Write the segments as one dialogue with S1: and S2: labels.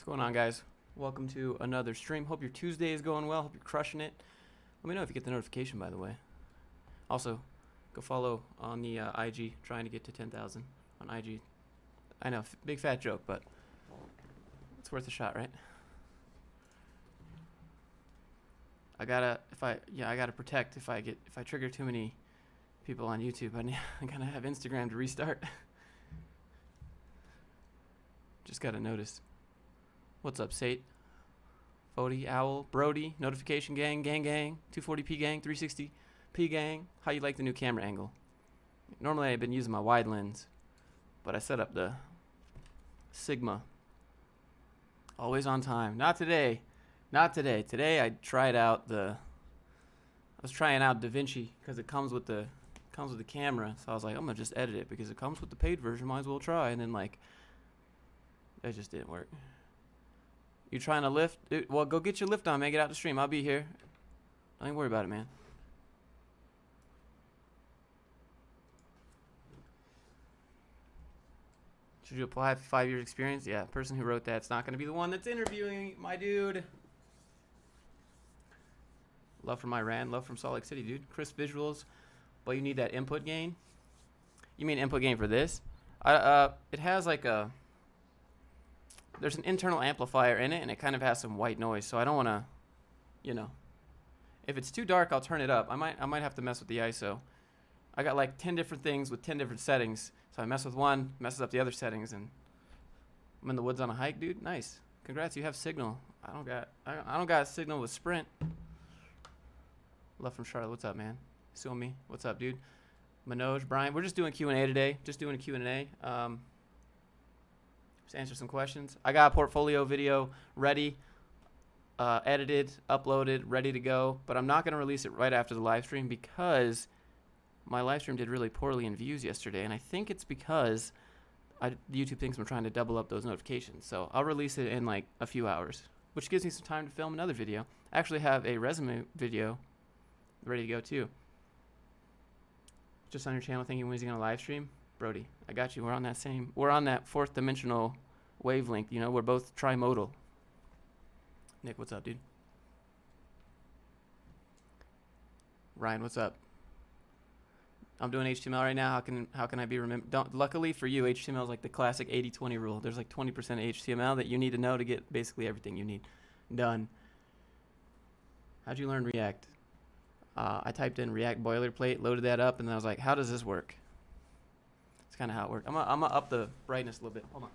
S1: going on, guys? Welcome to another stream. Hope your Tuesday is going well. Hope you're crushing it. Let me know if you get the notification, by the way. Also, go follow on the IG, trying to get to 10,000 on IG. I know, big fat joke, but it's worth a shot, right? I gotta protect if I trigger too many people on YouTube. I gotta have Instagram to restart. Just gotta notice. What's up, Sate? Fody, Owl, Brody, Notification Gang, Gang, 240p Gang, 360p Gang. How you like the new camera angle? Normally I've been using my wide lens, but I set up the Sigma. Always on time. Not today. Not today. Today I tried out I was trying out DaVinci because it comes with the camera. So I was like, I'm gonna just edit it because it comes with the paid version. Might as well try. And then it just didn't work. You trying to lift? Well, go get your lift on, man. Get out the stream. I'll be here. Don't even worry about it, man. Should you apply for 5 years experience? Yeah, person who wrote that's not going to be the one that's interviewing my dude. Love from Iran. Love from Salt Lake City, dude. Crisp visuals. But you need that input gain. You mean input gain for this? It has there's an internal amplifier in it, and it kind of has some white noise. So I don't want to, if it's too dark, I'll turn it up. I might have to mess with the ISO. I got 10 different things with 10 different settings. So I mess with one, messes up the other settings, and I'm in the woods on a hike, dude. Nice. Congrats, you have signal. I don't got a signal with Sprint. Love from Charlotte. What's up, man? Suing me. What's up, dude? Manoj, Brian. We're just doing Q&A today. Just doing a Q&A. Just answer some questions. I got a portfolio video ready, edited, uploaded, ready to go. But I'm not going to release it right after the live stream because my live stream did really poorly in views yesterday. And I think it's because YouTube thinks I'm trying to double up those notifications. So I'll release it in a few hours, which gives me some time to film another video. I actually have a resume video ready to go too. Just on your channel thinking, when is he going to live stream? Brody, I got you. We're on that fourth dimensional wavelength. We're both trimodal. Nick, what's up, dude? Ryan, what's up? I'm doing HTML right now. How can I be remembered? Luckily for you, HTML is like the classic 80-20 rule. There's 20% of HTML that you need to know to get basically everything you need done. How'd you learn React? I typed in React boilerplate, loaded that up, and then I was like, how does this work? It's kind of how it worked. I'm gonna up the brightness a little bit. Hold on.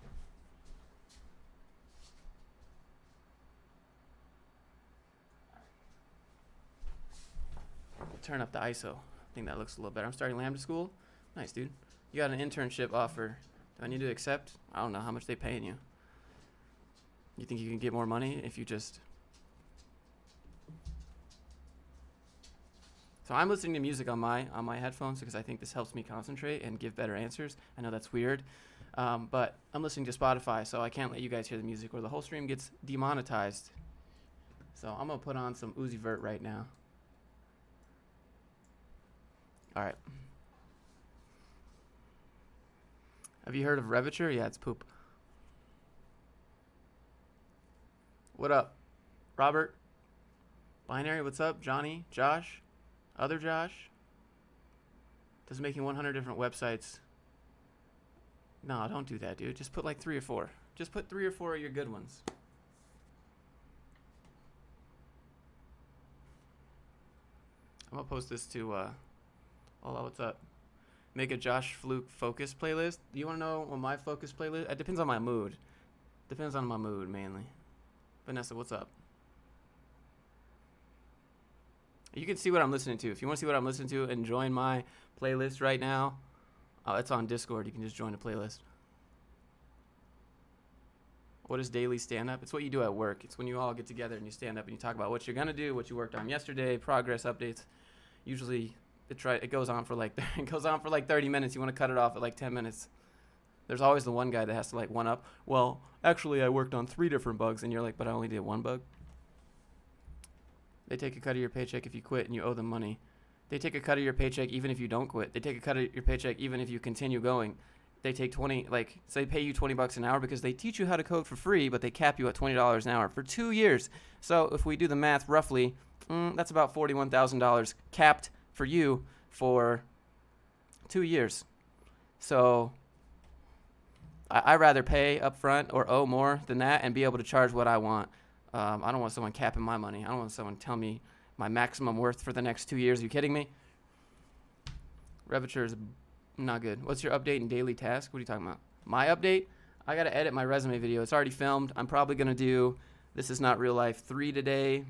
S1: Turn up the ISO. I think that looks a little better. I'm starting Lambda school. Nice, dude. You got an internship offer. Do I need to accept? I don't know how much they paying you. You think you can get more money if you just... So I'm listening to music on my headphones because I think this helps me concentrate and give better answers. I know that's weird, but I'm listening to Spotify, so I can't let you guys hear the music or the whole stream gets demonetized. So I'm gonna put on some Uzi Vert right now. All right. Have you heard of Reviture? Yeah, it's poop. What up, Robert? Binary, what's up? Johnny, Josh? Other Josh? Does making 100 different websites. No, don't do that, dude. Just put 3 or 4. Just put 3 or 4 of your good ones. I'm gonna post this to Hola, what's up? Make a Josh Fluke focus playlist. Do you wanna know what my focus playlist? It depends on my mood. Depends on my mood mainly. Vanessa, what's up? You can see what I'm listening to. If you want to see what I'm listening to and join my playlist right now, it's on Discord. You can just join the playlist. What is daily stand-up? It's what you do at work. It's when you all get together and you stand up and you talk about what you're going to do, what you worked on yesterday, progress updates. Usually it goes on for 30 minutes. You want to cut it off at 10 minutes. There's always the one guy that has to one up. Well, actually I worked on 3 different bugs, and you're like, but I only did 1 bug. They take a cut of your paycheck if you quit and you owe them money. They take a cut of your paycheck even if you don't quit. They take a cut of your paycheck even if you continue going. they take 20, like, say, pay you $20 an hour because they teach you how to code for free, but they cap you at $20 an hour for 2 years. So if we do the math roughly, that's about $41,000 capped for you for 2 years. So I rather pay up front or owe more than that and be able to charge what I want. I don't want someone capping my money. I don't want someone telling me my maximum worth for the next 2 years. Are you kidding me? Revature is not good. What's your update and daily task? What are you talking about? My update? I got to edit my resume video. It's already filmed. I'm probably going to do This Is Not Real Life 3 today.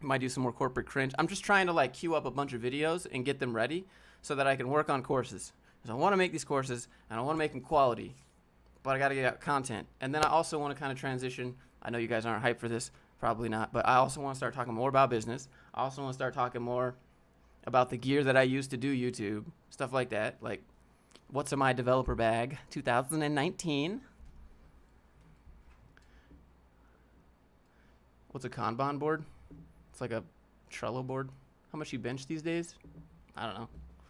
S1: Might do some more corporate cringe. I'm just trying to like queue up a bunch of videos and get them ready so that I can work on courses. Because I want to make these courses and I want to make them quality. But I got to get out content. And then I also want to kind of transition. I know you guys aren't hyped for this. Probably not. But I also want to start talking more about business. I also want to start talking more about the gear that I use to do YouTube. Stuff like that. Like, what's in my developer bag? 2019. What's a Kanban board? It's like a Trello board. How much you bench these days? I don't know.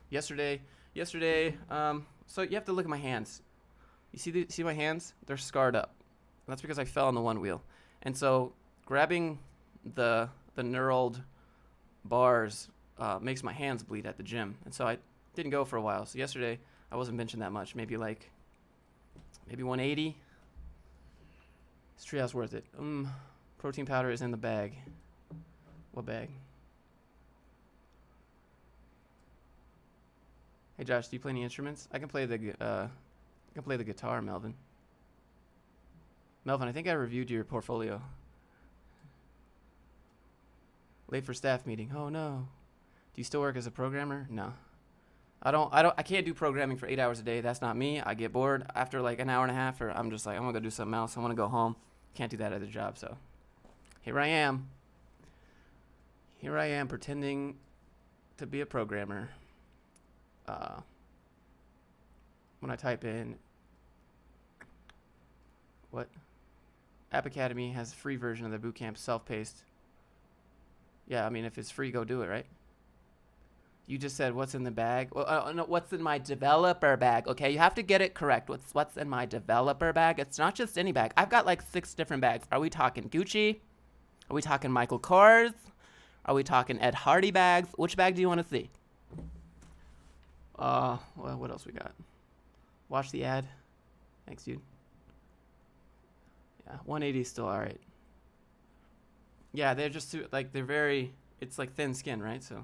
S1: Yesterday, so you have to look at my hands. You see my hands? They're scarred up. That's because I fell on the one wheel. And so grabbing the knurled bars makes my hands bleed at the gym. And so I didn't go for a while. So yesterday I wasn't benching that much. Maybe 180. This treehouse worth it. Protein powder is in the bag. What bag? Hey Josh, do you play any instruments? I can play the guitar, Melvin. Melvin, I think I reviewed your portfolio. Late for staff meeting. Oh no. Do you still work as a programmer? No. I can't do programming for 8 hours a day. That's not me. I get bored after like an hour and a half, or I'm just like, I'm gonna go do something else. I wanna go home. Can't do that at the job, so here I am. Here I am pretending to be a programmer. When I type in what? App Academy has a free version of the bootcamp, self-paced. Yeah, I mean, if it's free, go do it, right? You just said, what's in the bag? Well, no, what's in my developer bag? Okay, you have to get it correct. What's in my developer bag? It's not just any bag. I've got like 6 different bags. Are we talking Gucci? Are we talking Michael Kors? Are we talking Ed Hardy bags? Which bag do you want to see? Well, what else we got? Watch the ad. Thanks, dude. Yeah, 180 is still all right. Yeah, they're just too, like, they're very, it's like thin skin, right? So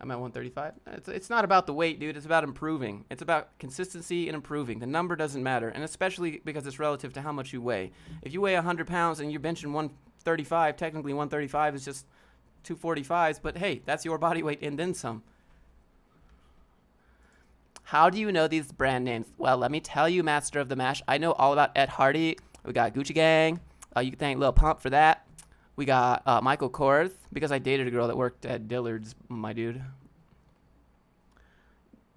S1: I'm at 135. It's not about the weight, dude. It's about improving. It's about consistency and improving. The number doesn't matter, and especially because it's relative to how much you weigh. If you weigh 100 pounds and you're benching 135, technically 135 is just 245s, but hey, that's your body weight and then some. How do you know these brand names? Well, let me tell you, Master of the Mash. I know all about Ed Hardy. We got Gucci Gang. You can thank Lil Pump for that. We got Michael Kors, because I dated a girl that worked at Dillard's, my dude.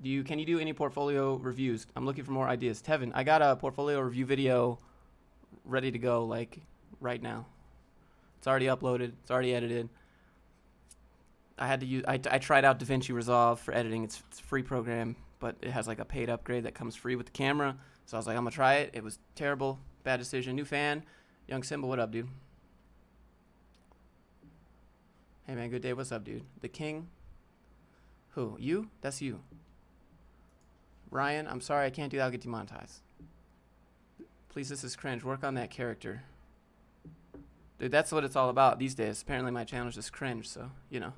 S1: Can you do any portfolio reviews? I'm looking for more ideas. Tevin, I got a portfolio review video ready to go, like, right now. It's already uploaded. It's already edited. I tried out DaVinci Resolve for editing. It's a free program, but it has like a paid upgrade that comes free with the camera. So I was like, I'm gonna try it. It was terrible. Bad decision. New fan. Young Simba, what up, dude? Hey man, good day. What's up, dude? The King. Who? You? That's you. Ryan, I'm sorry I can't do that. I'll get demonetized. Please, this is cringe. Work on that character. Dude, that's what it's all about these days. Apparently my channel is just cringe, so, you know.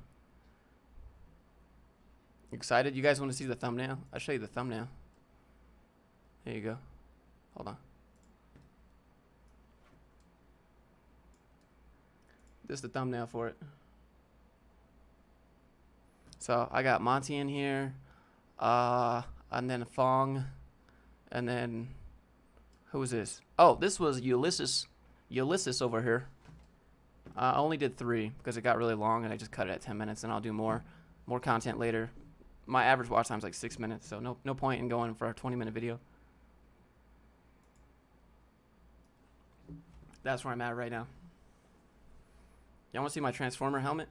S1: Excited? You guys want to see the thumbnail? I'll show you the thumbnail. Here you go. Hold on. This is the thumbnail for it. So I got Monty in here, and then Fong, and then who was this? Oh, this was Ulysses. Ulysses over here. I only did 3 because it got really long, and I just cut it at 10 minutes, and I'll do more content later. My average watch time is like 6 minutes, so no point in going for a 20-minute video. That's where I'm at right now. Y'all want to see my Transformer helmet?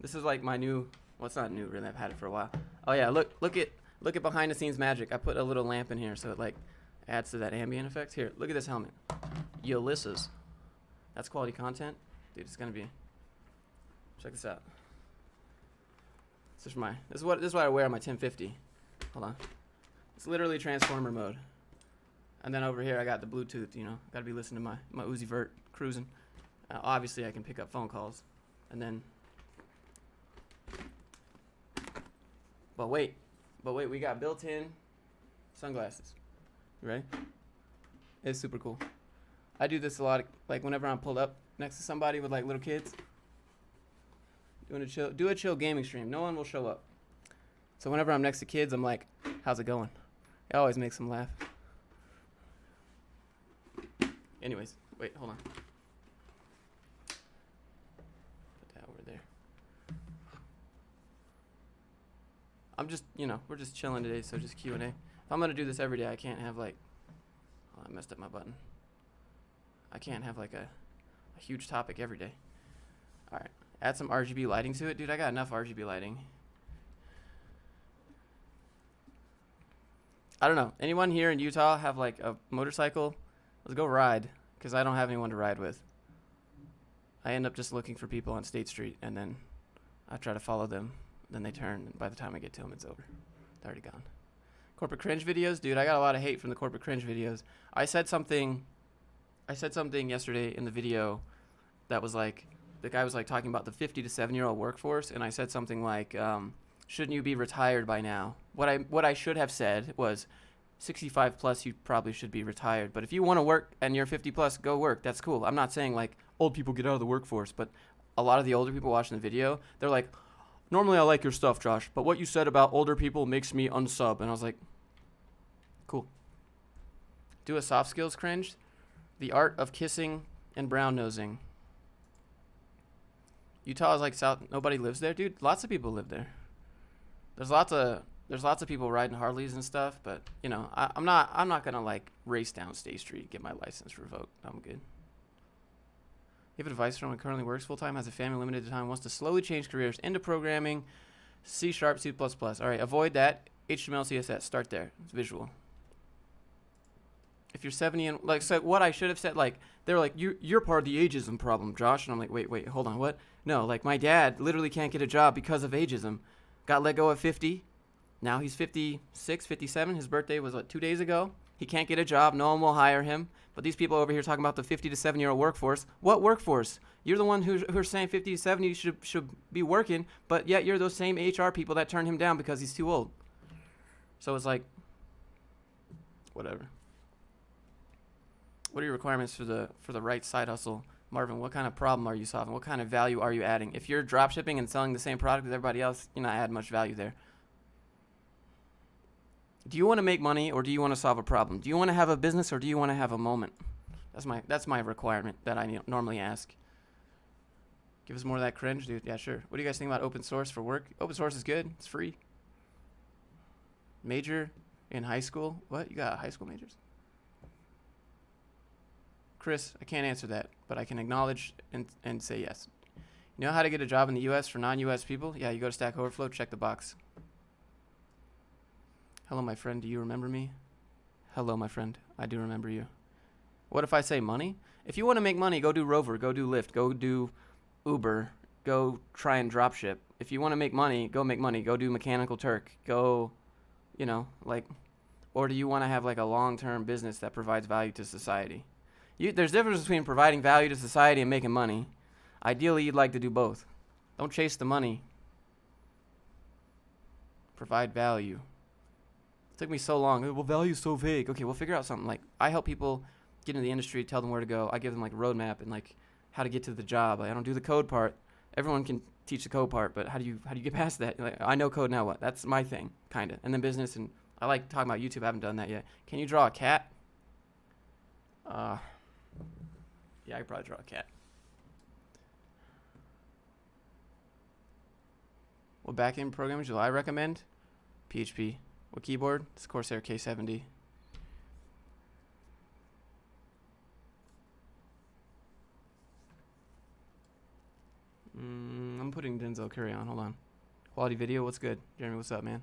S1: This is like my new Well, it's not new, really. I've had it for a while. Oh yeah, look at behind the scenes magic. I put a little lamp in here so it like adds to that ambient effect. Here, look at this helmet. Ulysses. That's quality content, dude. It's gonna be. Check this out. This is what I wear on my 1050. Hold on. It's literally transformer mode. And then over here I got the Bluetooth. You know, gotta be listening to my Uzi Vert cruising. Obviously I can pick up phone calls, and then. But wait, we got built-in sunglasses. You ready? It's super cool. I do this a lot, like whenever I'm pulled up next to somebody with like little kids. Do a chill gaming stream. No one will show up. So whenever I'm next to kids, I'm like, how's it going? It always makes them laugh. Anyways, wait, hold on. Put that over there. I'm just, we're just chilling today, so just Q&A. If I'm going to do this every day, I can't have like, oh, I messed up my button. I can't have like a huge topic every day. All right. Add some RGB lighting to it. Dude, I got enough RGB lighting. I don't know. Anyone here in Utah have like a motorcycle? Let's go ride, because I don't have anyone to ride with. I end up just looking for people on State Street, and then I try to follow them. Then they turn, and by the time I get to them, it's over. They're already gone. Corporate cringe videos? Dude, I got a lot of hate from the corporate cringe videos. I said something yesterday in the video that was like, the guy was like talking about the 50 to 7-year-old workforce, and I said something like, shouldn't you be retired by now? What I should have said was, 65 plus, you probably should be retired. But if you want to work and you're 50 plus, go work. That's cool. I'm not saying like old people get out of the workforce, but a lot of the older people watching the video, they're like, normally I like your stuff, Josh, but what you said about older people makes me unsub. And I was like, cool. Do a soft skills cringe. The art of kissing and brown nosing. Utah is like South. Nobody lives there, dude. Lots of people live there. There's lots of people riding Harleys and stuff, but I'm not gonna like race down State Street, get my license revoked. I'm good. You have advice for someone who currently works full time, has a family, limited time, wants to slowly change careers into programming, C#, C++. All right, avoid that. HTML, CSS. Start there. It's visual. If you're 70 and like, so what I should have said, like, they're like, you're part of the ageism problem, Josh. And I'm like, wait, hold on, what? No, like my dad literally can't get a job because of ageism. Got let go at 50. Now he's 56, 57. His birthday was 2 days ago. He can't get a job. No one will hire him. But these people over here talking about the 50 to 7-year-old workforce. What workforce? You're the one who are saying 50 to 70 should be working, but yet you're those same HR people that turned him down because he's too old. So it's like, whatever. What are your requirements for the right side hustle? Marvin, what kind of problem are you solving? What kind of value are you adding? If you're drop shipping and selling the same product as everybody else, you're not adding much value there. Do you want to make money, or do you want to solve a problem? Do you want to have a business, or do you want to have a moment? That's my requirement that I normally ask. Give us more of that cringe, dude. Yeah, sure. What do you guys think about open source for work? Open source is good. It's free. Major in high school? What? You got high school majors? Chris, I can't answer that, but I can acknowledge and say yes. You know how to get a job in the U.S. for non-U.S. people? Yeah, you go to Stack Overflow, check the box. Hello, my friend. Do you remember me? Hello, my friend. I do remember you. What if I say money? If you want to make money, go do Rover, go do Lyft, go do Uber, go try and drop ship. If you want to make money, go make money. Go do Mechanical Turk. Go, or do you want to have like a long-term business that provides value to society? There's a difference between providing value to society and making money. Ideally, you'd like to do both. Don't chase the money. Provide value. It took me so long. Well, value is so vague. Okay, we'll figure out something. Like, I help people get into the industry, tell them where to go. I give them like a roadmap and like how to get to the job. I don't do the code part. Everyone can teach the code part, but how do you get past that? Like, I know code, now what? That's my thing, kind of. And then business, and I like talking about YouTube. I haven't done that yet. Can you draw a cat? Yeah, I could probably draw a cat. What backend programming do I recommend? PHP. What keyboard? It's Corsair K70. I'm putting Denzel Curry on. Hold on. Quality video, what's good? Jeremy, what's up, man?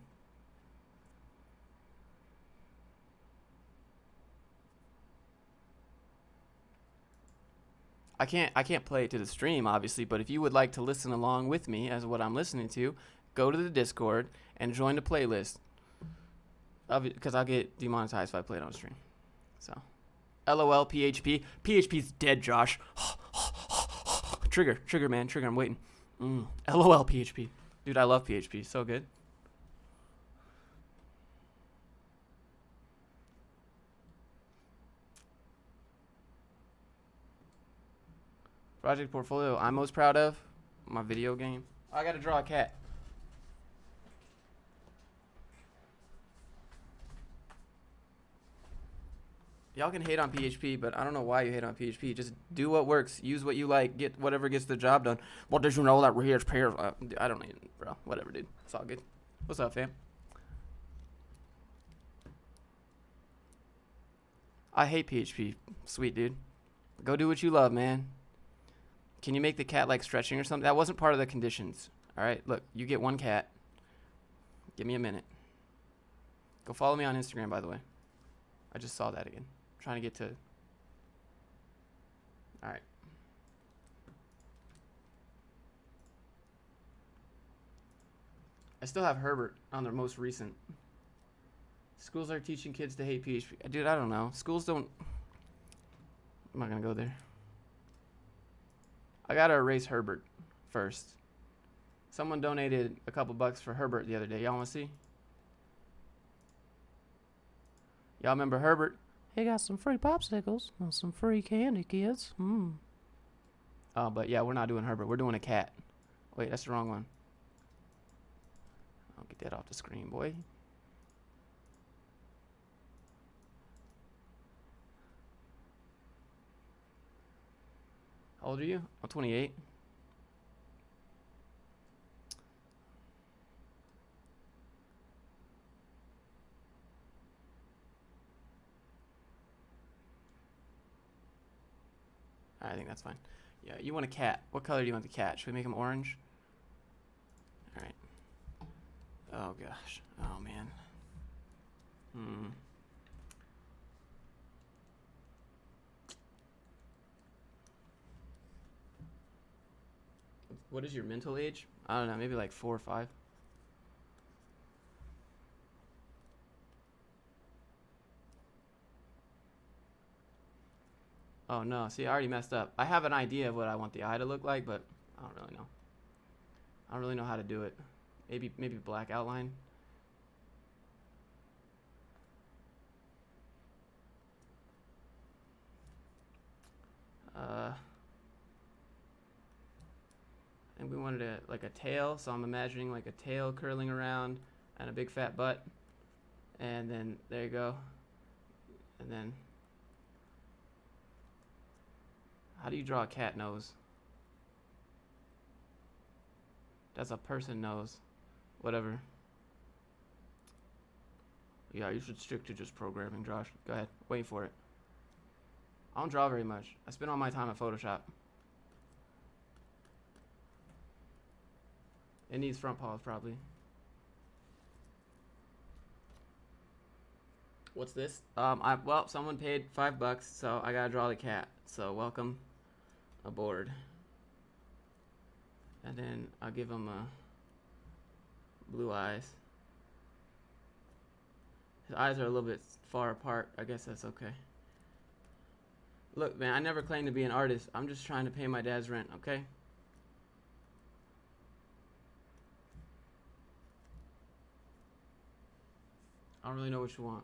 S1: I can't play it to the stream, obviously, but if you would like to listen along with me as what I'm listening to, go to the Discord and join the playlist. Because I'll get demonetized if I play it on stream. So, LOL PHP. PHP's dead, Josh. Trigger, man. Trigger, I'm waiting. LOL PHP. Dude, I love PHP. So good. Project portfolio I'm most proud of? My video game. I gotta draw a cat. Y'all can hate on PHP, but I don't know why you hate on PHP. Just do what works. Use what you like. Get whatever gets the job done. Well, did you know that here's pairs? I don't even, bro. Whatever, dude. It's all good. What's up, fam? I hate PHP. Sweet, dude. Go do what you love, man. Can you make the cat like stretching or something? That wasn't part of the conditions. All right, look, you get one cat. Give me a minute. Go follow me on Instagram, by the way. I just saw that again. I'm trying to get to. All right. I still have Herbert on their most recent. Schools are teaching kids to hate PHP. Dude, I don't know. Schools don't. I'm not going to go there. I gotta erase Herbert first. Someone donated a couple bucks for Herbert the other day. Y'all wanna see? Y'all remember Herbert? He got some free popsicles and some free candy, kids. Oh, but yeah, we're not doing Herbert. We're doing a cat. Wait, that's the wrong one. I'll get that off the screen, boy. How old are you? I'm 28. I think that's fine. Yeah, you want a cat. What color do you want the cat? Should we make him orange? All right. Oh, gosh. Oh, man. What is your mental age? I don't know, maybe like 4 or 5. Oh no, see, I already messed up. I have an idea of what I want the eye to look like, but I don't really know. I don't really know how to do it. Maybe black outline. And we wanted like a tail, so I'm imagining like a tail curling around and a big fat butt. And then there you go. And then how do you draw a cat nose? That's a person nose. Whatever. Yeah, you should stick to just programming, Josh. Go ahead. Wait for it. I don't draw very much. I spend all my time at Photoshop. It needs front paws, probably. What's this? Well, someone paid $5, so I gotta draw the cat. So welcome aboard. And then I'll give him blue eyes. His eyes are a little bit far apart. I guess that's okay. Look, man, I never claimed to be an artist. I'm just trying to pay my dad's rent, okay? I don't really know what you want.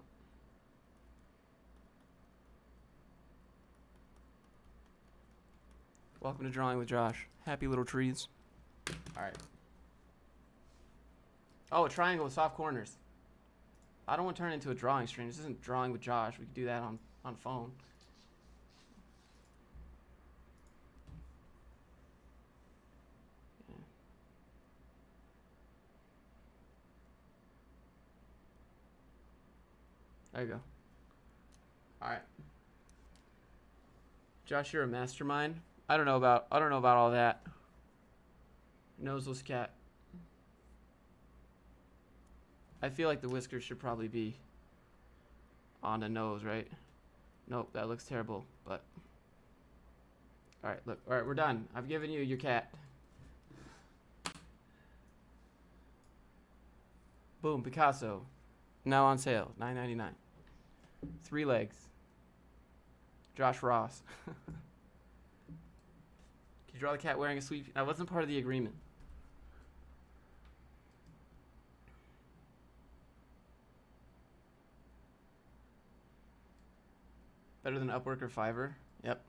S1: Welcome to Drawing with Josh. Happy little trees. All right. Oh, a triangle with soft corners. I don't want to turn it into a drawing stream. This isn't Drawing with Josh. We could do that on phone. Yeah. There you go. All right. Josh, you're a mastermind. I don't know about all that. Noseless cat. I feel like the whiskers should probably be on the nose, right? Nope, that looks terrible, but... Alright, look. Alright, we're done. I've given you your cat. Boom, Picasso. Now on sale, $9.99. 3 legs. Josh Ross. Can you draw the cat wearing a sweet... That wasn't part of the agreement. Better than Upwork or Fiverr? Yep.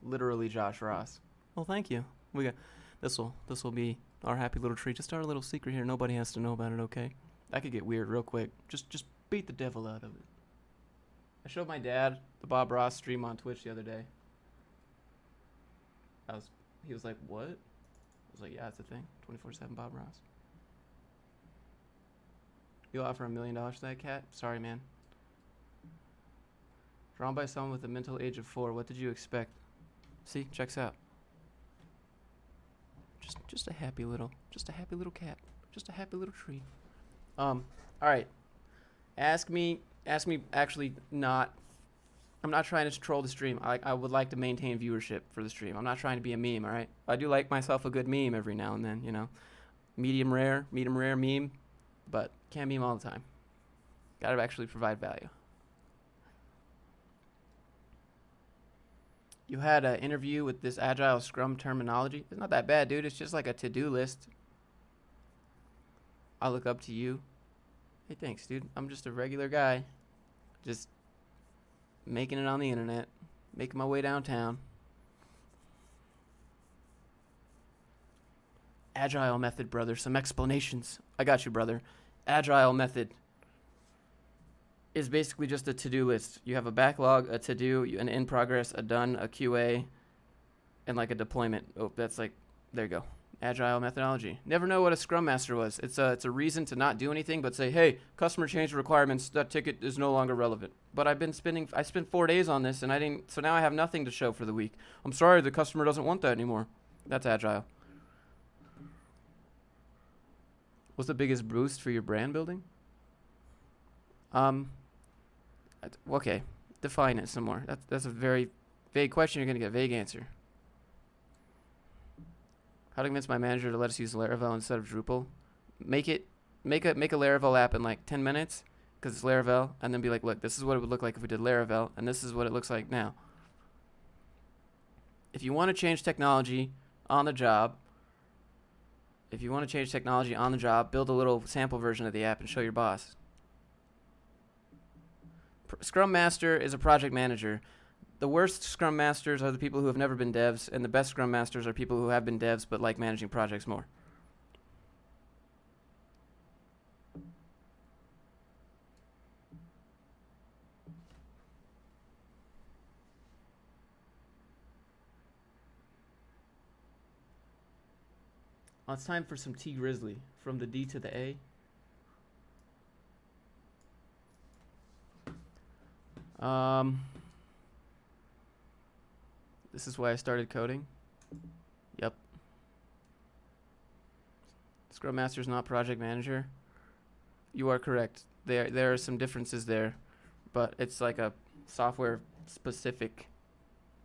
S1: Literally Josh Ross. Well, thank you. We got this will be our happy little treat. Just our little secret here. Nobody has to know about it, okay? That could get weird real quick. Just beat the devil out of it. I showed my dad the Bob Ross stream on Twitch the other day. He was like, "What?" I was like, "Yeah, it's a thing. 24/7 Bob Ross." You'll offer $1 million to that cat? Sorry, man. Drawn by someone with a mental age of 4. What did you expect? See, checks out. Just a happy little cat. Just a happy little tree. All right. Ask me actually not. I'm not trying to troll the stream. I would like to maintain viewership for the stream. I'm not trying to be a meme, all right? I do like myself a good meme every now and then, you know. Medium rare meme, but can't meme all the time. Gotta actually provide value. You had an interview with this Agile Scrum terminology. It's not that bad, dude. It's just like a to-do list. I look up to you. Hey, thanks, dude. I'm just a regular guy. Just making it on the internet. Making my way downtown. Agile method, brother. Some explanations. I got you, brother. Agile method is basically just a to-do list. You have a backlog, a to-do, an in progress, a done, a QA, and like a deployment. Oh, that's like, there you go. Agile methodology. Never know what a Scrum Master was. It's a reason to not do anything but say, hey, customer changed requirements. That ticket is no longer relevant. But I spent 4 days on this and I didn't, so now I have nothing to show for the week. I'm sorry, the customer doesn't want that anymore. That's Agile. What's the biggest boost for your brand building? Okay, define it some more. That's a very vague question. You're gonna get a vague answer. How to convince my manager to let us use Laravel instead of Drupal? Make a Laravel app in like 10 minutes because it's Laravel, and then be like, look, this is what it would look like if we did Laravel, and this is what it looks like now. If you want to change technology on the job, build a little sample version of the app and show your boss. Scrum Master is a project manager. The worst Scrum Masters are the people who have never been devs, and the best Scrum Masters are people who have been devs but like managing projects more. Well, it's time for some Tea Grizzly. From the D to the A. This is why I started coding. Yep. Scrum Master is not project manager. You are correct. There are some differences there, but it's like a software specific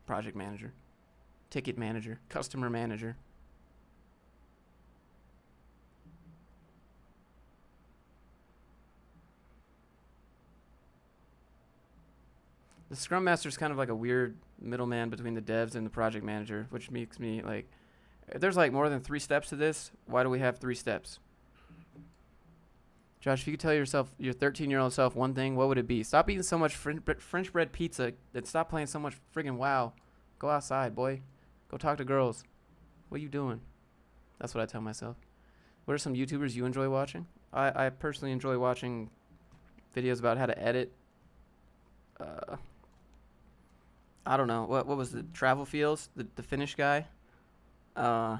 S1: project manager, ticket manager, customer manager. The Scrum Master is kind of like a weird middleman between the devs and the project manager, which makes me like, there's like more than 3 steps to this. Why do we have 3 steps? Josh, if you could tell your 13-year-old self one thing, what would it be? Stop eating so much French bread pizza and stop playing so much friggin' WoW. Go outside, boy. Go talk to girls. What are you doing? That's what I tell myself. What are some YouTubers you enjoy watching? I personally enjoy watching videos about how to edit. I don't know. What was the Travel Feels? The Finnish guy? I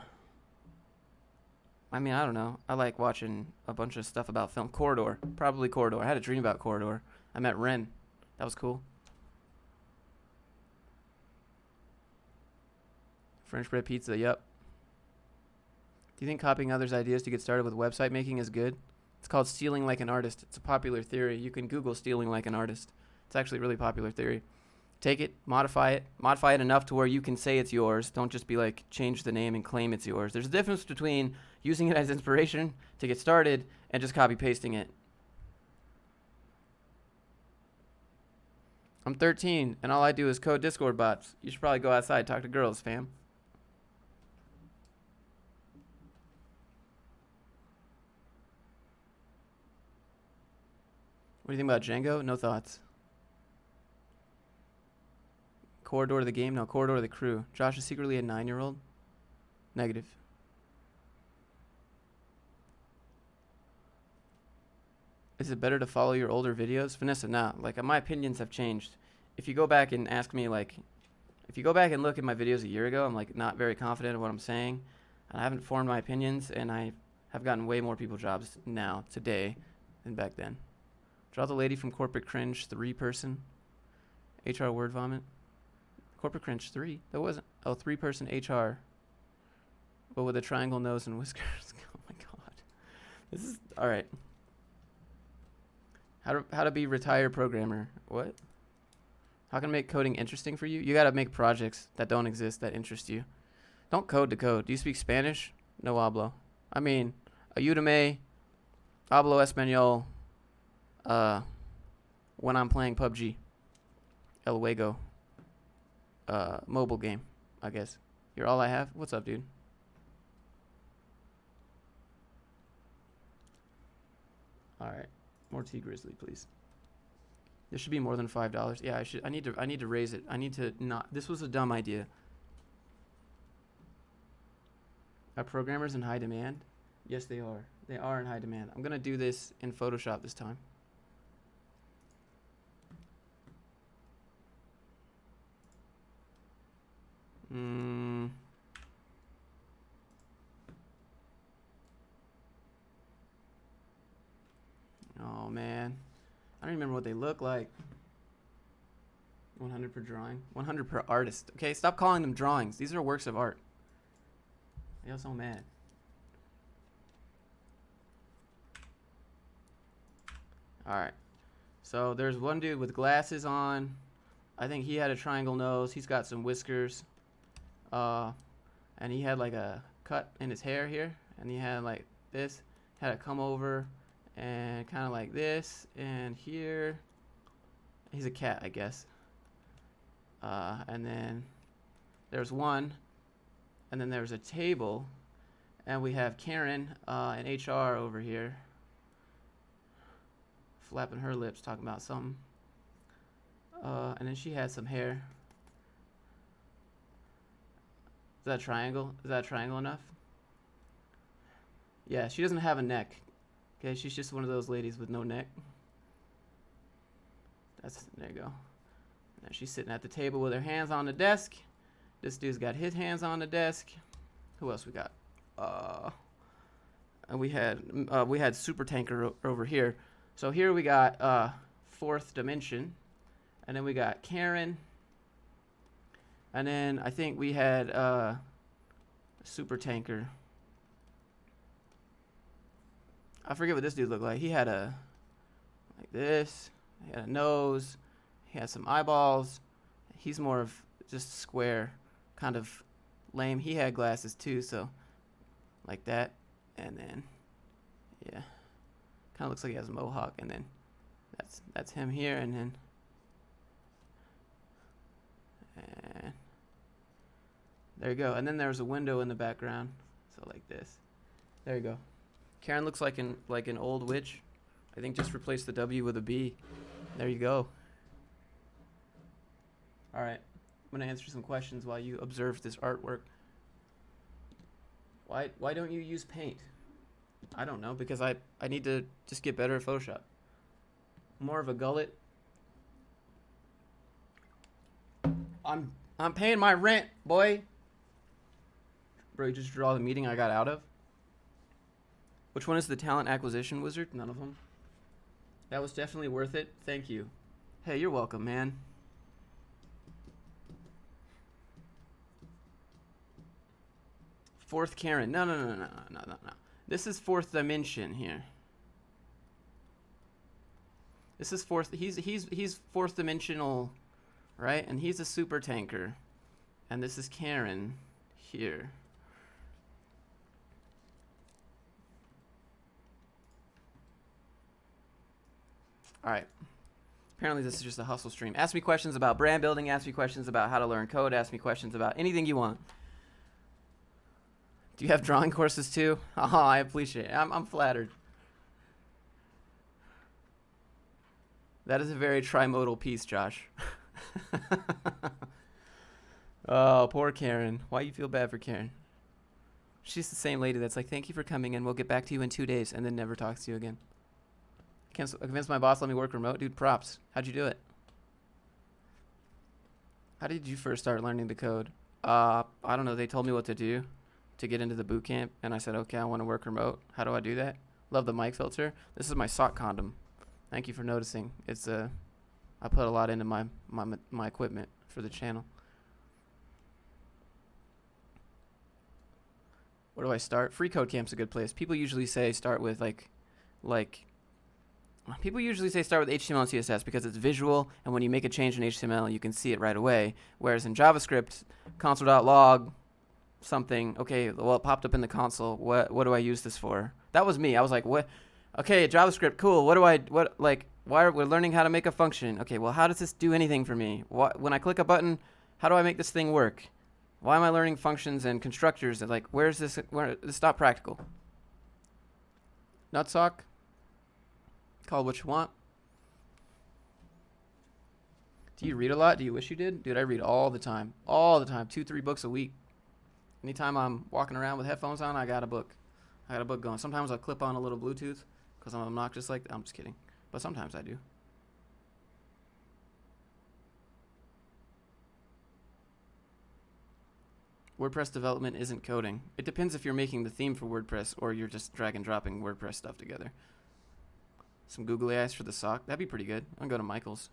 S1: mean, I don't know. I like watching a bunch of stuff about film. Corridor. Probably Corridor. I had a dream about Corridor. I met Ren. That was cool. French bread pizza. Yep. Do you think copying others' ideas to get started with website making is good? It's called stealing like an artist. It's a popular theory. You can Google stealing like an artist. It's actually a really popular theory. Take it, modify it enough to where you can say it's yours. Don't just be like, change the name and claim it's yours. There's a difference between using it as inspiration to get started and just copy pasting it. I'm 13 and all I do is code Discord bots. You should probably go outside and talk to girls, fam. What do you think about Django? No thoughts. Corridor to the game? No, corridor to the crew. Josh is secretly a 9-year-old? Negative. Is it better to follow your older videos? Vanessa, nah. Like, my opinions have changed. If you go back and ask me, like, if you go back and look at my videos a year ago, I'm, like, not very confident in what I'm saying. And I haven't formed my opinions, and I have gotten way more people jobs now, today, than back then. Draw the lady from Corporate Cringe 3-person. HR word vomit. Corporate Cringe 3? That wasn't. Oh, 3-person HR. But with a triangle nose and whiskers. Oh my god. This is. Alright. How to be retired programmer. What? How can I make coding interesting for you? You gotta make projects that don't exist that interest you. Don't code to code. Do you speak Spanish? No hablo. I mean, ayúdame. Hablo español. When I'm playing PUBG. El Juego. Mobile game, I guess. You're all I have? What's up, dude? Alright. More tea grizzly, please. This should be more than $5. Yeah, I need to raise it. I need to not. This was a dumb idea. Are programmers in high demand? Yes, they are. They are in high demand. I'm gonna do this in Photoshop this time. Oh man, I don't remember what they look like. 100 per drawing, 100 per artist. Okay, stop calling them drawings. These are works of art. I feel so mad. All right, so there's one dude with glasses on. I think he had a triangle nose. He's got some whiskers. And he had like a cut in his hair here, and he had like this, had to come over and kind of like this, and here, he's a cat, I guess. And then there's one, and then there's a table, and we have Karen in HR over here, flapping her lips, talking about something. And then she had some hair. Is that a triangle? Is that a triangle enough? Yeah, she doesn't have a neck. Okay, she's just one of those ladies with no neck. There you go. And she's sitting at the table with her hands on the desk. This dude's got his hands on the desk. Who else we got? And we had Super Tanker over here. So here we got Fourth Dimension, and then we got Karen. And then I think we had Super Tanker. I forget what this dude looked like. He had like this. He had a nose. He had some eyeballs. He's more of just square, kind of lame. He had glasses too, so like that. And then, yeah, kind of looks like he has a mohawk. And then that's him here. And then. And there you go. And then there's a window in the background. So like this. There you go. Karen looks like an old witch. I think just replace the W with a B. There you go. All right. I'm going to answer some questions while you observe this artwork. Why don't you use paint? I don't know, because I need to just get better at Photoshop. More of a gullet. I'm paying my rent, boy. Bro, you just draw the meeting I got out of. Which one is the talent acquisition wizard? None of them. That was definitely worth it. Thank you. Hey, you're welcome, man. Fourth Karen. No. This is Fourth Dimension here. This is fourth. He's fourth dimensional, right? And he's a super tanker, and this is Karen here. All right. Apparently this is just a hustle stream. Ask me questions about brand building. Ask me questions about how to learn code. Ask me questions about anything you want. Do you have drawing courses too? Oh, I appreciate it. I'm flattered. That is a very trimodal piece, Josh. Oh, poor Karen. Why you feel bad for Karen? She's the same lady that's like, thank you for coming and we'll get back to you in 2 days, and then never talks to you again. Convinced my boss let me work remote. Dude, props. How'd you do it? How did you first start learning the code? I don't know. They told me what to do to get into the boot camp, and I said, okay, I want to work remote. How do I do that? Love the mic filter. This is my sock condom. Thank you for noticing. It's I put a lot into my equipment for the channel. Where do I start? Free Code Camp's a good place. People usually say start with people usually say start with HTML and CSS because it's visual, and when you make a change in HTML, you can see it right away. Whereas in JavaScript, console.log something, okay, well, it popped up in the console. What do I use this for? That was me. I was like, what? Okay, JavaScript, cool. Why are we learning how to make a function? Okay, well, how does this do anything for me? When I click a button, how do I make this thing work? Why am I learning functions and constructors? And like, where's this? It's not practical. Nutsock. Call it what you want. Do you read a lot? Do you wish you did? Dude, I read all the time. All the time. 2-3 books a week. Anytime I'm walking around with headphones on, I got a book. I got a book going. Sometimes I'll clip on a little Bluetooth because I'm obnoxious like that. I'm just kidding. But sometimes I do. WordPress development isn't coding. It depends if you're making the theme for WordPress or you're just drag and dropping WordPress stuff together. Some googly eyes for the sock. That'd be pretty good. I'll go to Michael's.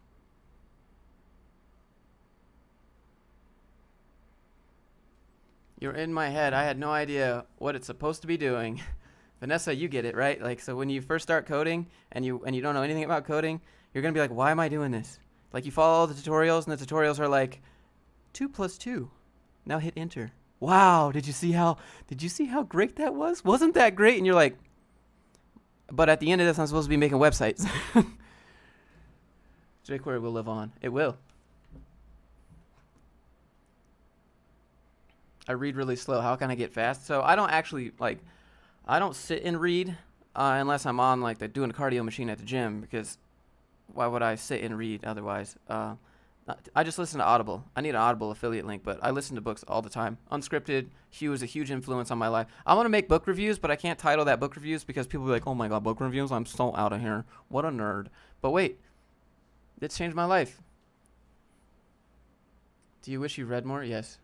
S1: You're in my head. I had no idea what it's supposed to be doing. Vanessa, you get it, right? Like, so when you first start coding and you don't know anything about coding, you're going to be like, why am I doing this? Like, you follow all the tutorials, and the tutorials are like 2 + 2. Now hit enter. Wow, did you see how great that was? Wasn't that great? And you're like, but at the end of this, I'm supposed to be making websites. jQuery will live on. It will. I read really slow. How can I get fast? So I don't actually, I don't sit and read unless I'm on, doing a cardio machine at the gym, because why would I sit and read otherwise? I just listen to Audible. I need an Audible affiliate link, but I listen to books all the time. Unscripted. Hugh is a huge influence on my life. I want to make book reviews, but I can't title that book reviews because people will be like, oh my God, book reviews? I'm so out of here. What a nerd. But wait, it's changed my life. Do you wish you read more? Yes.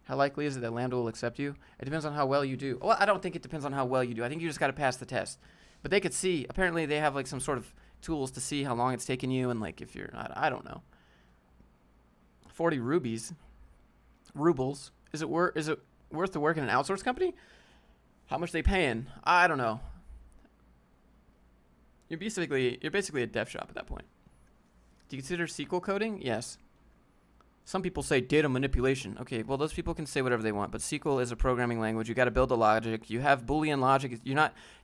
S1: How likely is it that Lambda will accept you? It depends on how well you do. Well, I don't think it depends on how well you do. I think you just got to pass the test. But they could see, apparently they have some sort of tools to see how long it's taken you, and if you're, I don't know. 40 rubles. Is it worth the work in an outsource company? How much they paying? I don't know. You're basically a dev shop at that point. Do you consider SQL coding? Yes. Some people say data manipulation. Okay, well, those people can say whatever they want, but SQL is a programming language. You got to build the logic. You have Boolean logic. You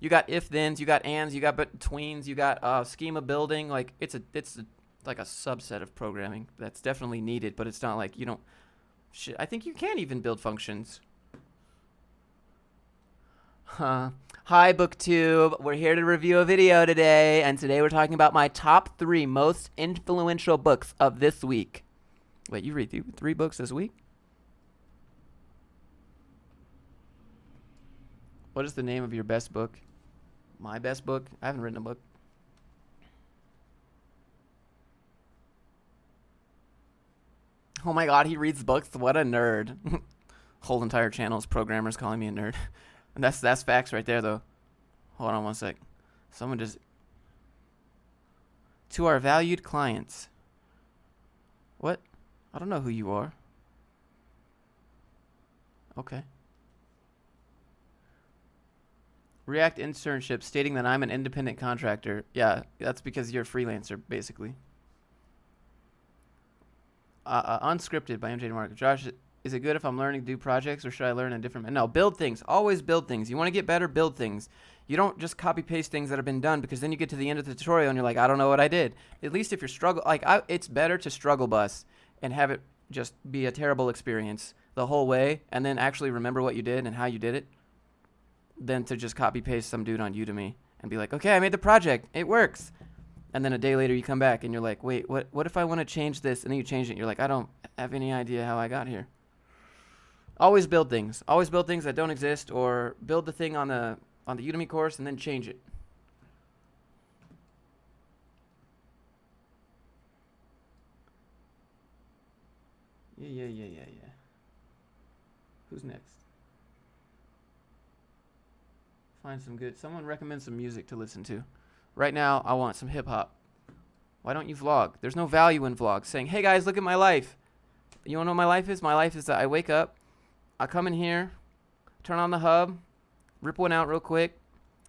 S1: got if-thens, you got ands, you got betweens, you got schema building. It's a subset of programming that's definitely needed, but it's not like you don't. Shit, I think you can even build functions. Hi, BookTube. We're here to review a video today, and today we're talking about my top 3 most influential books of this week. Wait, you read 3 books this week? What is the name of your best book? My best book? I haven't written a book. Oh my God, he reads books? What a nerd. Whole entire channel is programmers calling me a nerd. And that's facts right there, though. Hold on one sec. Someone just... To our valued clients. What? I don't know who you are. Okay. React internship stating that I'm an independent contractor. Yeah, that's because you're a freelancer, basically. Unscripted by MJ DeMarco. Josh, is it good if I'm learning to do projects, or should I learn a different? No, build things. Always build things. You want to get better, build things. You don't just copy paste things that have been done, because then you get to the end of the tutorial and you're like, I don't know what I did. At least if you're it's better to struggle bus and have it just be a terrible experience the whole way, and then actually remember what you did and how you did it, than to just copy paste some dude on Udemy and be like, okay, I made the project, it works. And then a day later you come back and you're like, wait, what if I want to change this? And then you change it and you're like, I don't have any idea how I got here. Always build things. Always build things that don't exist, or build the thing on the Udemy course and then change it. Yeah. Who's next? Find some good. Someone recommend some music to listen to. Right now, I want some hip hop. Why don't you vlog? There's no value in vlogs. Saying, hey guys, look at my life. You wanna know what my life is? My life is that I wake up, I come in here, turn on the hub, rip one out real quick,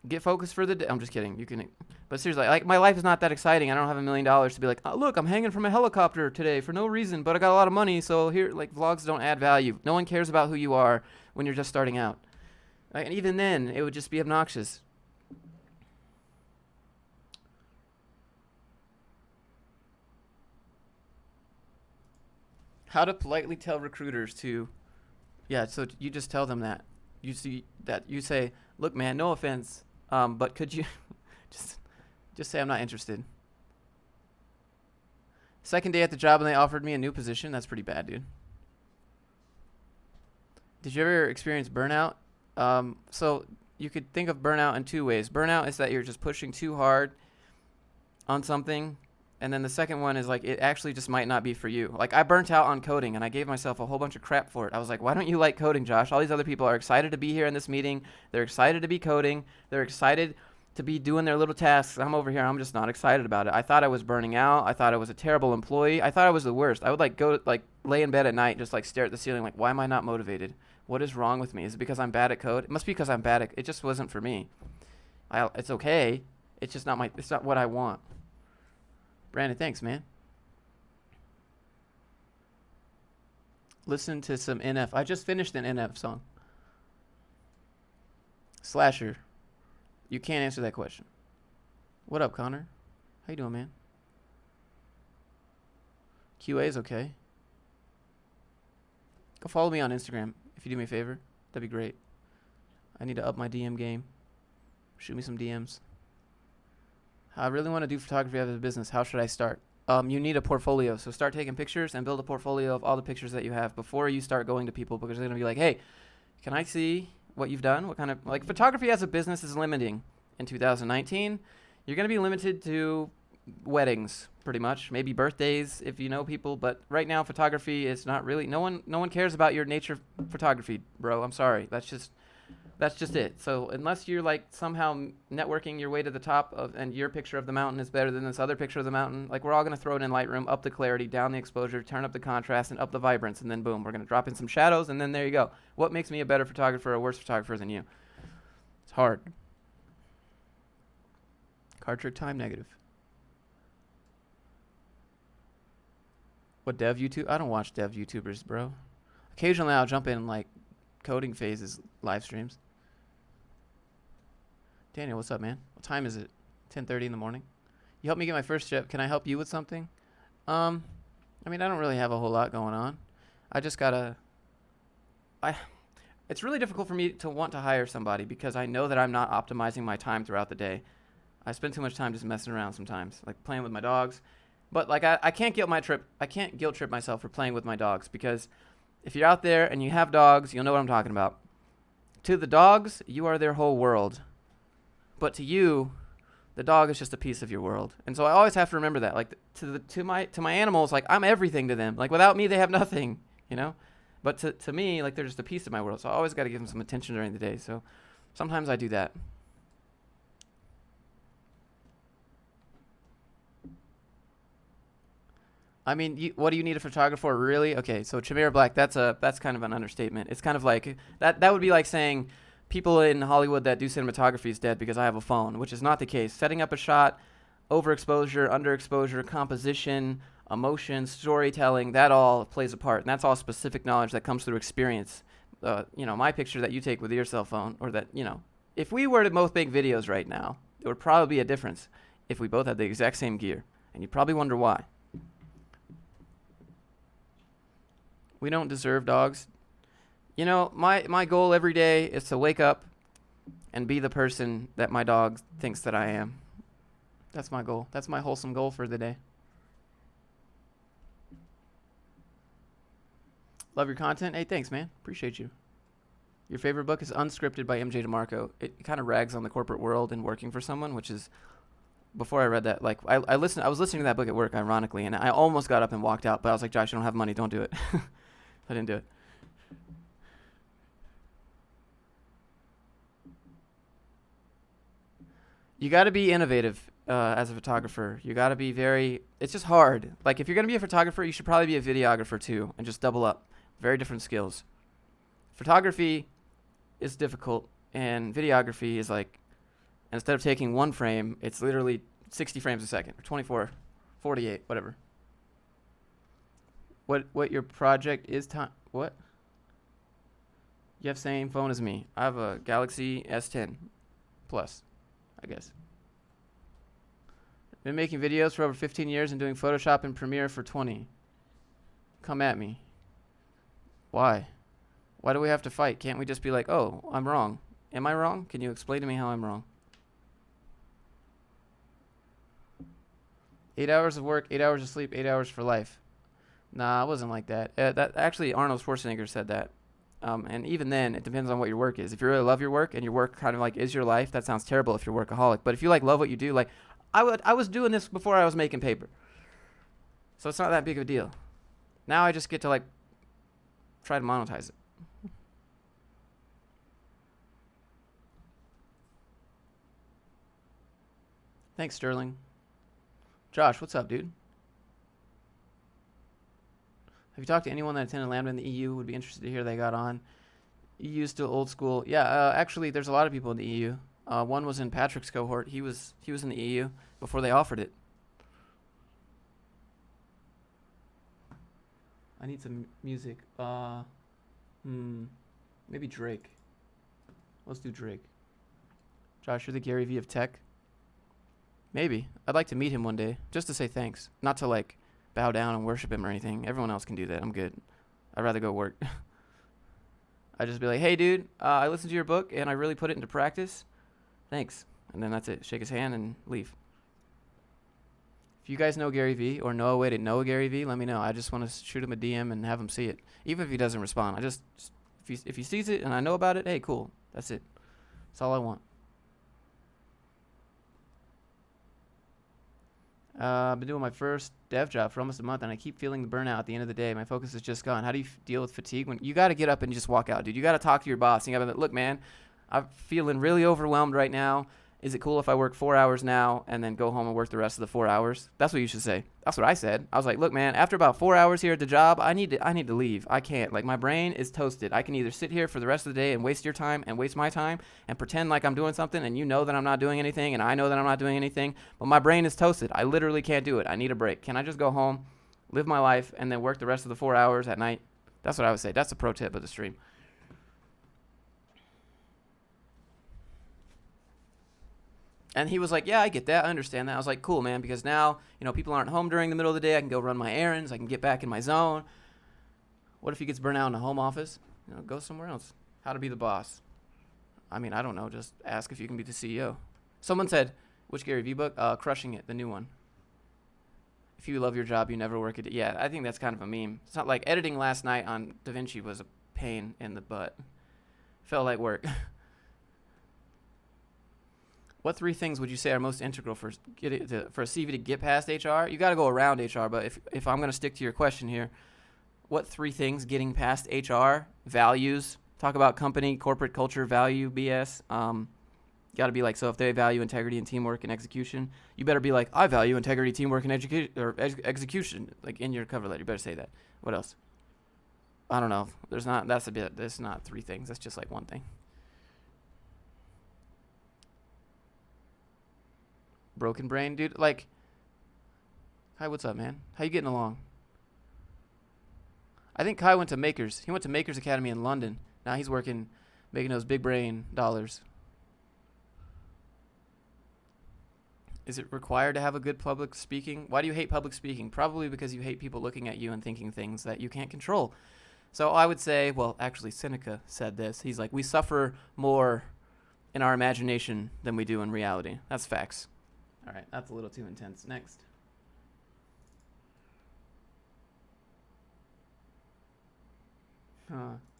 S1: get focused for the day. I'm just kidding. You can, but seriously, like, my life is not that exciting. I don't have $1 million to be like, oh, look, I'm hanging from a helicopter today for no reason, but I got a lot of money, so here, like, vlogs don't add value. No one cares about who you are when you're just starting out. Right? And even then, it would just be obnoxious. How to politely tell recruiters to, yeah, so you just tell them that. You see that, you say, look, man, no offense, but could you just say I'm not interested. Second day at the job and they offered me a new position. That's pretty bad, dude. Did you ever experience burnout? So you could think of burnout in two ways. Burnout is that you're just pushing too hard on something. And then the second one is like, it actually just might not be for you. Like, I burnt out on coding and I gave myself a whole bunch of crap for it. I was like, why don't you like coding, Josh? All these other people are excited to be here in this meeting. They're excited to be coding. They're excited to be doing their little tasks. I'm over here. I'm just not excited about it. I thought I was burning out. I thought I was a terrible employee. I thought I was the worst. I would like go like lay in bed at night, just like stare at the ceiling. Like, why am I not motivated? What is wrong with me? Is it because I'm bad at code? It must be because I'm bad at, it just wasn't for me. It's okay. It's just not it's not what I want. Brandon, thanks, man. Listen to some NF. I just finished an NF song. Slasher. You can't answer that question. What up, Connor? How you doing, man? QA is okay. Go follow me on Instagram if you do me a favor. That'd be great. I need to up my DM game. Shoot me some DMs. I really want to do photography as a business. How should I start? You need a portfolio. So start taking pictures and build a portfolio of all the pictures that you have before you start going to people, because they're going to be like, hey, can I see what you've done? What kind of, like, photography as a business is limiting in 2019. You're going to be limited to weddings, pretty much. Maybe birthdays if you know people. But right now, photography is not really, no one cares about your nature photography, bro. I'm sorry. That's just it. So unless you're like somehow networking your way to the top of, and your picture of the mountain is better than this other picture of the mountain, like, we're all going to throw it in Lightroom, up the clarity, down the exposure, turn up the contrast, and up the vibrance, and then boom, we're going to drop in some shadows, and then there you go. What makes me a better photographer or a worse photographer than you? It's hard. Card trick time negative. What dev YouTube? I don't watch dev YouTubers, bro. Occasionally I'll jump in like coding phases live streams. Daniel, what's up, man? What time is it? 10:30 in the morning. You helped me get my first job. Can I help you with something? I mean, I don't really have a whole lot going on. I just gotta. It's really difficult for me to want to hire somebody because I know that I'm not optimizing my time throughout the day. I spend too much time just messing around sometimes, like playing with my dogs. But like, I can't guilt trip myself for playing with my dogs, because if you're out there and you have dogs, you'll know what I'm talking about. To the dogs, you are their whole world. But to you, the dog is just a piece of your world. And so I always have to remember that. Like, to my animals, like, I'm everything to them. Like, without me, they have nothing, you know? But to me, like, they're just a piece of my world. So I always got to give them some attention during the day. So sometimes I do that. I mean, what do you need a photographer for, really? Okay, so Chimera Black, that's kind of an understatement. It's kind of like, that would be like saying people in Hollywood that do cinematography is dead because I have a phone, which is not the case. Setting up a shot, overexposure, underexposure, composition, emotion, storytelling, that all plays a part. And that's all specific knowledge that comes through experience. My picture that you take with your cell phone, or that, if we were to both make videos right now, there would probably be a difference if we both had the exact same gear. And you'd probably wonder why. We don't deserve dogs. My goal every day is to wake up and be the person that my dog thinks that I am. That's my goal. That's my wholesome goal for the day. Love your content. Hey, thanks, man. Appreciate you. Your favorite book is Unscripted by MJ DeMarco. It kind of rags on the corporate world and working for someone, which is, before I read that, like, I was listening to that book at work, ironically, and I almost got up and walked out, but I was like, Josh, you don't have money. Don't do it. I didn't do it. You got to be innovative as a photographer. You got to be it's just hard. Like, if you're going to be a photographer, you should probably be a videographer too, and just double up. Very different skills. Photography is difficult, and videography is like, instead of taking one frame, it's literally 60 frames a second, or 24, 48, whatever. What your project is time? What? You have same phone as me. I have a Galaxy S10 Plus, I guess. Been making videos for over 15 years and doing Photoshop and Premiere for 20. Come at me. Why? Why do we have to fight? Can't we just be like, oh, I'm wrong? Am I wrong? Can you explain to me how I'm wrong? 8 hours of work, 8 hours of sleep, 8 hours for life. Nah, it wasn't like that. That actually, Arnold Schwarzenegger said that. And even then, it depends on what your work is. If you really love your work and your work kind of like is your life, that sounds terrible if you're a workaholic. But if you like love what you do, like I was doing this before I was making paper. So it's not that big of a deal. Now I just get to like try to monetize it. Thanks, Sterling. Josh, what's up, dude? Have you talked to anyone that attended Lambda in the EU? Would be interested to hear they got on. EU still old school. Yeah, actually, there's a lot of people in the EU. One was in Patrick's cohort. He was in the EU before they offered it. I need some music. Maybe Drake. Let's do Drake. Josh, you're the Gary Vee of tech? Maybe. I'd like to meet him one day, just to say thanks. Not to like bow down and worship him or anything. Everyone else can do that. I'm good. I'd rather go work. I'd just be like, hey, dude, I listened to your book and I really put it into practice. Thanks. And then that's it. Shake his hand and leave. If you guys know Gary Vee or know a way to know Gary Vee, let me know. I just want to shoot him a DM and have him see it. Even if he doesn't respond. If he sees it and I know about it, hey, cool. That's it. That's all I want. I've been doing my first dev job for almost a month, and I keep feeling the burnout at the end of the day. My focus is just gone. How do you deal with fatigue? When you got to get up and just walk out, dude. You got to talk to your boss. You got to look, man, I'm feeling really overwhelmed right now. Is it cool if I work 4 hours now and then go home and work the rest of the 4 hours? That's what you should say. That's what I said. I was like, look, man, after about 4 hours here at the job, I need to leave. I can't. Like, my brain is toasted. I can either sit here for the rest of the day and waste your time and waste my time and pretend like I'm doing something, and you know that I'm not doing anything and I know that I'm not doing anything, but my brain is toasted. I literally can't do it. I need a break. Can I just go home, live my life, and then work the rest of the 4 hours at night? That's what I would say. That's a pro tip of the stream. And he was like, yeah, I get that. I understand that. I was like, cool, man, because now, people aren't home during the middle of the day. I can go run my errands. I can get back in my zone. What if he gets burnt out in a home office? Go somewhere else. How to be the boss. I mean, I don't know. Just ask if you can be the CEO. Someone said, which Gary Vee book? Crushing It, the new one. If you love your job, you never work it. Yeah, I think that's kind of a meme. It's not like editing last night on DaVinci was a pain in the butt. Felt like work. What 3 things would you say are most integral for a CV to get past HR? You got to go around HR, but if I'm going to stick to your question here, what 3 things getting past HR? Values. Talk about company, corporate culture, value, BS. Got to be like, so if they value integrity and teamwork and execution, you better be like, I value integrity, teamwork, and execution. Like in your cover letter, you better say that. What else? I don't know. There's not 3 things. That's just like one thing. Broken brain, dude. Like, Kai, what's up, man? How you getting along? I think Kai went to Makers. He went to Makers Academy in London. Now he's working, making those big brain dollars. Is it required to have a good public speaking? Why do you hate public speaking? Probably because you hate people looking at you and thinking things that you can't control. So I would say, well, actually Seneca said this. He's like, we suffer more in our imagination than we do in reality. That's facts. All right, that's a little too intense. Next.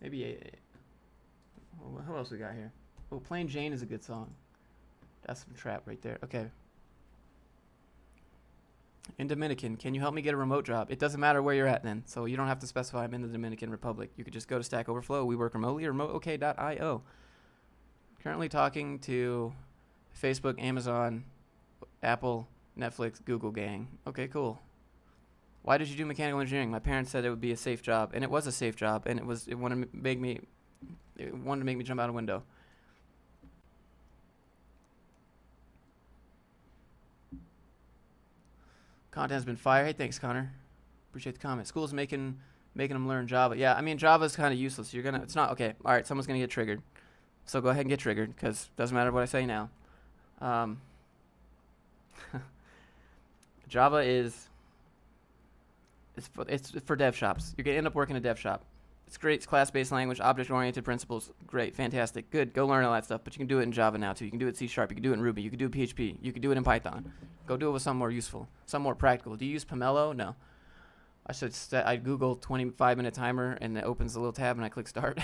S1: Maybe who else we got here? Oh, Plain Jane is a good song. That's some trap right there. Okay. In Dominican, can you help me get a remote job? It doesn't matter where you're at then, so you don't have to specify I'm in the Dominican Republic. You could just go to Stack Overflow. We work remotely or remoteok.io. Currently talking to Facebook, Amazon, Apple, Netflix, Google gang. Okay, cool. Why did you do mechanical engineering? My parents said it would be a safe job, and it was a safe job, and it wanted to make me jump out a window. Content has been fire. Hey, thanks, Connor. Appreciate the comment. School's making them learn Java. Yeah, I mean, Java's kind of useless. It's not, okay, all right, someone's going to get triggered. So go ahead and get triggered, because it doesn't matter what I say now. Java it's for dev shops. You're going to end up working in a dev shop. It's great. It's class-based language, object-oriented principles. Great, fantastic, good. Go learn all that stuff, but you can do it in Java now, too. You can do it in C#. You can do it in Ruby. You can do it in PHP. You can do it in Python. Go do it with something more useful, something more practical. Do you use Pomelo? No. I Google 25-minute timer, and it opens a little tab, and I click start.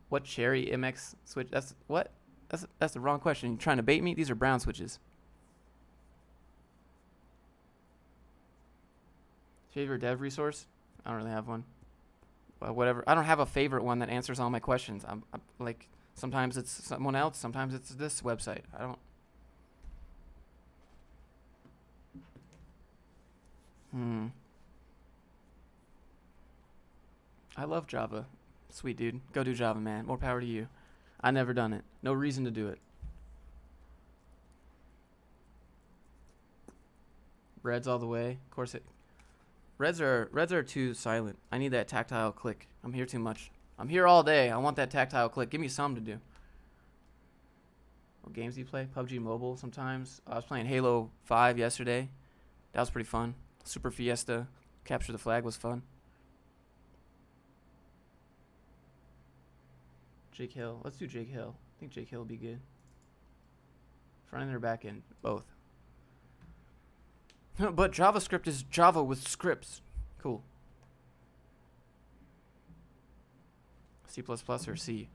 S1: What cherry MX switch? That's the wrong question. You trying to bait me? These are brown switches. Favorite dev resource? I don't really have one. Whatever. I don't have a favorite one that answers all my questions. I'm like, sometimes it's someone else. Sometimes it's this website. I don't. I love Java. Sweet dude. Go do Java, man. More power to you. I never done it. No reason to do it. Reds all the way. Of course it. Reds are too silent. I need that tactile click. I'm here too much. I'm here all day. I want that tactile click. Give me something to do. What games do you play? PUBG Mobile sometimes. I was playing Halo 5 yesterday. That was pretty fun. Super Fiesta. Capture the Flag was fun. Jake Hill. Let's do Jake Hill. I think Jake Hill will be good. Front end or back end? Both. But JavaScript is Java with scripts. Cool. C++ or C?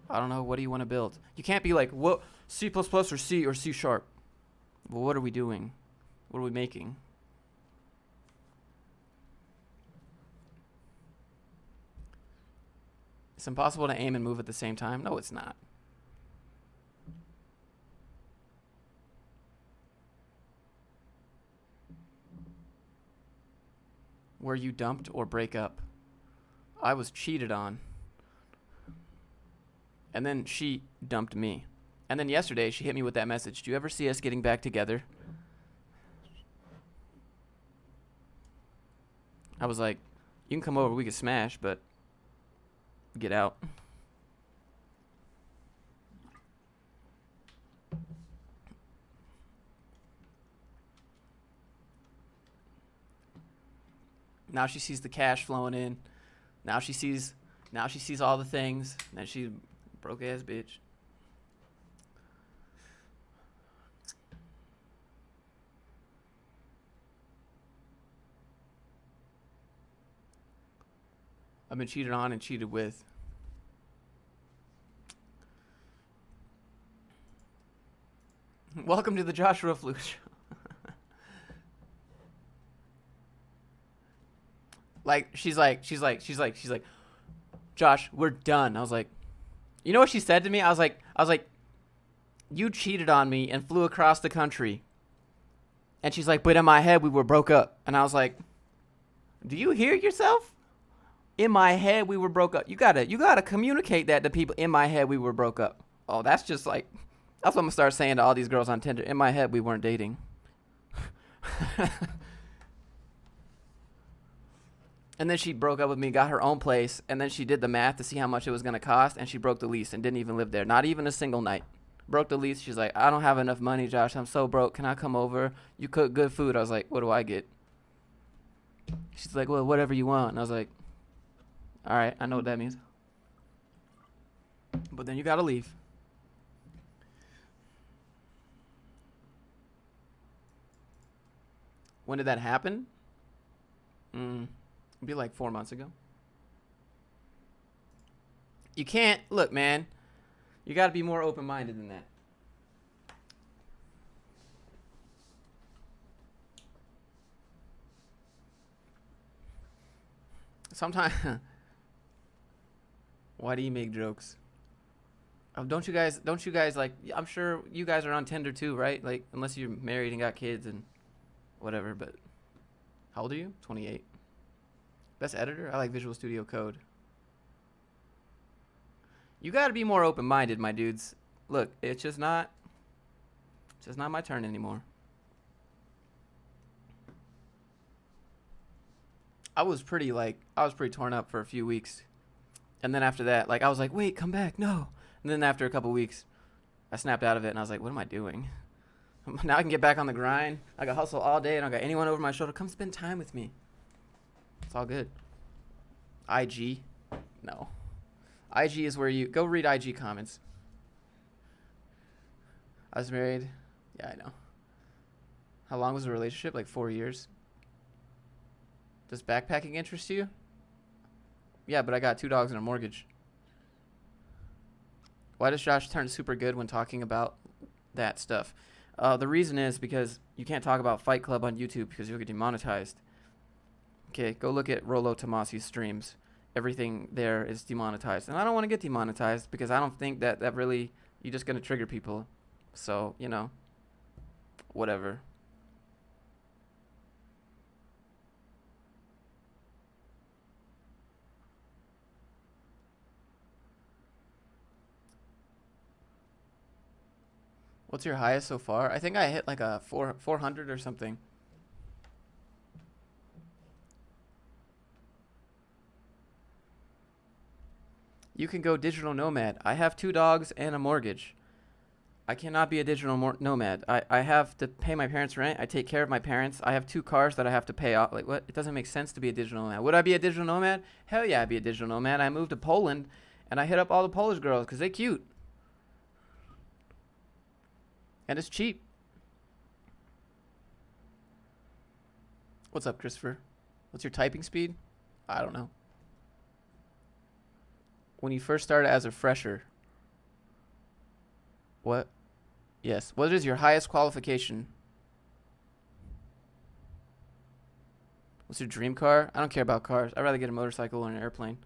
S1: I don't know. What do you want to build? You can't be like, what? C++ or C or C#. Well, what are we doing? What are we making? It's impossible to aim and move at the same time. No, it's not. Were you dumped or break up? I was cheated on. And then she dumped me. And then yesterday she hit me with that message. Do you ever see us getting back together? I was like, you can come over, we can smash, but get out. Now she sees the cash flowing in. Now she sees all the things. Now she's broke ass bitch. I've been cheated on and cheated with. Welcome to the Joshua Fluke Show. She's like, Josh, we're done. I was like, you know what she said to me? I was like, you cheated on me and flew across the country. And she's like, but in my head we were broke up. And I was like, do you hear yourself? In my head we were broke up. You gotta communicate that to people. In my head we were broke up. Oh, that's just like, That's what I'm gonna start saying to all these girls on Tinder. In my head, we weren't dating. And then she broke up with me, got her own place, and then she did the math to see how much it was gonna cost, and she broke the lease and didn't even live there. Not even a single night. Broke the lease. She's like, I don't have enough money, Josh. I'm so broke. Can I come over? You cook good food. I was like, what do I get? She's like, well, whatever you want. And I was like, all right, I know what that means. But then you gotta leave. When did that happen? It'd be like 4 months ago. You can't, look, man, you gotta be more open-minded than that. Sometimes, why do you make jokes? Don't you guys like, I'm sure you guys are on Tinder too, right? Like, unless you're married and got kids and whatever, but how old are you? 28. Best editor? I like Visual Studio Code. You gotta be more open-minded, my dudes. Look, it's just not my turn anymore. I was pretty torn up for a few weeks. And then after that, like, I was like, wait, come back, no. And then after a couple weeks, I snapped out of it and I was like, what am I doing? Now I can get back on the grind. I got hustle all day and I got anyone over my shoulder. Come spend time with me. It's all good. IG? No. IG is where you go read IG comments. I was married. Yeah, I know. How long was the relationship? Like 4 years. Does backpacking interest you? Yeah, but I got 2 dogs and a mortgage. Why does Josh turn super good when talking about that stuff? The reason is because you can't talk about Fight Club on YouTube because you'll get demonetized. Okay, go look at Rollo Tomasi's streams. Everything there is demonetized. And I don't want to get demonetized because I don't think that really, you're just going to trigger people. So, you know, whatever. What's your highest so far? I think I hit like a 400 or something. You can go digital nomad. I have 2 dogs and a mortgage. I cannot be a digital nomad. I have to pay my parents' rent. I take care of my parents. I have 2 cars that I have to pay off. Like, what? It doesn't make sense to be a digital nomad. Would I be a digital nomad? Hell yeah, I'd be a digital nomad. I moved to Poland and I hit up all the Polish girls because they're cute. And it's cheap. What's up, Christopher? What's your typing speed? I don't know. When you first started as a fresher. What? Yes. What is your highest qualification? What's your dream car? I don't care about cars. I'd rather get a motorcycle or an airplane.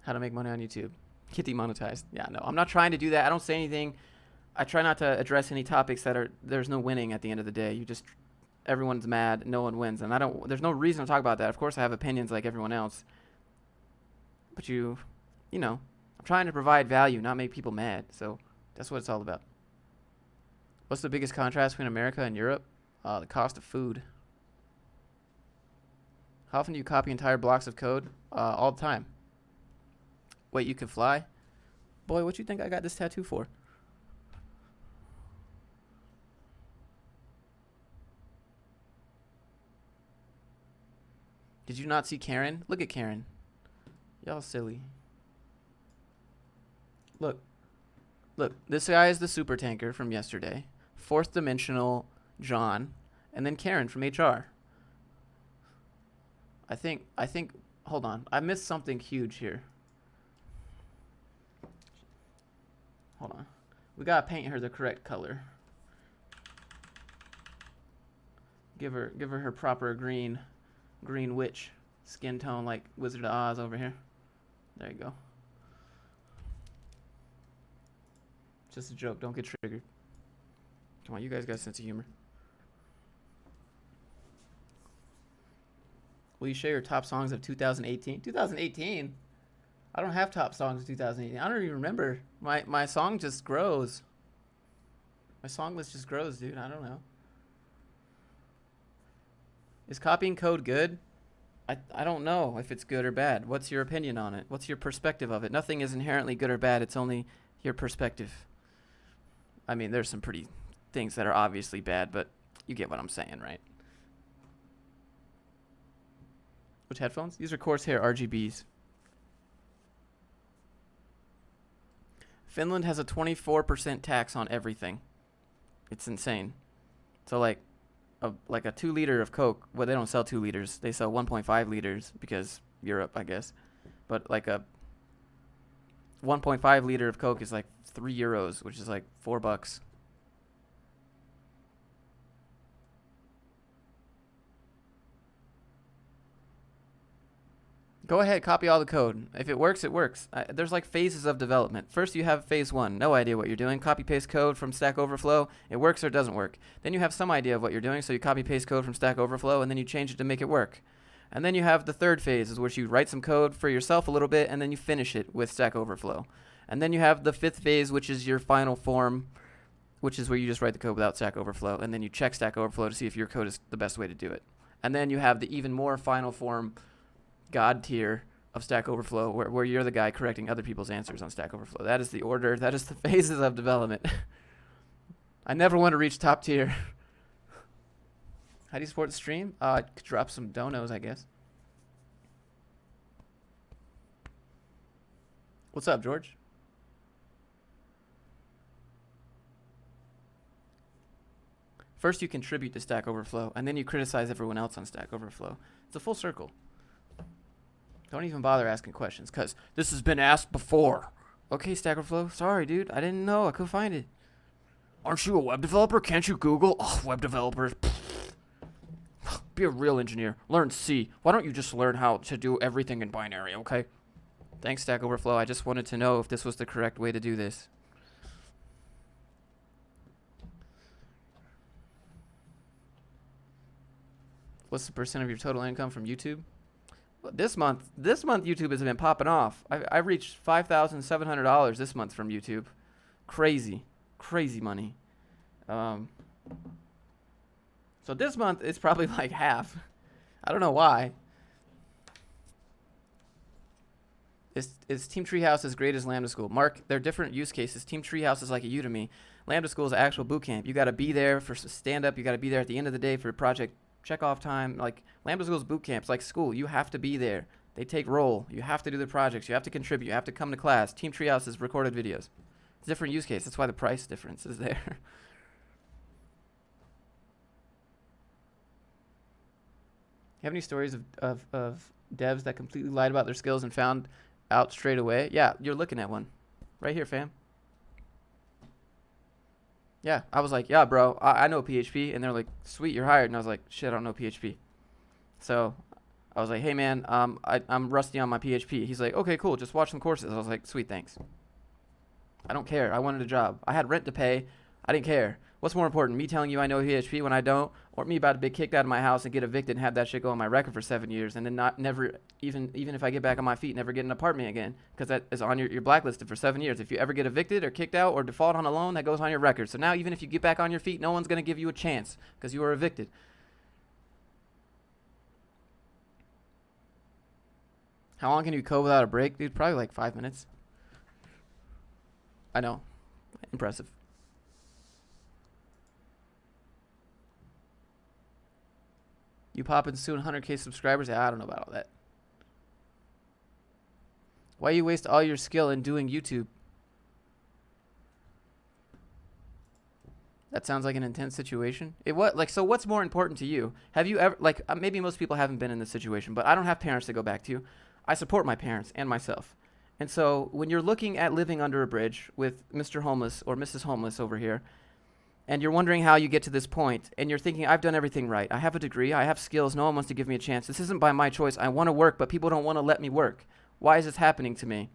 S1: How to make money on YouTube. Get demonetized. Yeah, no. I'm not trying to do that. I don't say anything. I try not to address any topics there's no winning at the end of the day. Everyone's mad. No one wins. And there's no reason to talk about that. Of course, I have opinions like everyone else. But you know, I'm trying to provide value, not make people mad. So that's what it's all about. What's the biggest contrast between America and Europe? The cost of food. How often do you copy entire blocks of code? All the time. Wait, you can fly? Boy, what you think I got this tattoo for? Did you not see Karen? Look at Karen. Y'all silly. Look. Look, this guy is the super tanker from yesterday. 4th dimensional John. And then Karen from HR. I think, hold on. I missed something huge here. Hold on. We gotta paint her the correct color. Give her her proper green witch skin tone like Wizard of Oz over here. There you go. Just a joke. Don't get triggered. Come on, you guys got a sense of humor. Will you share your top songs of 2018? 2018? I don't have top songs of 2018. I don't even remember. My song just grows. My song list just grows, dude. I don't know. Is copying code good? I don't know if it's good or bad. What's your opinion on it? What's your perspective of it? Nothing is inherently good or bad. It's only your perspective. I mean, there's some pretty things that are obviously bad, but you get what I'm saying, right? Which headphones? These are Corsair RGBs. Finland has a 24% tax on everything. It's insane. So like a 2 liter of Coke, well, they don't sell 2 liters. They sell 1.5 liters because Europe, I guess. But like a 1.5 liter of Coke is like €3, which is like $4. Go ahead, copy all the code. If it works, it works. There's like phases of development. First, you have phase 1. No idea what you're doing. Copy paste code from Stack Overflow. It works or it doesn't work. Then you have some idea of what you're doing, so you copy paste code from Stack Overflow, and then you change it to make it work. And then you have the third phase, is where you write some code for yourself a little bit, and then you finish it with Stack Overflow. And then you have the fifth phase, which is your final form, which is where you just write the code without Stack Overflow, and then you check Stack Overflow to see if your code is the best way to do it. And then you have the even more final form God tier of Stack Overflow, where you're the guy correcting other people's answers on Stack Overflow. That is the order. That is the phases of development. I never want to reach top tier. How do you support the stream? I could drop some donos, I guess. What's up, George? First, you contribute to Stack Overflow, and then you criticize everyone else on Stack Overflow. It's a full circle. Don't even bother asking questions, because this has been asked before. Okay, Stack Overflow. Sorry, dude. I didn't know. I couldn't find it. Aren't you a web developer? Can't you Google? Oh, web developers. Be a real engineer. Learn C. Why don't you just learn how to do everything in binary, okay? Thanks, Stack Overflow. I just wanted to know if this was the correct way to do this. What's the percent of your total income from YouTube? This month YouTube has been popping off. I reached $5,700 this month from YouTube. Crazy money. So this month it's probably like half. I don't know why. Is Team Treehouse as great as Lambda School? Mark, they're different use cases. Team Treehouse is like a Udemy. Lambda School is an actual boot camp. You got to be there for stand-up. You got to be there at the end of the day for project check-off time. Like Lambda School's boot camps, like school. You have to be there. They take roll. You have to do the projects. You have to contribute. You have to come to class. Team Treehouse is recorded videos. It's a different use case. That's why the price difference is there. You have any stories of devs that completely lied about their skills and found out straight away? Yeah, you're looking at one. Right here, fam. Yeah, I was like, yeah, bro, I know PHP. And they're like, sweet, you're hired. And I was like, shit, I don't know PHP. So I was like, hey, man, I'm rusty on my PHP. He's like, okay, cool, just watch some courses. I was like, sweet, thanks. I don't care. I wanted a job. I had rent to pay. I didn't care. What's more important, me telling you I know PHP when I don't, or me about to be kicked out of my house and get evicted and have that shit go on my record for 7 years and then never, even if I get back on my feet, never get an apartment again, because that is on you're blacklisted for 7 years. If you ever get evicted or kicked out or default on a loan, that goes on your record. So now even if you get back on your feet, no one's going to give you a chance because you were evicted. How long can you code without a break? Dude, probably like 5 minutes. I know. Impressive. You popping soon 100K subscribers? Yeah, I don't know about all that. Why you waste all your skill in doing YouTube? That sounds like an intense situation. So what's more important to you? Have you ever, maybe most people haven't been in this situation, but I don't have parents to go back to. I support my parents and myself. And so when you're looking at living under a bridge with Mr. Homeless or Mrs. Homeless over here, and you're wondering how you get to this point, and you're thinking, I've done everything right. I have a degree. I have skills. No one wants to give me a chance. This isn't by my choice. I want to work, but people don't want to let me work. Why is this happening to me?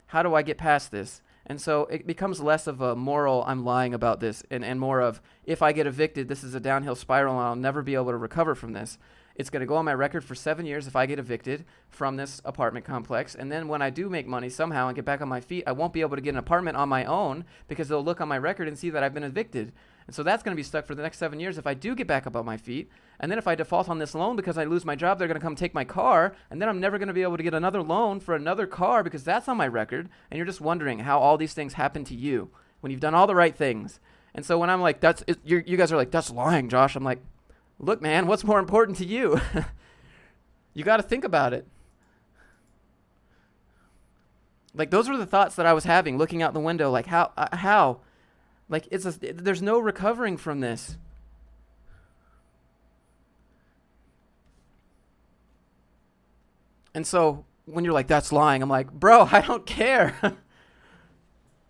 S1: How do I get past this? And so it becomes less of a moral, I'm lying about this, and more of, if I get evicted, this is a downhill spiral, and I'll never be able to recover from this. It's going to go on my record for 7 years if I get evicted from this apartment complex. And then when I do make money somehow and get back on my feet, I won't be able to get an apartment on my own because they'll look on my record and see that I've been evicted. And so that's going to be stuck for the next 7 years if I do get back up on my feet. And then if I default on this loan because I lose my job, they're going to come take my car. And then I'm never going to be able to get another loan for another car because that's on my record. And you're just wondering how all these things happen to you when you've done all the right things. And so when I'm like, you guys are like, that's lying, Josh. I'm like, look, man, what's more important to you? You got to think about it. Like, those were the thoughts that I was having looking out the window. Like, how? Like, there's no recovering from this. And so when you're like, that's lying, I'm like, bro, I don't care.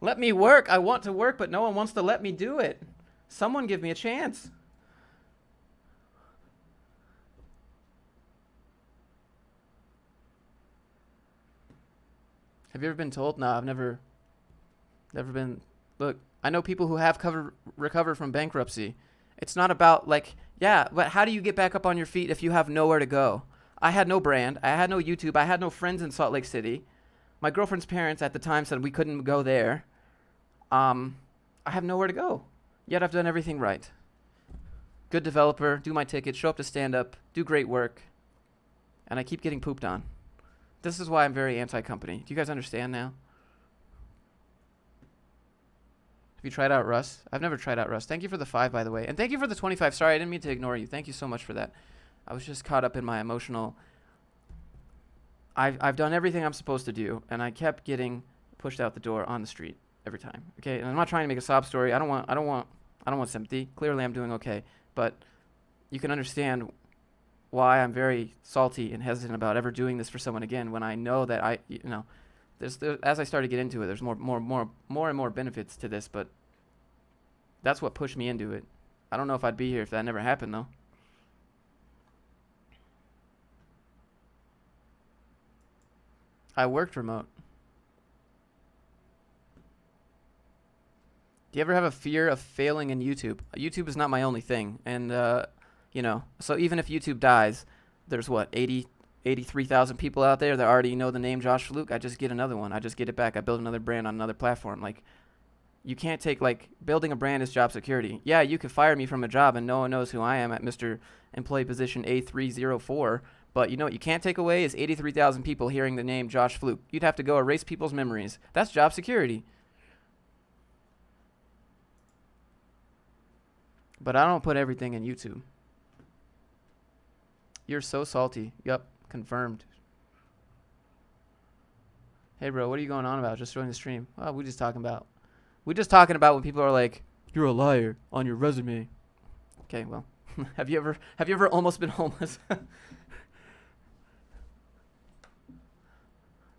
S1: Let me work. I want to work, but no one wants to let me do it. Someone give me a chance. Have you ever been told? No, I've never been. Look, I know people who have recovered from bankruptcy. It's not about like, yeah, but how do you get back up on your feet if you have nowhere to go? I had no brand. I had no YouTube. I had no friends in Salt Lake City. My girlfriend's parents at the time said we couldn't go there. I have nowhere to go. Yet I've done everything right. Good developer, do my ticket, show up to Standup, do great work, and I keep getting pooped on. This is why I'm very anti-company. Do you guys understand now? Have you tried out Rust? I've never tried out Rust. Thank you for the 5, by the way. And thank you for the 25. Sorry, I didn't mean to ignore you. Thank you so much for that. I was just caught up in my emotional... I've done everything I'm supposed to do, and I kept getting pushed out the door on the street every time. Okay, and I'm not trying to make a sob story. I don't want sympathy. Clearly, I'm doing okay, but you can understand why I'm very salty and hesitant about ever doing this for someone again when I know that there's as I start to get into it, there's more and more benefits to this, but that's what pushed me into it. I don't know if I'd be here if that never happened, though. I worked remote. Do you ever have a fear of failing in YouTube? YouTube is not my only thing. And, so even if YouTube dies, there's 83,000 people out there that already know the name Josh Fluke. I just get another one. I just get it back. I build another brand on another platform. Like, you can't take, building a brand is job security. Yeah, you could fire me from a job and no one knows who I am at Mr. Employee Position A304. But you know what you can't take away is 83,000 people hearing the name Josh Fluke. You'd have to go erase people's memories. That's job security. But I don't put everything in YouTube. You're so salty. Yup, confirmed. Hey, bro, what are you going on about? Just join the stream. Oh, we're just talking about when people are like, you're a liar on your resume. Okay, well, have you ever almost been homeless?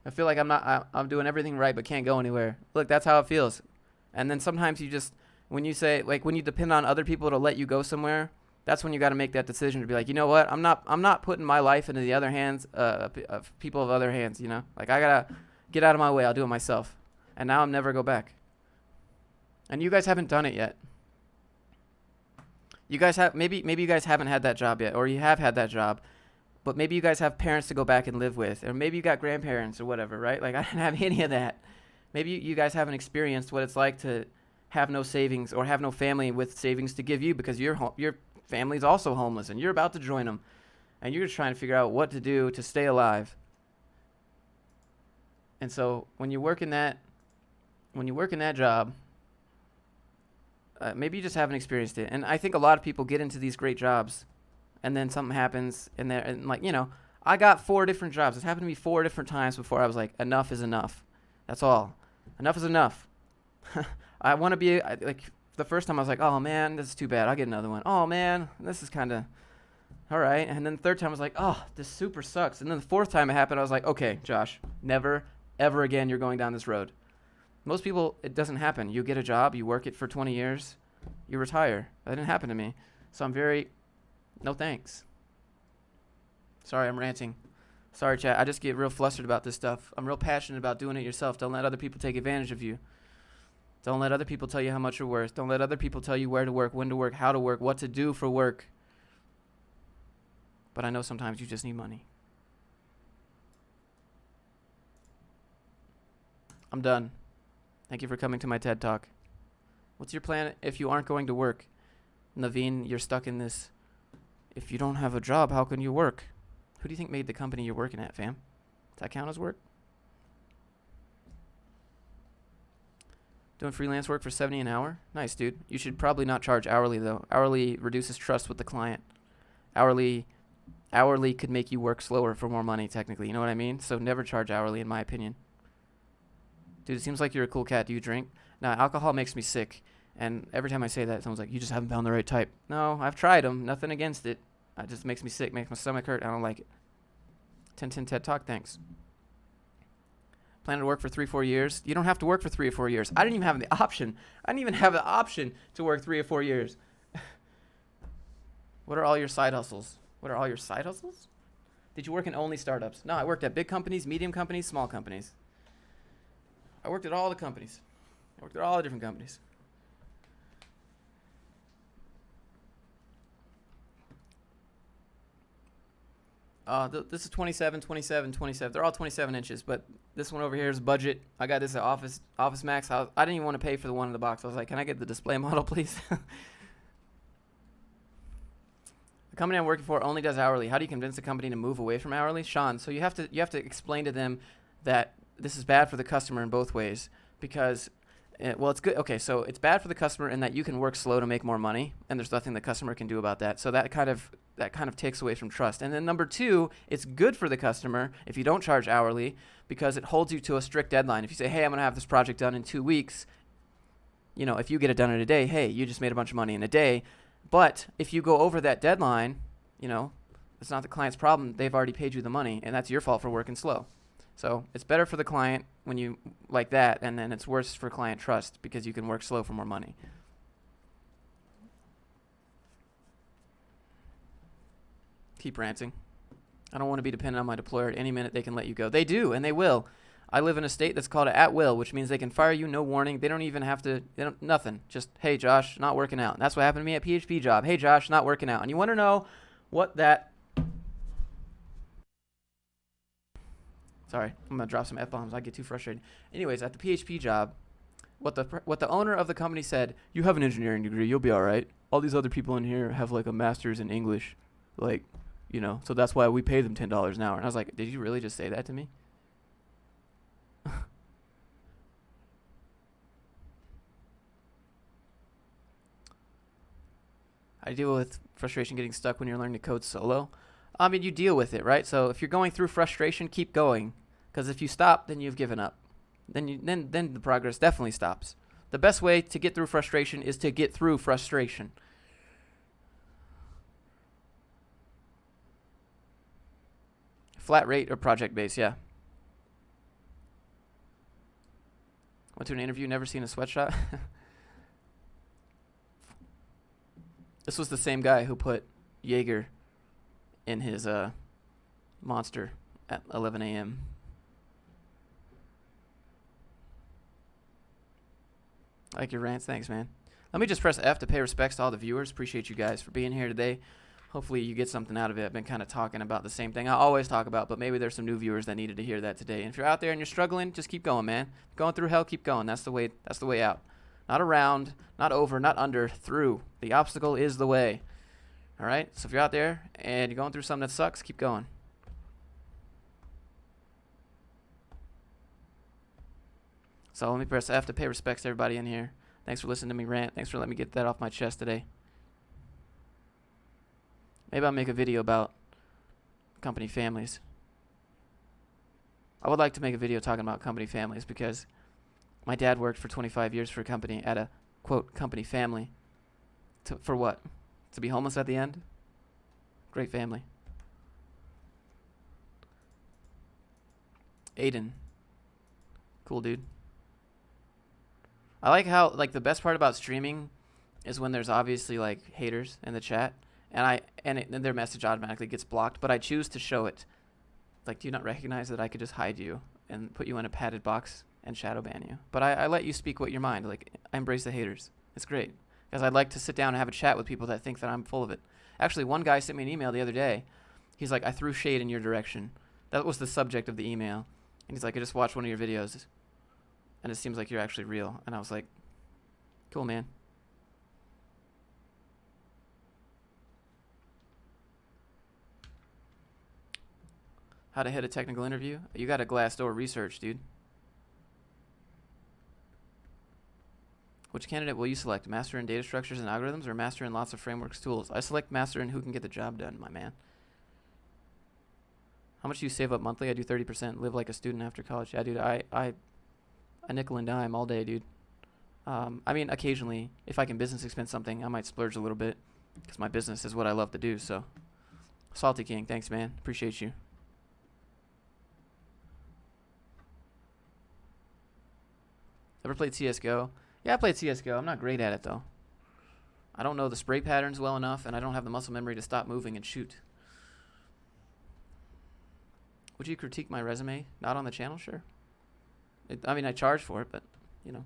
S1: I feel like I'm doing everything right but can't go anywhere. Look, that's how it feels. And then sometimes you just, when you say, when you depend on other people to let you go somewhere, that's when you got to make that decision to be like, you know what? I'm not putting my life into the other hands of people of other hands, you know? Like, I got to get out of my way. I'll do it myself. And now I'm never go back. And you guys haven't done it yet. You guys have, maybe you guys haven't had that job yet, or you have had that job. But maybe you guys have parents to go back and live with, or maybe you got grandparents or whatever, right? Like, I didn't have any of that. Maybe you guys haven't experienced what it's like to have no savings or have no family with savings to give you because your family's also homeless and you're about to join them, and you're just trying to figure out what to do to stay alive. And so when you work in that job, maybe you just haven't experienced it. And I think a lot of people get into these great jobs, and then something happens, and I got 4 different jobs. It's happened to me 4 different times before I was like, enough is enough. That's all. Enough is enough. I want to be, the first time I was like, oh man, this is too bad. I'll get another one. Oh man, this is kind of, all right. And then the third time I was like, oh, this super sucks. And then the 4th time it happened, I was like, okay, Josh, never, ever again you're going down this road. Most people, it doesn't happen. You get a job, you work it for 20 years, you retire. That didn't happen to me. So I'm very... no thanks. Sorry, I'm ranting. Sorry, chat. I just get real flustered about this stuff. I'm real passionate about doing it yourself. Don't let other people take advantage of you. Don't let other people tell you how much you're worth. Don't let other people tell you where to work, when to work, how to work, what to do for work. but I know sometimes you just need money. I'm done. Thank you for coming to my TED Talk. What's your plan if you aren't going to work? Naveen, you're stuck in this. If you don't have a job, how can you work? Who do you think made the company you're working at, fam? Does that count as work? Doing freelance work for $70 an hour? Nice, dude. You should probably not charge hourly, though. Hourly reduces trust with the client. Hourly could make you work slower for more money, technically. You know what I mean? So never charge hourly, in my opinion. Dude, it seems like you're a cool cat. Do you drink? Nah, alcohol makes me sick. And every time I say that, someone's like, you just haven't found the right type. No, I've tried them. Nothing against it. It just makes me sick, makes my stomach hurt. I don't like it. 1010 TED Talk, thanks. Plan to work for 3-4 years. You don't have to work for 3 or 4 years. I didn't even have the option. I didn't even have the option to work 3 or 4 years. What are all your side hustles? What are all your side hustles? Did you work in only startups? No, I worked at big companies, medium companies, small companies. I worked at all the companies. I worked at all the different companies. This is 27, 27, 27. They're all 27 inches, but this one over here is budget. I got this at Office Max. I didn't even want to pay for the one in the box. I was like, can I get the display model, please? The company I'm working for only does hourly. How do you convince the company to move away from hourly? Sean, so you have to explain to them that this is bad for the customer in both ways because, well, it's good. Okay, so it's bad for the customer in that you can work slow to make more money, and there's nothing the customer can do about that. So that kind of takes away from trust. And then number two, it's good for the customer if you don't charge hourly because it holds you to a strict deadline. If you say, hey, I'm going to have this project done in 2 weeks, you know, if you get it done in a day, hey, you just made a bunch of money in a day. But if you go over that deadline, you know, it's not the client's problem. They've already paid you the money, and that's your fault for working slow. So it's better for the client when you like that, and then it's worse for client trust because you can work slow for more money. Keep ranting. I don't want to be dependent on my deployer. At any minute they can let you go. They do, and they will. I live in a state that's called at will, which means they can fire you, no warning. They don't even have to, nothing. Just, hey, Josh, not working out. And that's what happened to me at PHP job. Hey, Josh, not working out. And you want to know what that... Sorry, I'm going to drop some F-bombs. I get too frustrated. Anyways, at the PHP job, what the owner of the company said, you have an engineering degree, you'll be all right. All these other people in here have like a master's in English. Like, you know, so that's why we pay them $10 an hour. And I was like, did you really just say that to me? I deal with frustration getting stuck when you're learning to code solo. I mean, you deal with it, right? So if you're going through frustration, keep going. Because if you stop, then you've given up. Then the progress definitely stops. The best way to get through frustration is to get through frustration. Flat rate or project base, yeah. Went to an interview, never seen a sweatshop. This was the same guy who put Jaeger in his Monster at 11 a.m. I like your rants. Thanks, man. Let me just press F to pay respects to all the viewers. Appreciate you guys for being here today. Hopefully you get something out of it. I've been kind of talking about the same thing I always talk about, but maybe there's some new viewers that needed to hear that today. And if you're out there and you're struggling, just keep going, man. Going through hell, keep going. That's the way out. Not around, not over, not under, through. The obstacle is the way. All right? So if you're out there and you're going through something that sucks, keep going. So let me press F to pay respects to everybody in here. Thanks for listening to me rant. Thanks for letting me get that off my chest today. Maybe I'll make a video about company families. I would like to make a video talking about company families because my dad worked for 25 years for a company at a, quote, company family. For what? To be homeless at the end? Great family. Aiden. Cool dude. I like how, like, the best part about streaming is when there's obviously, like, haters in the chat. And their message automatically gets blocked, but I choose to show it. Like, do you not recognize that I could just hide you and put you in a padded box and shadow ban you? But I let you speak what your mind. Like, I embrace the haters. It's great. Because I'd like to sit down and have a chat with people that think that I'm full of it. Actually, one guy sent me an email the other day He's like, I threw shade in your direction. That was the subject of the email. And he's like, I just watched one of your videos, and it seems like you're actually real. And I was like, cool, man. How to hit a technical interview? You got a Glassdoor research, dude. Which candidate will you select? Master in data structures and algorithms, or master in lots of frameworks, tools? I select master in who can get the job done, my man. How much do you save up monthly? I do 30%. Live like a student after college. Yeah, dude, I a nickel and dime all day, dude. I mean, occasionally, if I can business expense something, I might splurge a little bit, because my business is what I love to do. So, Salty King, thanks, man. Appreciate you. Ever played CSGO? Yeah, I played CSGO. I'm not great at it, though. I don't know the spray patterns well enough, and I don't have the muscle memory to stop moving and shoot. Would you critique my resume? Not on the channel? Sure. I mean, I charge for it, but, you know.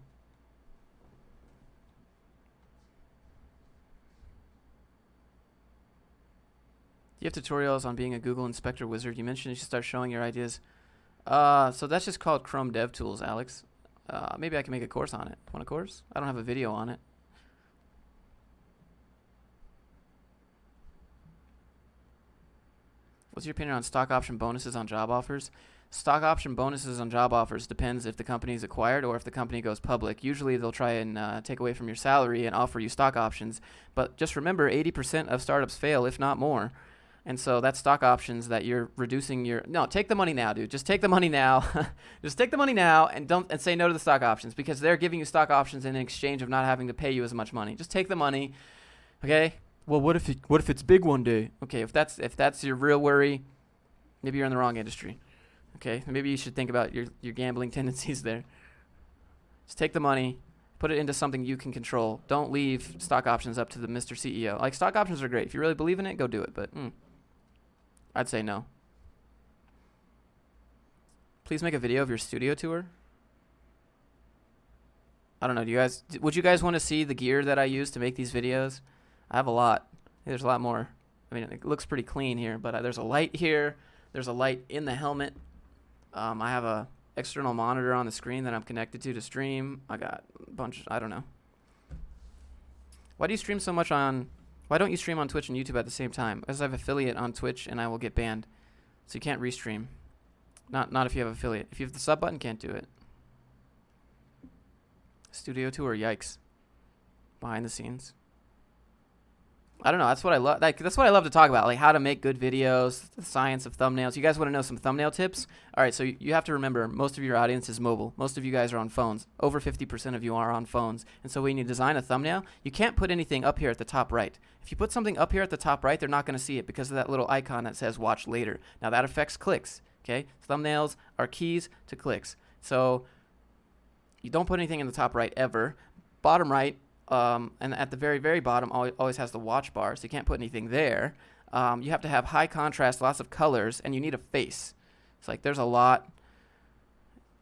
S1: Do you have tutorials on being a Google Inspector wizard? You mentioned you should start showing your ideas. So that's just called Chrome DevTools, Alex. Maybe I can make a course on it. Want a course? I don't have a video on it. What's your opinion on stock option bonuses on job offers? Stock option bonuses on job offers depends if the company is acquired or if the company goes public. Usually they'll try and take away from your salary and offer you stock options. But just remember, 80% of startups fail, if not more. And so that's stock options that you're reducing your... No, take the money now, dude. Just take the money now. Just take the money now and say no to the stock options, because they're giving you stock options in exchange of not having to pay you as much money. Just take the money, okay? Well, what if it's big one day? Okay, if that's your real worry, maybe you're in the wrong industry. Okay, maybe you should think about your gambling tendencies there. Just take the money, put it into something you can control. Don't leave stock options up to the Mr. CEO. Like, stock options are great. If you really believe in it, go do it. But I'd say no. Please make a video of your studio tour. I don't know. Would you guys want to see the gear that I use to make these videos? I have a lot. There's a lot more. I mean, it looks pretty clean here, but there's a light here. There's a light in the helmet. I have a external monitor on the screen that I'm connected to stream. I got a bunch. I don't know. Why do you stream so much on... Why don't you stream on Twitch and YouTube at the same time? Because I have affiliate on Twitch and I will get banned. So you can't restream. Not if you have affiliate. If you have the sub button, can't do it. Studio tour, yikes. Behind the scenes. I don't know. That's what I love. That's what I love to talk about, like how to make good videos, the science of thumbnails. You guys want to know some thumbnail tips? All right, so you have to remember, most of your audience is mobile. Most of you guys are on phones. Over 50% of you are on phones. And so when you design a thumbnail, you can't put anything up here at the top right. If you put something up here at the top right, they're not going to see it because of that little icon that says watch later. Now that affects clicks, okay? Thumbnails are keys to clicks. So you don't put anything in the top right ever. Bottom right, and at the very, very bottom always has the watch bar, so you can't put anything there. You have to have high contrast, lots of colors, and you need a face. It's like there's a lot.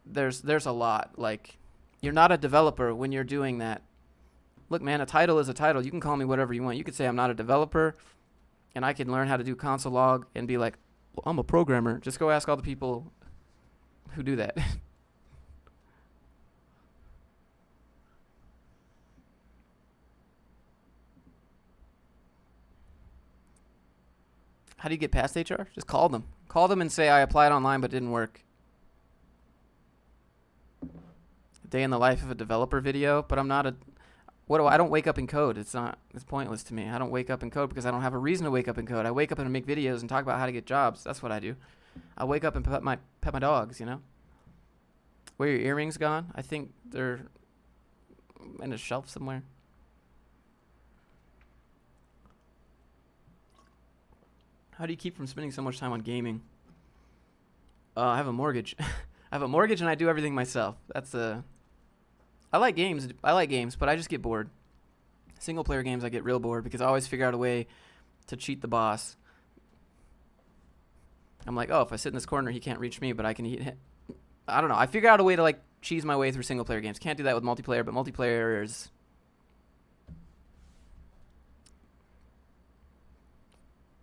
S1: There's a lot. Like, you're not a developer when you're doing that. Look, man, a title is a title. You can call me whatever you want. You could say I'm not a developer, and I can learn how to do console log and be like, well, I'm a programmer. Just go ask all the people who do that. How do you get past HR? Just call them. Call them and say, I applied online but didn't work. A day in the life of a developer video, but I'm not a... I don't wake up and code. It's pointless to me. I don't wake up and code because I don't have a reason to wake up and code. I wake up and make videos and talk about how to get jobs. That's what I do. I wake up and pet my dogs, you know? Where are your earrings gone? I think they're in a shelf somewhere. How do you keep from spending so much time on gaming? I have a mortgage. I have a mortgage and I do everything myself. I like games, but I just get bored. Single player games, I get real bored because I always figure out a way to cheat the boss. I'm like, oh, if I sit in this corner, he can't reach me, but I can eat him. I don't know. I figure out a way to like cheese my way through single player games. Can't do that with multiplayer, but multiplayer is...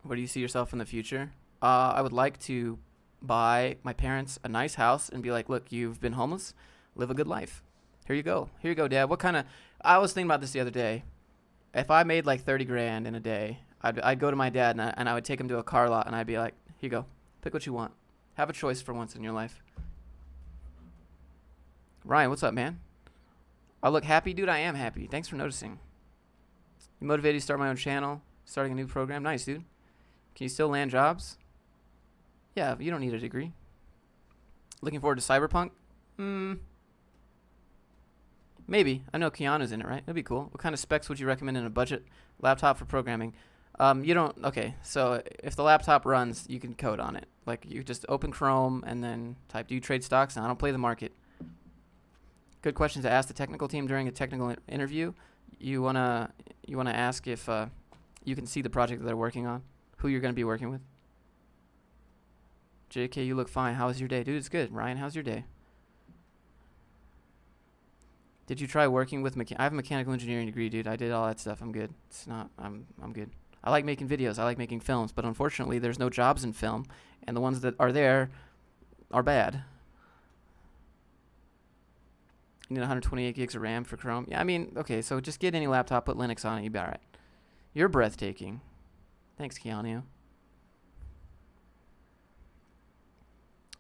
S1: Where do you see yourself in the future? I would like to buy my parents a nice house and be like, look, you've been homeless, live a good life. Here you go, Dad. What kind of? I was thinking about this the other day. If I made like 30 grand in a day, I'd go to my dad and I would take him to a car lot and I'd be like, here you go, pick what you want, have a choice for once in your life. Ryan, what's up, man? I look happy, dude. I am happy. Thanks for noticing. You motivated to start my own channel, starting a new program. Nice, dude. Can you still land jobs? Yeah, you don't need a degree. Looking forward to Cyberpunk? Maybe. I know Keanu's in it, right? That'd be cool. What kind of specs would you recommend in a budget laptop for programming? You don't. Okay, so if the laptop runs, you can code on it. Like you just open Chrome and then type, do you trade stocks? And I don't play the market. Good question to ask the technical team during a technical interview. You wanna ask if you can see the project that they're working on, who you're gonna be working with. JK, you look fine. How was your day, dude? It's good. Ryan, how's your day? Did you try working with I have a mechanical engineering degree, dude. I did all that stuff. I'm good. It's not. I'm good. I like making videos. I like making films, but unfortunately, there's no jobs in film, and the ones that are there are bad. You need 128 gigs of RAM for Chrome. Yeah, I mean, okay, so just get any laptop, put Linux on it, you'll be all right. You're breathtaking. Thanks, Keanu.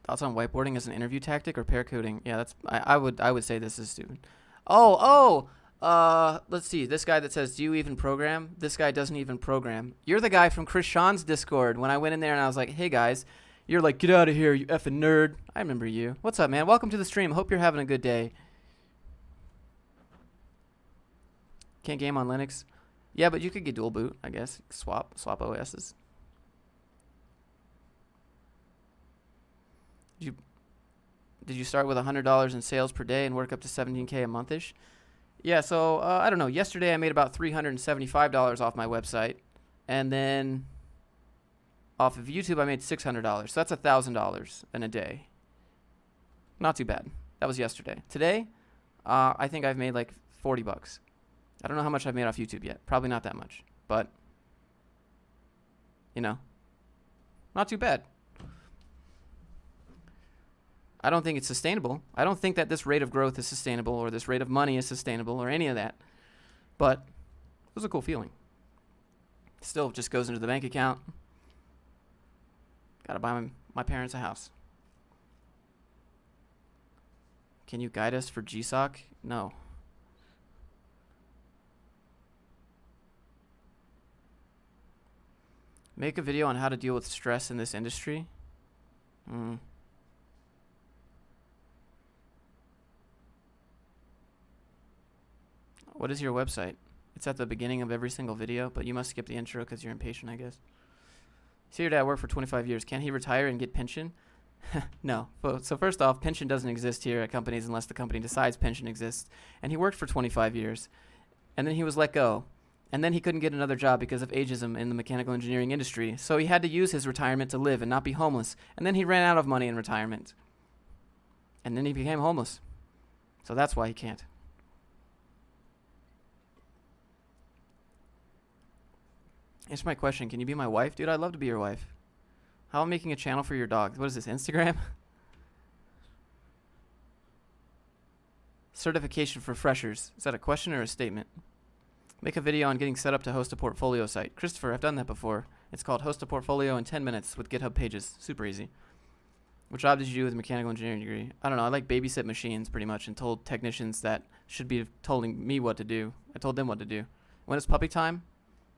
S1: Thoughts on whiteboarding as an interview tactic or pair coding? Yeah, that's I would say this is stupid. Let's see. This guy that says, do you even program? This guy doesn't even program. You're the guy from Chris Sean's Discord. When I went in there and I was like, hey guys, you're like, get out of here, you effing nerd. I remember you. What's up, man? Welcome to the stream. Hope you're having a good day. Can't game on Linux. Yeah, but you could get dual boot, I guess. Swap OSs. Did you start with $100 in sales per day and work up to $17K a month-ish? Yeah, so I don't know. Yesterday I made about $375 off my website. And then off of YouTube I made $600. So that's $1,000 in a day. Not too bad. That was yesterday. Today, I think I've made like $40. I don't know how much I've made off YouTube yet. Probably not that much. But, you know, not too bad. I don't think it's sustainable. I don't think that this rate of growth is sustainable or this rate of money is sustainable or any of that. But it was a cool feeling. Still just goes into the bank account. Gotta buy my parents a house. Can you guide us for GSOC? No. Make a video on how to deal with stress in this industry. What is your website? It's at the beginning of every single video, but you must skip the intro because you're impatient, I guess. See your dad worked for 25 years. Can he retire and get pension? No. So first off, pension doesn't exist here at companies unless the company decides pension exists. And he worked for 25 years. And then he was let go. And then he couldn't get another job because of ageism in the mechanical engineering industry. So he had to use his retirement to live and not be homeless. And then he ran out of money in retirement. And then he became homeless. So that's why he can't. Answer my question. Can you be my wife? Dude, I'd love to be your wife. How am I making a channel for your dog? What is this, Instagram? Certification for freshers. Is that a question or a statement? Make a video on getting set up to host a portfolio site. Christopher, I've done that before. It's called Host a Portfolio in 10 minutes with GitHub Pages. Super easy. What job did you do with a mechanical engineering degree? I don't know. I like babysit machines pretty much and told technicians that should be telling me what to do. I told them what to do. When it's puppy time?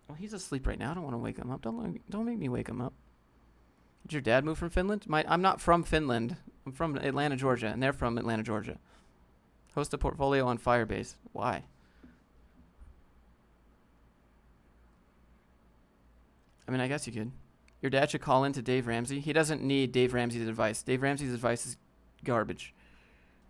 S1: Well, he's asleep right now. I don't want to wake him up. Don't make me wake him up. Did your dad move from Finland? I'm not from Finland. I'm from Atlanta, Georgia, and they're from Atlanta, Georgia. Host a portfolio on Firebase. Why? I mean, I guess you could. Your dad should call in to Dave Ramsey. He doesn't need Dave Ramsey's advice. Dave Ramsey's advice is garbage.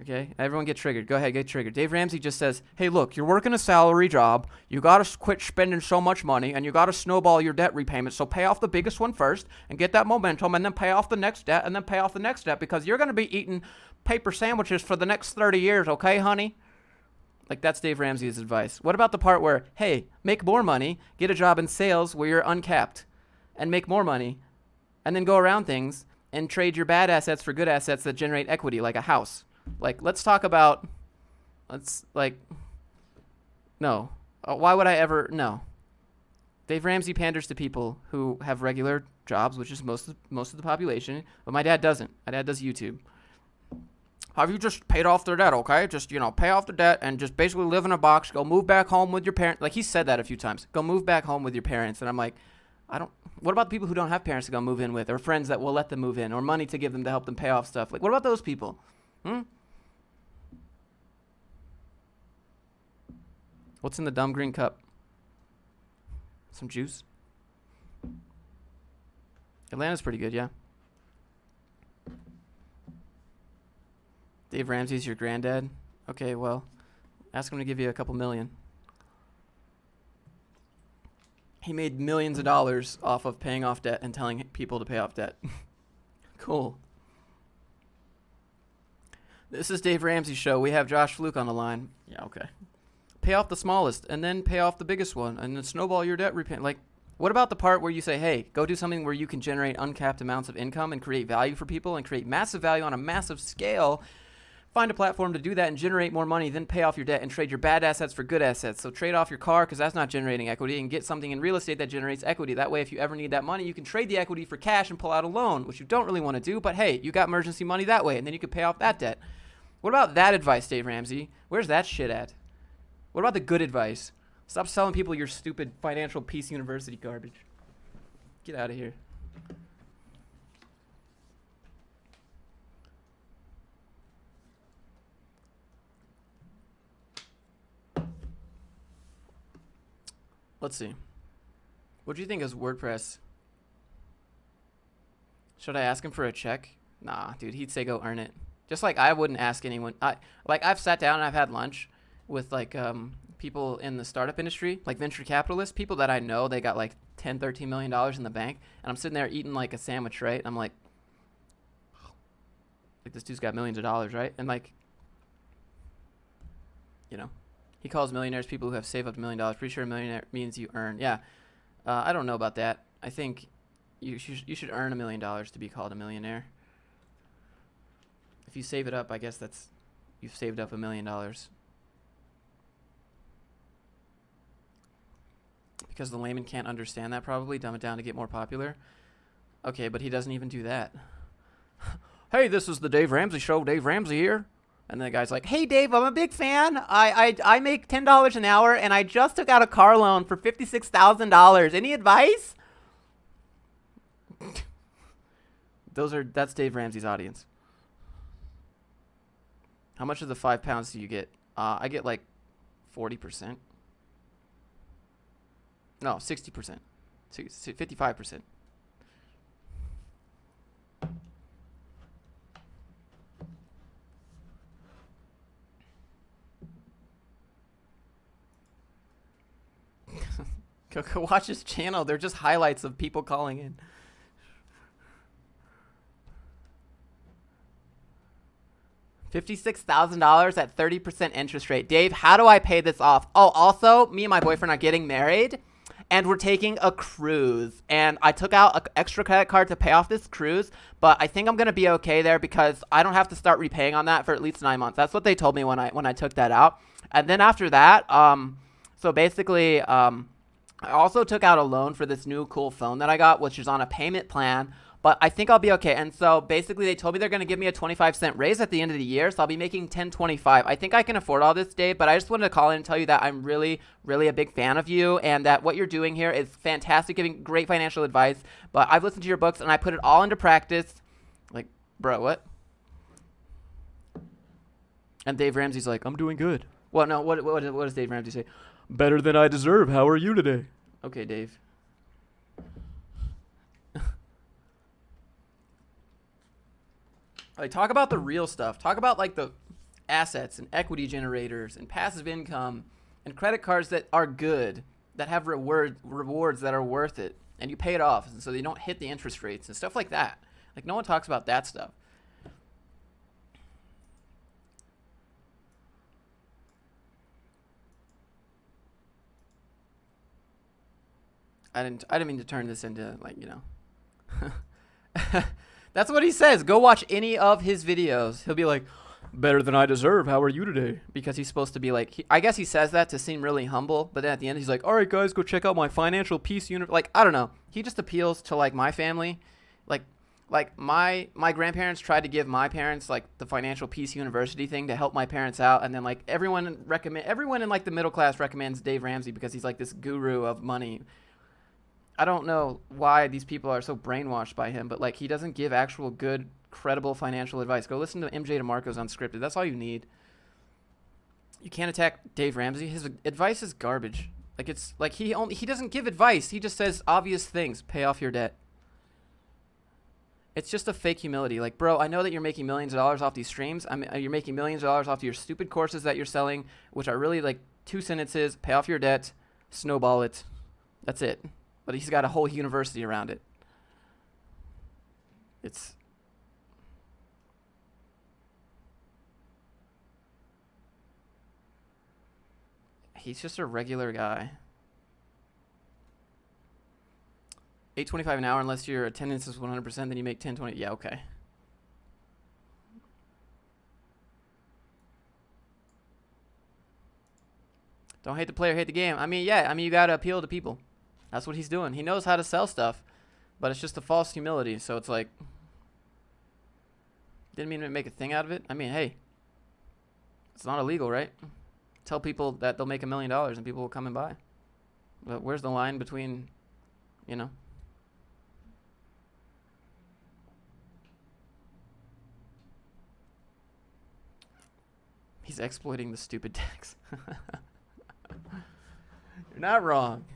S1: Okay? Everyone get triggered. Go ahead, get triggered. Dave Ramsey just says, hey, look, you're working a salary job. You got to quit spending so much money, and you got to snowball your debt repayment. So pay off the biggest one first and get that momentum, and then pay off the next debt, and then pay off the next debt, because you're going to be eating paper sandwiches for the next 30 years, okay, honey? Like, that's Dave Ramsey's advice. What about the part where, hey, make more money, get a job in sales where you're uncapped, and make more money, and then go around things and trade your bad assets for good assets that generate equity, like a house. Like, let's talk about, no. Why would I ever, no. Dave Ramsey panders to people who have regular jobs, which is most of the population, but my dad doesn't. My dad does YouTube. Have you just paid off their debt, okay? Just, pay off the debt and just basically live in a box. Go move back home with your parents. Like, he said that a few times. Go move back home with your parents. And I'm like, what about the people who don't have parents to go move in with, or friends that will let them move in, or money to give them to help them pay off stuff? Like, what about those people? What's in the dumb green cup? Some juice? Atlanta's pretty good, yeah. Dave Ramsey's your granddad? Okay, well, ask him to give you a couple million. He made millions of dollars off of paying off debt and telling people to pay off debt. Cool. This is Dave Ramsey's show. We have Josh Fluke on the line. Yeah, okay. Pay off the smallest and then pay off the biggest one and then snowball your debt repayment. Like, what about the part where you say, hey, go do something where you can generate uncapped amounts of income and create value for people and create massive value on a massive scale? Find a platform to do that and generate more money, then pay off your debt and trade your bad assets for good assets. So trade off your car because that's not generating equity, and get something in real estate that generates equity. That way, if you ever need that money, you can trade the equity for cash and pull out a loan, which you don't really want to do. But hey, you got emergency money that way, and then you can pay off that debt. What about that advice, Dave Ramsey? Where's that shit at? What about the good advice? Stop selling people your stupid financial peace university garbage. Get out of here. Let's see. What do you think is WordPress? Should I ask him for a check? Nah, dude, he'd say go earn it. Just like I wouldn't ask anyone. I've sat down and I've had lunch with people in the startup industry, like venture capitalists, people that I know, they got like $10-13 million in the bank, and I'm sitting there eating like a sandwich, right? And I'm like this dude's got millions of dollars, right? And he calls millionaires people who have saved up to $1 million. Pretty sure a millionaire means you earn. Yeah, I don't know about that. I think you should earn $1 million to be called a millionaire. If you save it up, I guess you've saved up $1 million. Because the layman can't understand that, probably dumb it down to get more popular. Okay, but he doesn't even do that. Hey, this is the Dave Ramsey Show. Dave Ramsey here. And the guy's like, hey, Dave, I'm a big fan. I make $10 an hour, and I just took out a car loan for $56,000. Any advice? That's Dave Ramsey's audience. How much of the 5 pounds do you get? I get like 40%. No, 60%. 55%. Go watch his channel. They're just highlights of people calling in. $56,000 at 30% interest rate. Dave, how do I pay this off? Oh, also, me and my boyfriend are getting married, and we're taking a cruise. And I took out an extra credit card to pay off this cruise, but I think I'm gonna be okay there because I don't have to start repaying on that for at least 9 months. That's what they told me when I took that out. And then after that, so basically, I also took out a loan for this new cool phone that I got, which is on a payment plan, but I think I'll be okay. And so basically they told me they're going to give me a 25-cent raise at the end of the year, so I'll be making $10.25. I think I can afford all this, Dave, but I just wanted to call in and tell you that I'm really, really a big fan of you and that what you're doing here is fantastic, giving great financial advice, but I've listened to your books and I put it all into practice. Like, bro, what? And Dave Ramsey's like, I'm doing good. Well, no, what does Dave Ramsey say? Better than I deserve. How are you today? Okay, Dave. Like, talk about the real stuff. Talk about like the assets and equity generators and passive income and credit cards that are good, that have rewards that are worth it, and you pay it off, and so they don't hit the interest rates and stuff like that. Like, no one talks about that stuff. I didn't mean to turn this into, like, That's what he says. Go watch any of his videos. He'll be like, better than I deserve. How are you today? Because he's supposed to be like, I guess he says that to seem really humble. But then at the end, he's like, all right, guys, go check out my financial peace unit. Like, I don't know. He just appeals to like my family. Like my grandparents tried to give my parents like the financial peace university thing to help my parents out. And then like everyone in like the middle class recommends Dave Ramsey because he's like this guru of money. I don't know why these people are so brainwashed by him, but like he doesn't give actual good, credible financial advice. Go listen to MJ DeMarco's Unscripted. That's all you need. You can't attack Dave Ramsey. His advice is garbage. Like it's like he doesn't give advice. He just says obvious things. Pay off your debt. It's just a fake humility. Like, bro, I know that you're making millions of dollars off these streams. You're making millions of dollars off your stupid courses that you're selling, which are really like 2 sentences. Pay off your debt, snowball it. That's it. But he's got a whole university around it. He's just a regular guy. $8.25 an hour unless your attendance is 100%, then you make $10.20. Yeah, okay. Don't hate the player, hate the game. I mean, you got to appeal to people. That's what he's doing. He knows how to sell stuff, but it's just a false humility. So it's like, didn't mean to make a thing out of it. I mean, hey, it's not illegal, right? Tell people that they'll make $1 million and people will come and buy. But where's the line between, you know? He's exploiting the stupid tax. You're not wrong.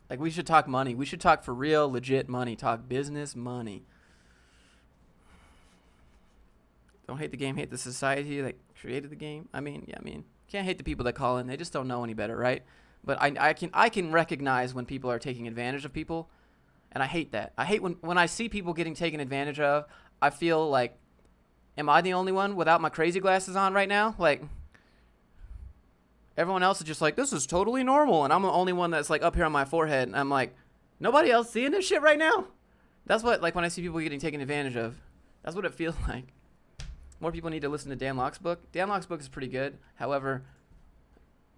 S1: Like, we should talk money. We should talk for real, legit money. Talk business money. Don't hate the game, hate the society that created the game. I mean, can't hate the people that call in. They just don't know any better, right? But I can recognize when people are taking advantage of people, and I hate that. I hate when I see people getting taken advantage of. I feel like, am I the only one without my crazy glasses on right now? Like, everyone else is just like, this is totally normal, and I'm the only one that's like up here on my forehead, and I'm like, nobody else seeing this shit right now? That's what, like, when I see people getting taken advantage of, that's what it feels like. More people need to listen to Dan Locke's book. Dan Locke's book is pretty good. However,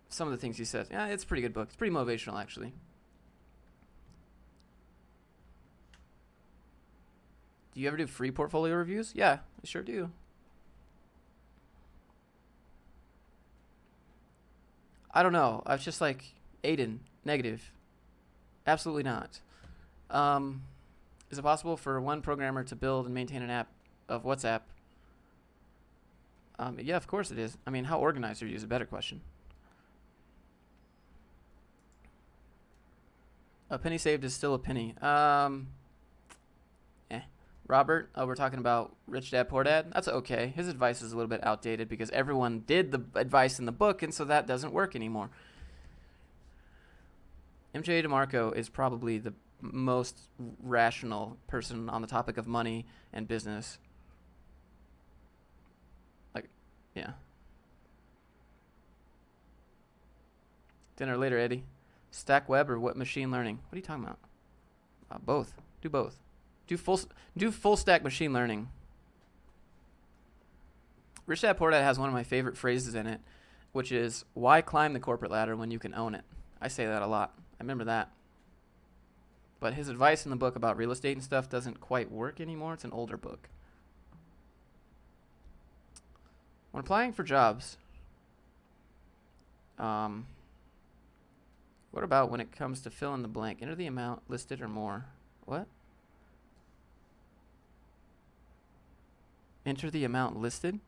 S1: some of the things he says, yeah, it's a pretty good book. It's pretty motivational, actually. Do you ever do free portfolio reviews? Yeah, I sure do. I don't know. I was just like, Aiden, negative. Absolutely not. Is it possible for one programmer to build and maintain an app of WhatsApp? Yeah, of course it is. I mean, how organized are you is a better question. A penny saved is still a penny. Robert, we're talking about Rich Dad Poor Dad. That's okay. His advice is a little bit outdated because everyone did the advice in the book, and so that doesn't work anymore. MJ DeMarco is probably the most rational person on the topic of money and business. Like, yeah. Dinner later, Eddie. Stack web or what machine learning? What are you talking about? Both. Do both. Do full stack machine learning. Rich Dad Poor Dad has one of my favorite phrases in it, which is, why climb the corporate ladder when you can own it? I say that a lot. I remember that. But his advice in the book about real estate and stuff doesn't quite work anymore. It's an older book. When applying for jobs, what about when it comes to fill in the blank? Enter the amount listed or more. What? Enter the amount listed?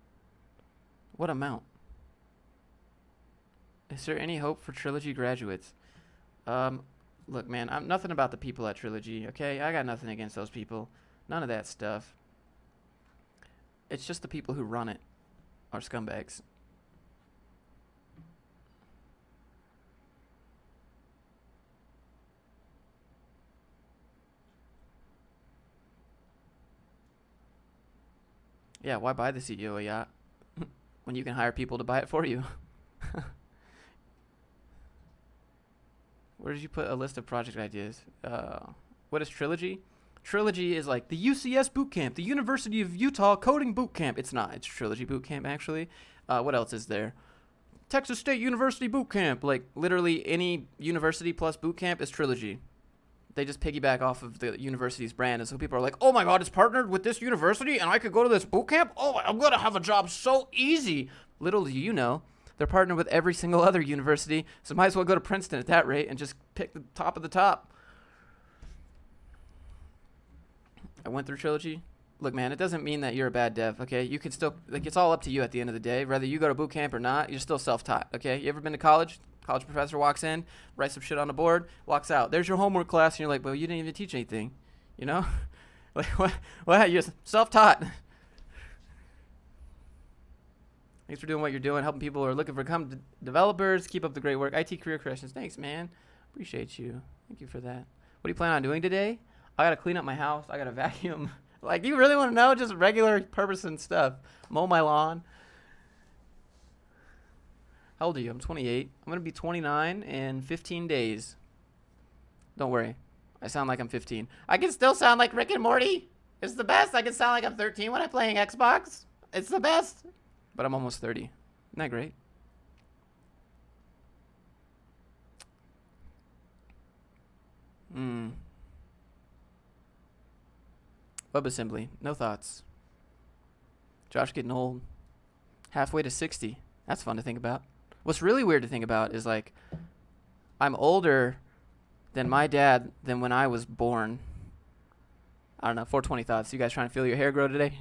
S1: What amount? Is there any hope for Trilogy graduates? Look, man, I'm nothing about the people at Trilogy, okay? I got nothing against those people. None of that stuff. It's just the people who run it are scumbags. Yeah, why buy the CEO a yacht when you can hire people to buy it for you? Where did you put a list of project ideas? What is Trilogy? Trilogy is like the UCS Bootcamp, the University of Utah Coding Bootcamp. It's not. It's Trilogy Bootcamp, actually. What else is there? Texas State University Bootcamp. Like, literally any university plus bootcamp is Trilogy. They just piggyback off of the university's brand. And so people are like, oh my God, it's partnered with this university and I could go to this bootcamp? Oh, I'm going to have a job so easy. Little do you know, they're partnered with every single other university. So might as well go to Princeton at that rate and just pick the top of the top. I went through Trilogy. Look, man, it doesn't mean that you're a bad dev, okay? You can still, like, it's all up to you at the end of the day. Whether you go to boot camp or not, you're still self-taught, okay? You ever been to college? College professor walks in, writes some shit on the board, walks out. There's your homework class, and you're like, well, you didn't even teach anything, you know? Like, what? You're self-taught. Thanks for doing what you're doing, helping people who are looking for developers. Keep up the great work. IT career questions. Thanks, man. Appreciate you. Thank you for that. What do you plan on doing today? I got to clean up my house. I got to vacuum. Like, do you really want to know? Just regular purpose and stuff. Mow my lawn. How old are you? I'm 28. I'm going to be 29 in 15 days. Don't worry. I sound like I'm 15. I can still sound like Rick and Morty. It's the best. I can sound like I'm 13 when I'm playing Xbox. It's the best. But I'm almost 30. Isn't that great? WebAssembly. No thoughts. Josh getting old. Halfway to 60. That's fun to think about. What's really weird to think about is, like, I'm older than my dad than when I was born. I don't know. 420 thoughts. You guys trying to feel your hair grow today?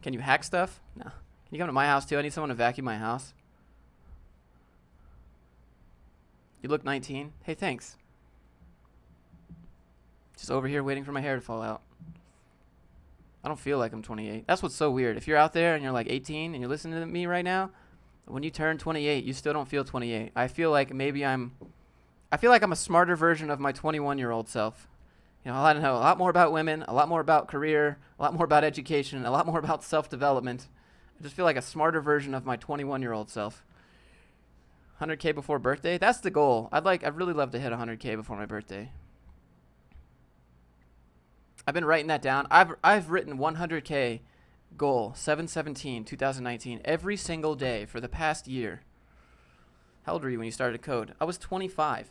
S1: Can you hack stuff? No. Can you come to my house too? I need someone to vacuum my house. You look 19. Hey, thanks. Just over here waiting for my hair to fall out. I don't feel like I'm 28. That's what's so weird. If you're out there and you're like 18 and you're listening to me right now, when you turn 28, you still don't feel 28. I feel like I'm a smarter version of my 21-year-old self. You know, I know a lot more about women, a lot more about career, a lot more about education, a lot more about self-development. I just feel like a smarter version of my 21-year-old self. 100K before birthday? That's the goal. I'd really love to hit 100K before my birthday. I've been writing that down. I've written 100K goal, 7/17/2019, every single day for the past year. How old were you when you started code? I was 25.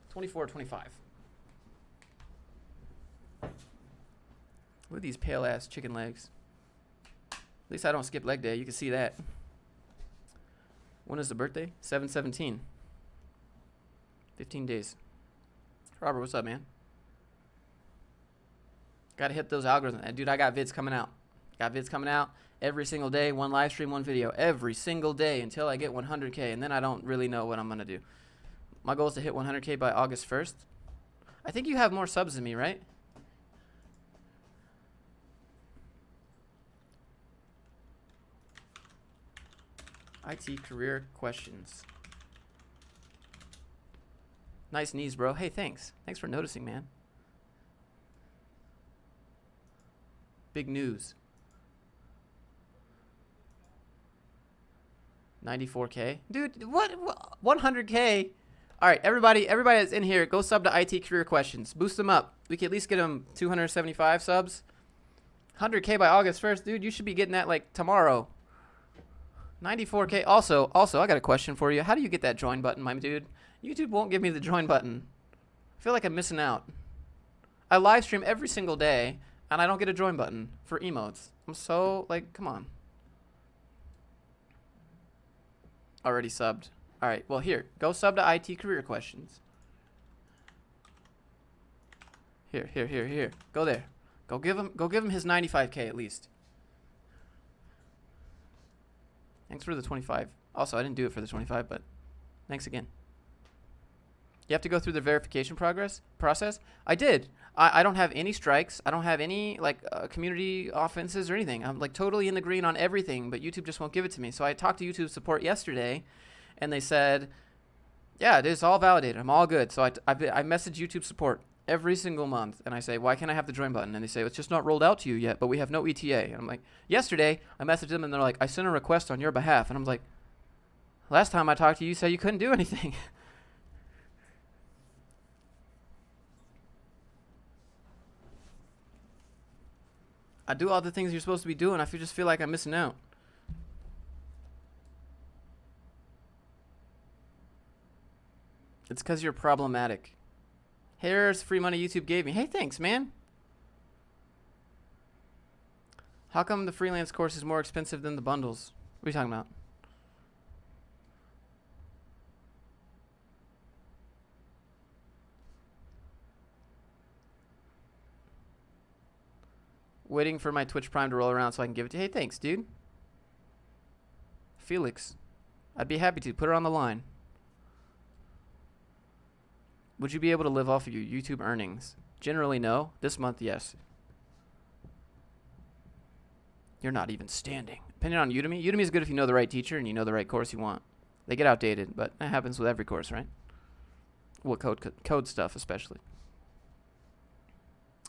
S1: 24, 25. Look at these pale ass chicken legs. At least I don't skip leg day. You can see that. When is the birthday? 7/17. 15 days. Robert, what's up, man? Gotta hit those algorithms. Dude, I got vids coming out. Every single day, one live stream, one video. Every single day until I get 100K. And then I don't really know what I'm going to do. My goal is to hit 100K by August 1st. I think you have more subs than me, right? IT career questions. Nice knees, bro. Hey, thanks. Thanks for noticing, man. Big news. 94K. Dude, what 100K? All right, everybody that's in here, go sub to IT career questions. Boost them up. We can at least get them 275 subs. 100K by August 1st. Dude, you should be getting that like tomorrow. 94K. Also, I got a question for you. How do you get that join button, my dude? YouTube won't give me the join button. I feel like I'm missing out. I live stream every single day, and I don't get a join button for emotes. I'm so, like, come on. Already subbed. All right, well, here. Go sub to IT career questions. Here. Go there. Go give him his 95K at least. Thanks for the 25. Also, I didn't do it for the 25, but thanks again. You have to go through the verification process. I did. I don't have any strikes. I don't have any community offenses or anything. I'm like totally in the green on everything, but YouTube just won't give it to me. So I talked to YouTube support yesterday, and they said, yeah, it is all validated. I'm all good. So I message YouTube support every single month, and I say, why can't I have the join button? And they say, it's just not rolled out to you yet, but we have no ETA. And I'm like, yesterday, I messaged them, and they're like, I sent a request on your behalf. And I'm like, last time I talked to you, you said you couldn't do anything. I do all the things you're supposed to be doing. Just feel like I'm missing out. It's because you're problematic. Here's free money YouTube gave me. Hey, thanks, man. How come the freelance course is more expensive than the bundles? What are you talking about? Waiting for my Twitch Prime to roll around so I can give it to you. Hey, thanks, dude. Felix. I'd be happy to. Put her on the line. Would you be able to live off of your YouTube earnings? Generally, no. This month, yes. You're not even standing. Depending on Udemy. Udemy is good if you know the right teacher and you know the right course you want. They get outdated, but that happens with every course, right? Well, code stuff especially.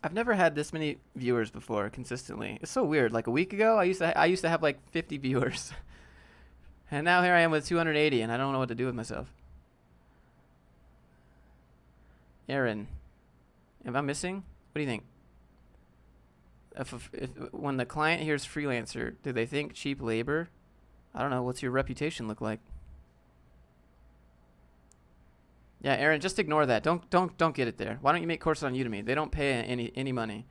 S1: I've never had this many viewers before consistently. It's so weird. Like a week ago, I used to have like 50 viewers. And now here I am with 280 and I don't know what to do with myself. Aaron, am I missing? What do you think? If when the client hears freelancer, do they think cheap labor? I don't know. What's your reputation look like? Yeah, Aaron, just ignore that. Don't get it there. Why don't you make courses on Udemy? They don't pay any money.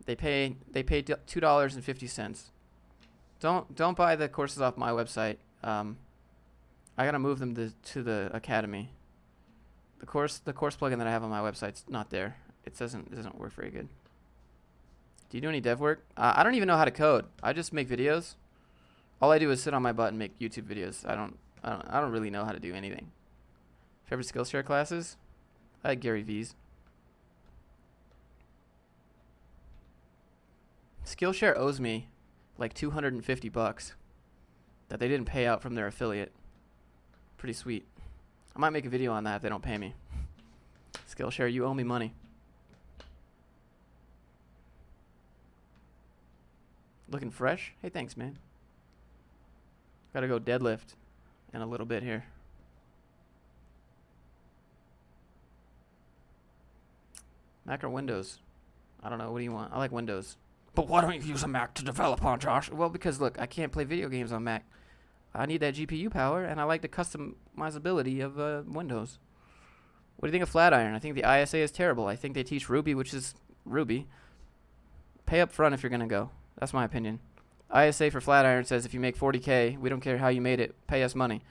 S1: They pay $2.50. Don't buy the courses off my website. I gotta move them to the academy. The course plugin that I have on my website's not there. It doesn't work very good. Do you do any dev work? I don't even know how to code. I just make videos. All I do is sit on my butt and make YouTube videos. I don't really know how to do anything. Favorite Skillshare classes? I like Gary V's. Skillshare owes me like $250 that they didn't pay out from their affiliate. Pretty sweet. I might make a video on that if they don't pay me. Skillshare, you owe me money. Looking fresh? Hey, thanks, man. Gotta go deadlift in a little bit here. Mac or Windows? I don't know. What do you want? I like Windows. But why don't you use a Mac to develop on, Josh? Well, because look, I can't play video games on Mac. I need that GPU power, and I like the customizability of Windows. What do you think of Flatiron? I think the ISA is terrible. I think they teach Ruby, which is Ruby. Pay up front if you're going to go. That's my opinion. ISA for Flatiron says if you make 40K, we don't care how you made it, pay us money.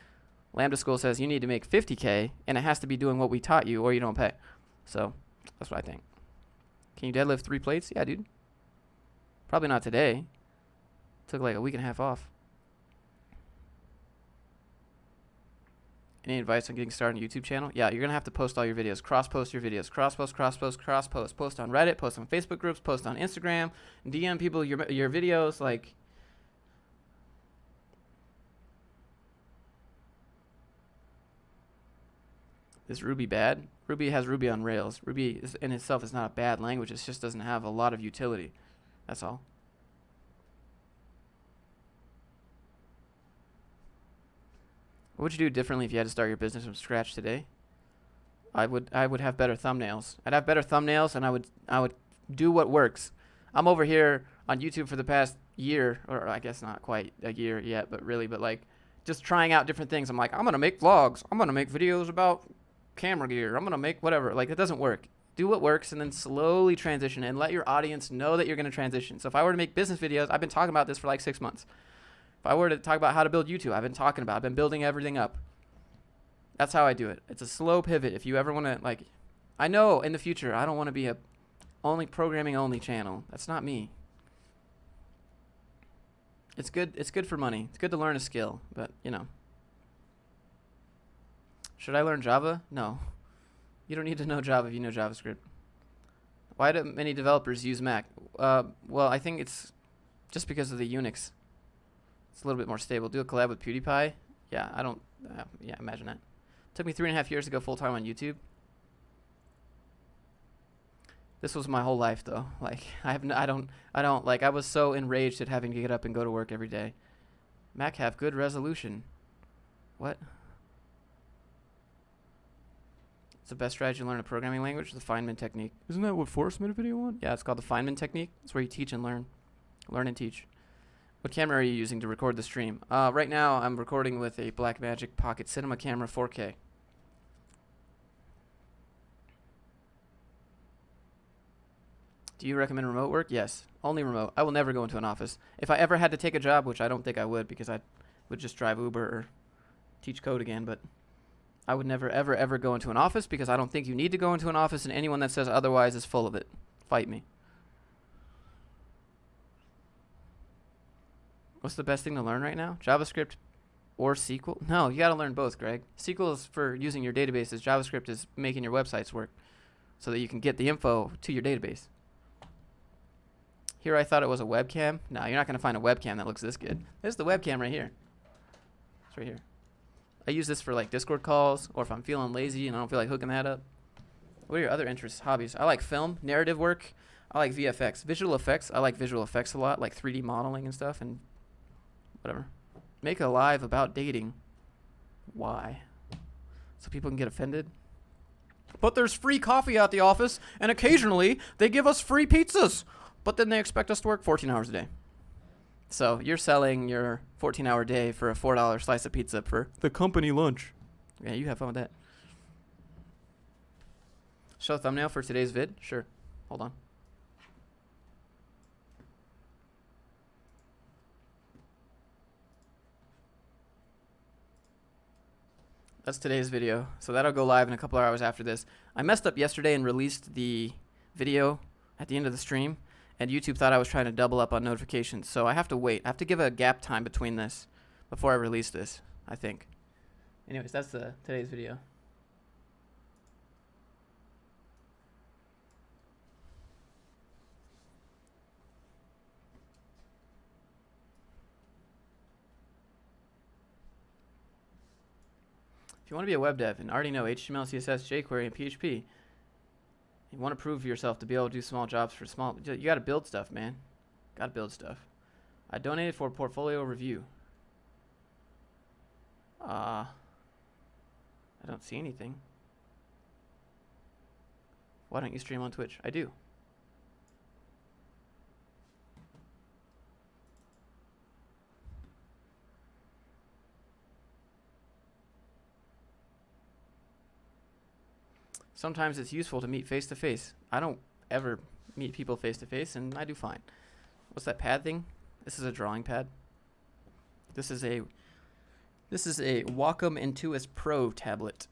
S1: Lambda School says you need to make 50K, and it has to be doing what we taught you, or you don't pay. So that's what I think. Can you deadlift 3 plates? Yeah, dude. Probably not today. Took like a week and a half off. Any advice on getting started on a YouTube channel? Yeah, you're going to have to post all your videos. Cross-post your videos. Cross-post. Post on Reddit. Post on Facebook groups. Post on Instagram. DM people your videos. Like, is Ruby bad? Ruby has Ruby on Rails. Ruby in itself is not a bad language. It just doesn't have a lot of utility. That's all. What would you do differently if you had to start your business from scratch today? I would have better thumbnails. I'd have better thumbnails, and I would do what works. I'm over here on YouTube for the past year, or I guess not quite a year yet, but like just trying out different things. I'm like, I'm gonna make vlogs. I'm gonna make videos about camera gear. I'm gonna make whatever. Like, it doesn't work. Do what works, and then slowly transition, and let your audience know that you're gonna transition. So if I were to make business videos, I've been talking about this for like 6 months. If I were to talk about how to build YouTube, I've been building everything up. That's how I do it. It's a slow pivot. If you ever want to, like, I know in the future, I don't want to be a programming only channel. That's not me. It's good for money. It's good to learn a skill, but you know. Should I learn Java? No. You don't need to know Java if you know JavaScript. Why do many developers use Mac? Well, I think it's just because of the Unix. It's a little bit more stable. Do a collab with PewDiePie? Yeah, yeah, imagine that. Took me 3.5 years to go full time on YouTube. This was my whole life, though. Like, I was so enraged at having to get up and go to work every day. Mac have good resolution. What? It's the best strategy to learn a programming language, the Feynman technique. Isn't that what Forrest made a video on? Yeah, it's called the Feynman technique. It's where you teach and learn. Learn and teach. What camera are you using to record the stream? Right now, I'm recording with a Blackmagic Pocket Cinema camera 4K. Do you recommend remote work? Yes, only remote. I will never go into an office. If I ever had to take a job, which I don't think I would because I would just drive Uber or teach code again, but I would never, ever, ever go into an office because I don't think you need to go into an office, and anyone that says otherwise is full of it. Fight me. What's the best thing to learn right now? JavaScript or SQL? No, you got to learn both, Greg. SQL is for using your databases. JavaScript is making your websites work so that you can get the info to your database. Here I thought it was a webcam. No, you're not going to find a webcam that looks this good. This is the webcam right here. It's right here. I use this for like Discord calls or if I'm feeling lazy and I don't feel like hooking that up. What are your other interests, hobbies? I like film, narrative work. I like VFX. Visual effects. I like visual effects a lot, like 3D modeling and stuff and whatever. Make a live about dating. Why? So people can get offended? But there's free coffee at the office and occasionally they give us free pizzas. But then they expect us to work 14 hours a day. So you're selling your 14-hour day for a $4 slice of pizza for the company lunch. Yeah, you have fun with that. Show thumbnail for today's vid? Sure. Hold on. That's today's video. So that'll go live in a couple of hours after this. I messed up yesterday and released the video at the end of the stream. And YouTube thought I was trying to double up on notifications. So I have to wait. I have to give a gap time between this before I release this, I think. Anyways, that's today's video. If you want to be a web dev and already know HTML, CSS, jQuery, and PHP, you want to prove yourself to be able to do small jobs for small. You got to build stuff, man. Got to build stuff. I donated for portfolio review. I don't see anything. Why don't you stream on Twitch? I do. Sometimes it's useful to meet face to face. I don't ever meet people face to face, and I do fine. What's that pad thing? This is a drawing pad. This is a Wacom Intuos Pro tablet.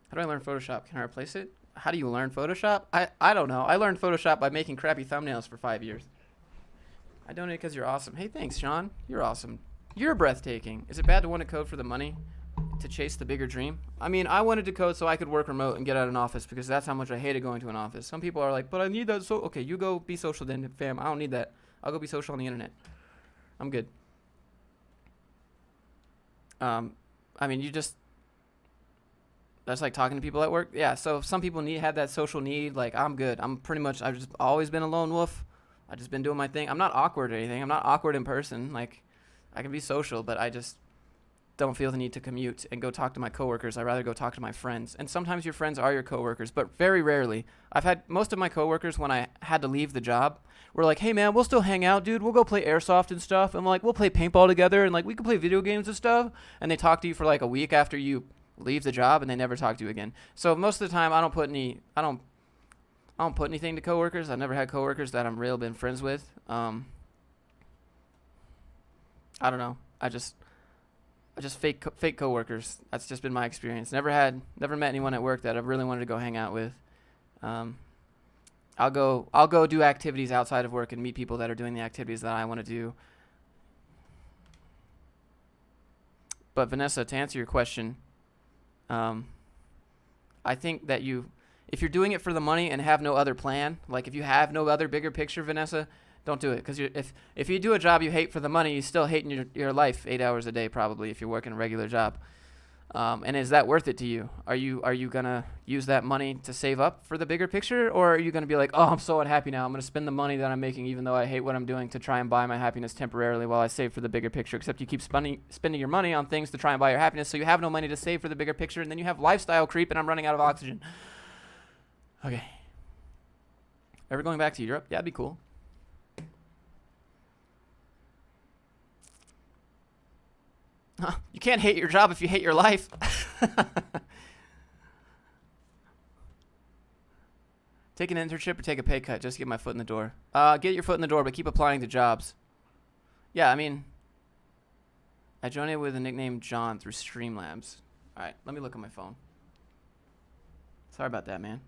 S1: How do I learn Photoshop? Can I replace it? How do you learn Photoshop? I don't know. I learned Photoshop by making crappy thumbnails for 5 years. I donate because you're awesome. Hey, thanks, Sean. You're awesome. You're breathtaking. Is it bad to want to code for the money? To chase the bigger dream? I mean, I wanted to code so I could work remote and get out of an office because that's how much I hated going to an office. Some people are like, but I need that. So, okay, you go be social then, fam. I don't need that. I'll go be social on the internet. I'm good. I mean, that's like talking to people at work. Yeah, so some people have that social need. Like, I'm good. I've just always been a lone wolf. I've just been doing my thing. I'm not awkward or anything. I'm not awkward in person. Like, I can be social, but I just don't feel the need to commute and go talk to my coworkers. I'd rather go talk to my friends. And sometimes your friends are your coworkers, but very rarely. I've had most of my coworkers when I had to leave the job were like, hey man, we'll still hang out, dude. We'll go play airsoft and stuff. And like, we'll play paintball together and like, we can play video games and stuff. And they talk to you for like a week after you leave the job and they never talk to you again. So most of the time I don't put anything to coworkers. I've never had coworkers that I'm been friends with. I don't know. I just fake coworkers. That's just been my experience. Never met anyone at work that I really wanted to go hang out with. I'll go do activities outside of work and meet people that are doing the activities that I want to do. But Vanessa, to answer your question, I think that if you're doing it for the money and have no other plan, like if you have no other bigger picture, Vanessa, don't do it. Because if you do a job you hate for the money, you still hate your life 8 hours a day probably if you're working a regular job. And is that worth it to you? Are you going to use that money to save up for the bigger picture? Or are you going to be like, oh, I'm so unhappy now. I'm going to spend the money that I'm making even though I hate what I'm doing to try and buy my happiness temporarily while I save for the bigger picture. Except you keep spending your money on things to try and buy your happiness, so you have no money to save for the bigger picture, and then you have lifestyle creep and I'm running out of oxygen. Okay. Ever going back to Europe? Yeah, that'd be cool. You can't hate your job if you hate your life. Take an internship or take a pay cut just to get my foot in the door. Get your foot in the door, but keep applying to jobs. Yeah, I mean, I joined it with the nickname John through Streamlabs. All right, let me look at my phone. Sorry about that, man.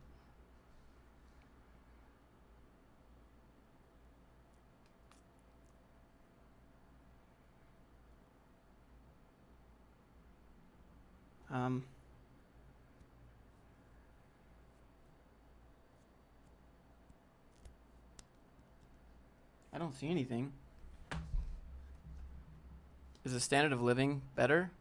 S1: I don't see anything. Is the standard of living better?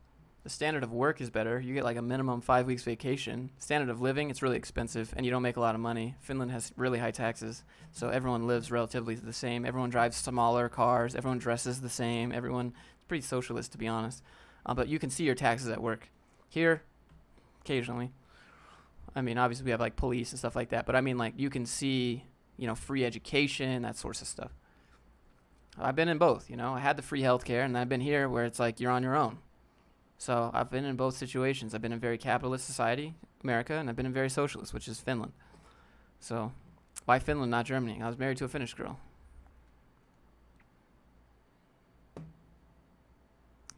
S1: The standard of work is better. You get like a minimum 5 weeks vacation. Standard of living, it's really expensive and you don't make a lot of money. Finland has really high taxes, so everyone lives relatively the same. Everyone drives smaller cars. Everyone dresses the same. It's pretty socialist, to be honest. But you can see your taxes at work. Here, occasionally. I mean, obviously we have like police and stuff like that, but I mean like you can see, free education, that sorts of stuff. I've been in both, I had the free healthcare, and I've been here where it's like you're on your own. So I've been in both situations. I've been in very capitalist society, America, and I've been in very socialist, which is Finland. So why Finland, not Germany? I was married to a Finnish girl.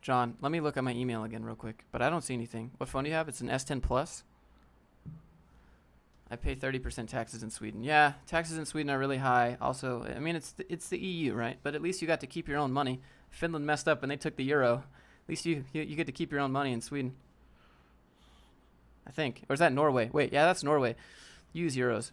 S1: John, let me look at my email again real quick, but I don't see anything. What phone do you have? It's an S10 Plus. I pay 30% taxes in Sweden. Yeah, taxes in Sweden are really high. Also, I mean, it's the EU, right? But at least you got to keep your own money. Finland messed up and they took the euro. At least you get to keep your own money in Sweden. I think. Or is that Norway? Wait, yeah, that's Norway. Use euros.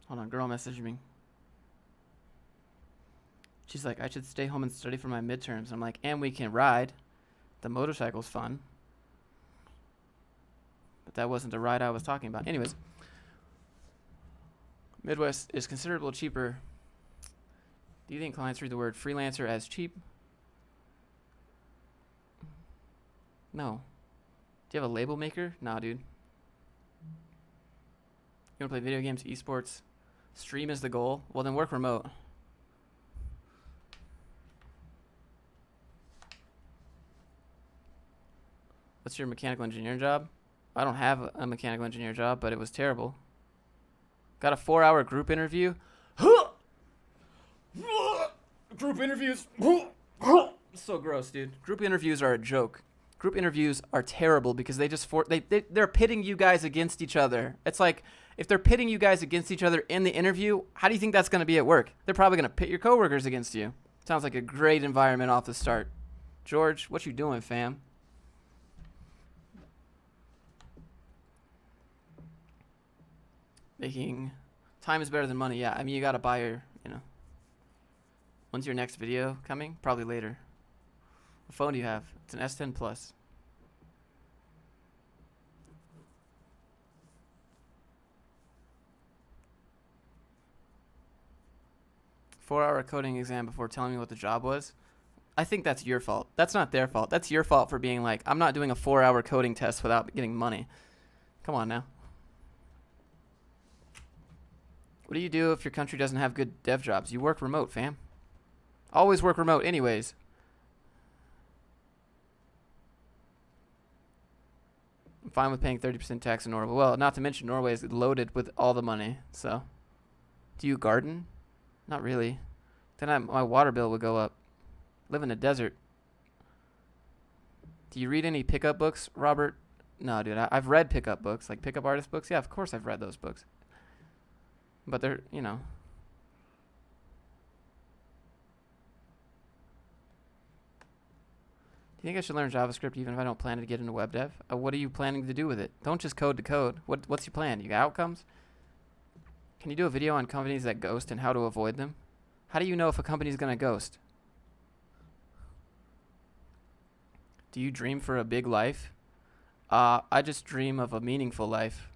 S1: Hold on, girl messaged me. She's like, I should stay home and study for my midterms. I'm like, and we can ride. The motorcycle's fun. But that wasn't the ride I was talking about. Anyways. Midwest is considerably cheaper. Do you think clients read the word freelancer as cheap? No. Do you have a label maker? Nah, dude. You want to play video games, esports? Stream is the goal? Well, then work remote. What's your mechanical engineering job? I don't have a mechanical engineer job, but it was terrible. Got a 4-hour group interview. Group interviews. So gross, dude. Group interviews are a joke. Group interviews are terrible because they're pitting you guys against each other. It's like if they're pitting you guys against each other in the interview, how do you think that's going to be at work? They're probably going to pit your coworkers against you. Sounds like a great environment off the start. George, what you doing, fam? Making time is better than money. Yeah, I mean, you got to buy your, When's your next video coming? Probably later. What phone do you have? It's an S10 Plus. Four-hour coding exam before telling me what the job was. I think that's your fault. That's not their fault. That's your fault for being like, I'm not doing a 4-hour coding test without getting money. Come on now. What do you do if your country doesn't have good dev jobs? You work remote, fam. Always work remote anyways. I'm fine with paying 30% tax in Norway. Well, not to mention Norway is loaded with all the money. So, do you garden? Not really. Then my water bill would go up. Live in a desert. Do you read any pickup books, Robert? No, dude. I've read pickup books, like pickup artist books. Yeah, of course I've read those books. But they're, Do you think I should learn JavaScript even if I don't plan to get into web dev? What are you planning to do with it? Don't just code to code. What's your plan? You got outcomes? Can you do a video on companies that ghost and how to avoid them? How do you know if a company's going to ghost? Do you dream for a big life? I just dream of a meaningful life.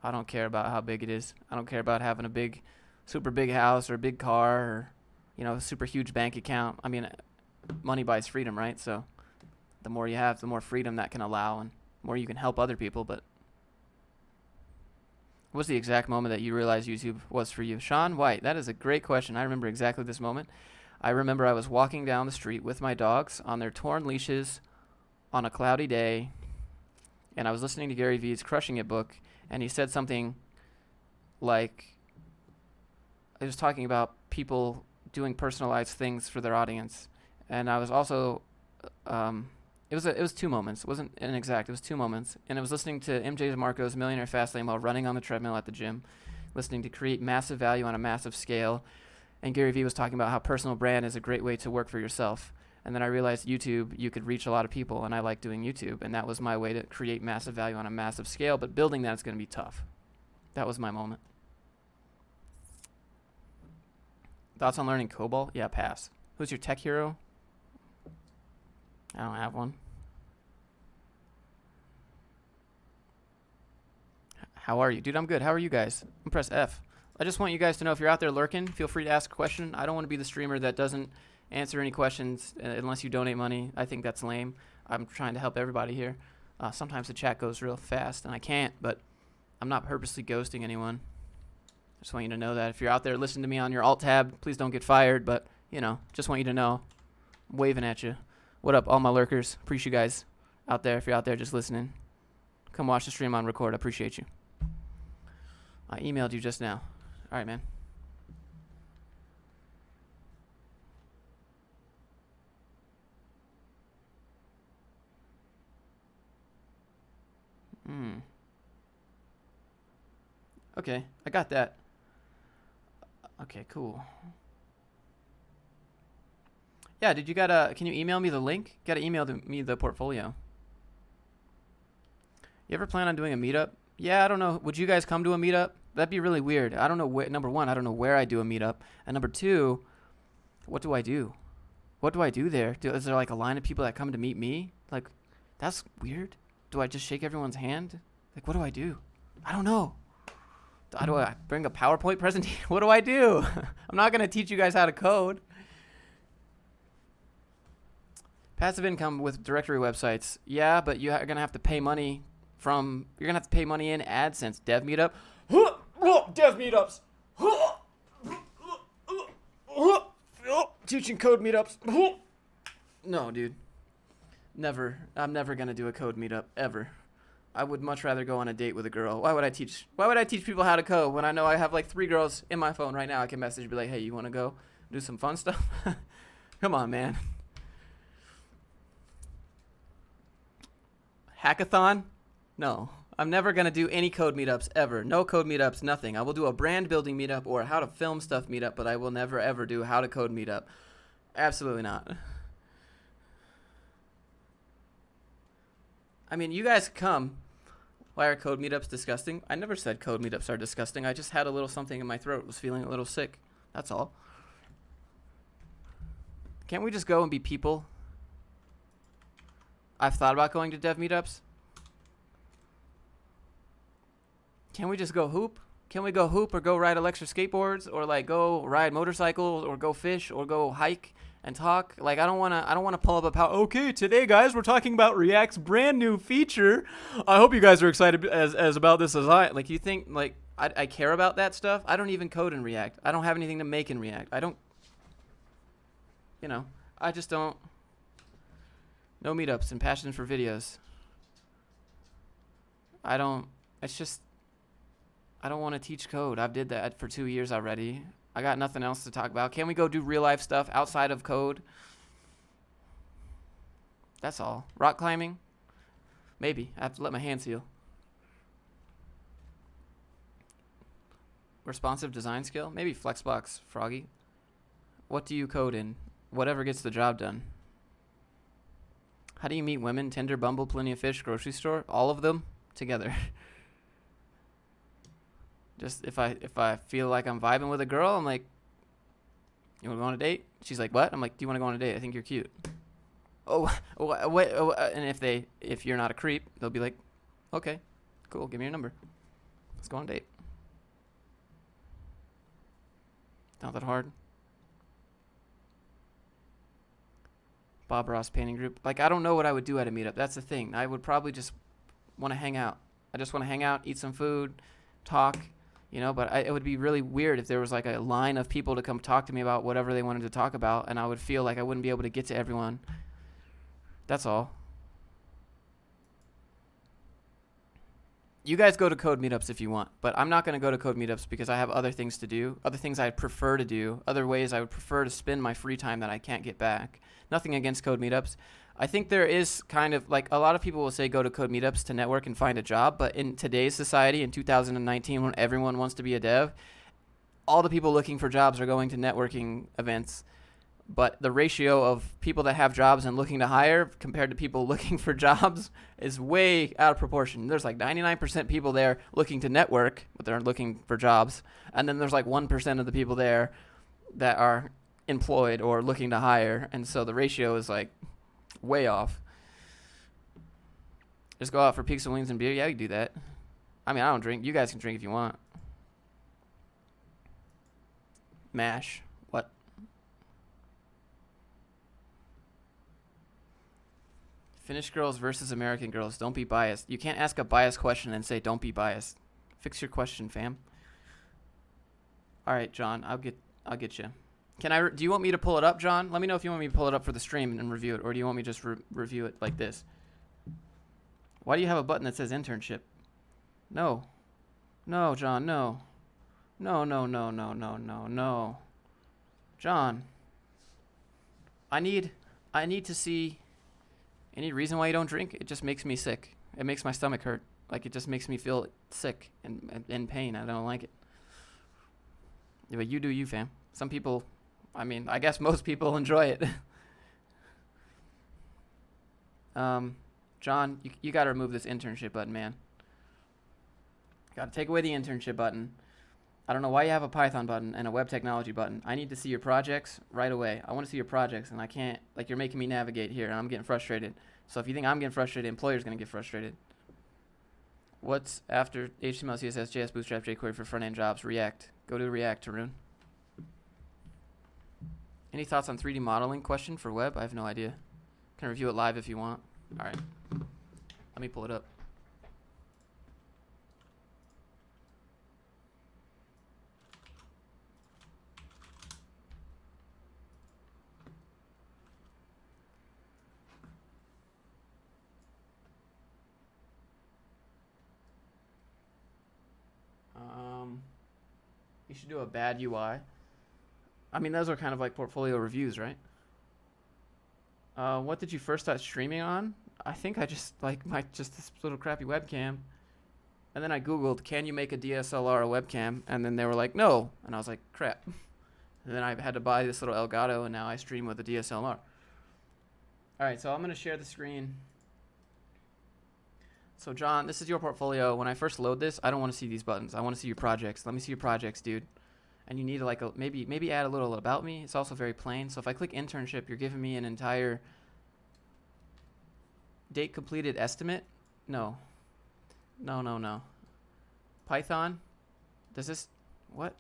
S1: I don't care about how big it is. I don't care about having a big super big house or a big car or, a super huge bank account. I mean, money buys freedom, right? So the more you have, the more freedom that can allow and the more you can help other people. But what's the exact moment that you realized YouTube was for you? Sean White, that is a great question. I remember exactly this moment. I remember I was walking down the street with my dogs on their torn leashes on a cloudy day, and I was listening to Gary Vee's Crushing It book, and he said something like, I was talking about people doing personalized things for their audience, and I was also, it was two moments. It wasn't an exact, it was two moments, and I was listening to MJ DeMarco's Millionaire Fastlane while running on the treadmill at the gym, listening to create massive value on a massive scale, and Gary Vee was talking about how personal brand is a great way to work for yourself. And then I realized YouTube, you could reach a lot of people, and I like doing YouTube, and that was my way to create massive value on a massive scale, but building that is going to be tough. That was my moment. Thoughts on learning COBOL? Yeah, pass. Who's your tech hero? I don't have one. How are you? Dude, I'm good. How are you guys? I'm press F. I just want you guys to know if you're out there lurking, feel free to ask a question. I don't want to be the streamer that doesn't answer any questions unless you donate money. I think that's lame. I'm trying to help everybody here. Sometimes the chat goes real fast, and I can't, but I'm not purposely ghosting anyone. I just want you to know that. If you're out there listening to me on your alt tab, please don't get fired, but, just want you to know. I'm waving at you. What up, all my lurkers? Appreciate you guys out there. If you're out there just listening, come watch the stream on record. I appreciate you. I emailed you just now. All right, man. Okay, I got that. Okay, cool. Yeah, can you email me the link? Gotta email me the portfolio. You ever plan on doing a meetup? Yeah, I don't know. Would you guys come to a meetup? That'd be really weird. I don't know where, number one, I don't know where I do a meetup. And number two, what do I do? What do I do there? Is there like a line of people that come to meet me? Like, that's weird. Do I just shake everyone's hand? Like, what do I do? I don't know. Do I bring a PowerPoint presentation? What do I do? I'm not going to teach you guys how to code. Passive income with directory websites. Yeah, but you're going to have to pay money you're going to have to pay money in AdSense. Dev Meetup. Dev Meetups. Teaching code meetups. No, dude. Never. I'm never going to do a code meetup, ever. I would much rather go on a date with a girl. Why would I teach people how to code when I know I have like 3 girls in my phone right now? I can message and be like, hey, you want to go do some fun stuff? Come on, man. Hackathon? No. I'm never going to do any code meetups ever. No code meetups, nothing. I will do a brand building meetup or how to film stuff meetup, but I will never ever do how to code meetup. Absolutely not. I mean, you guys come. Why are code meetups disgusting? I never said code meetups are disgusting. I just had a little something in my throat. Was feeling a little sick. That's all. Can't we just go and be people? I've thought about going to dev meetups. Can we just go hoop? Can we go hoop or go ride electric skateboards or like go ride motorcycles or go fish or go hike and talk? Like I don't wanna pull up a okay, today guys we're talking about React's brand new feature. I hope you guys are excited as about this as I like. You think like I care about that stuff? I don't even code in React. I don't have anything to make in React. I don't. I just don't. No meetups and passion for videos. It's just. I don't want to teach code. I've did that for 2 years already. I got nothing else to talk about. Can we go do real life stuff outside of code? That's all. Rock climbing? Maybe. I have to let my hands heal. Responsive design skill? Maybe Flexbox, Froggy. What do you code in? Whatever gets the job done. How do you meet women? Tinder, Bumble, Plenty of Fish, grocery store? All of them together. Just if I feel like I'm vibing with a girl, I'm like, you want to go on a date? She's like, what? I'm like, do you want to go on a date? I think you're cute. And if you're not a creep, they'll be like, okay, cool, give me your number. Let's go on a date. Not that hard. Bob Ross painting group. Like, I don't know what I would do at a meetup. That's the thing. I would probably just want to hang out. I just want to hang out, eat some food, talk, you know, but it would be really weird if there was like a line of people to come talk to me about whatever they wanted to talk about, and I would feel like I wouldn't be able to get to everyone. That's all. You guys go to code meetups if you want, but I'm not going to go to code meetups because I have other things to do, other things I prefer to do, other ways I would prefer to spend my free time that I can't get back. Nothing against code meetups. I think there is kind of like a lot of people will say go to code meetups to network and find a job, but in today's society in 2019 when everyone wants to be a dev, all the people looking for jobs are going to networking events. But the ratio of people that have jobs and looking to hire compared to people looking for jobs is way out of proportion. There's like 99% people there looking to network, but they're looking for jobs. And then there's like 1% of the people there that are employed or looking to hire. And so the ratio is like way off. Just go out for pizza, wings, and beer. Yeah, you can do that. I mean, I don't drink. You guys can drink if you want. MASH. What? Finnish girls versus American girls. Don't be biased. You can't ask a biased question and say don't be biased. Fix your question, fam. All right, John. I'll get you. Do you want me to pull it up, John? Let me know if you want me to pull it up for the stream and review it, or do you want me to just review it like this? Why do you have a button that says internship? No. No, John, no. No, no, no, no, no, no, no. John. I need to see any reason why you don't drink. It just makes me sick. It makes my stomach hurt. Like, it just makes me feel sick and in pain. I don't like it. Yeah, but you do you, fam. Some people, I mean, I guess most people enjoy it. John, you got to remove this internship button, man. Got to take away the internship button. I don't know why you have a Python button and a web technology button. I need to see your projects right away. I want to see your projects, and I can't, like, you're making me navigate here, and I'm getting frustrated. So if you think I'm getting frustrated, employer's going to get frustrated. What's after HTML, CSS, JS, Bootstrap, jQuery for front-end jobs? React. Go to React, Tarun. Any thoughts on 3D modeling question for web? I have no idea. Can review it live if you want. All right. Let me pull it up. You should do a bad UI. I mean, those are kind of like portfolio reviews, right? What did you first start streaming on? I think I just like just this little crappy webcam. And then I Googled, can you make a DSLR a webcam? And then they were like, no. And I was like, crap. And then I had to buy this little Elgato, and now I stream with a DSLR. All right, so I'm going to share the screen. So, John, this is your portfolio. When I first load this, I don't want to see these buttons. I want to see your projects. Let me see your projects, dude. And you need to, like, maybe add a little about me. It's also very plain. So if I click internship, you're giving me an entire date completed estimate. No. No, no, no. Python? Does this, what?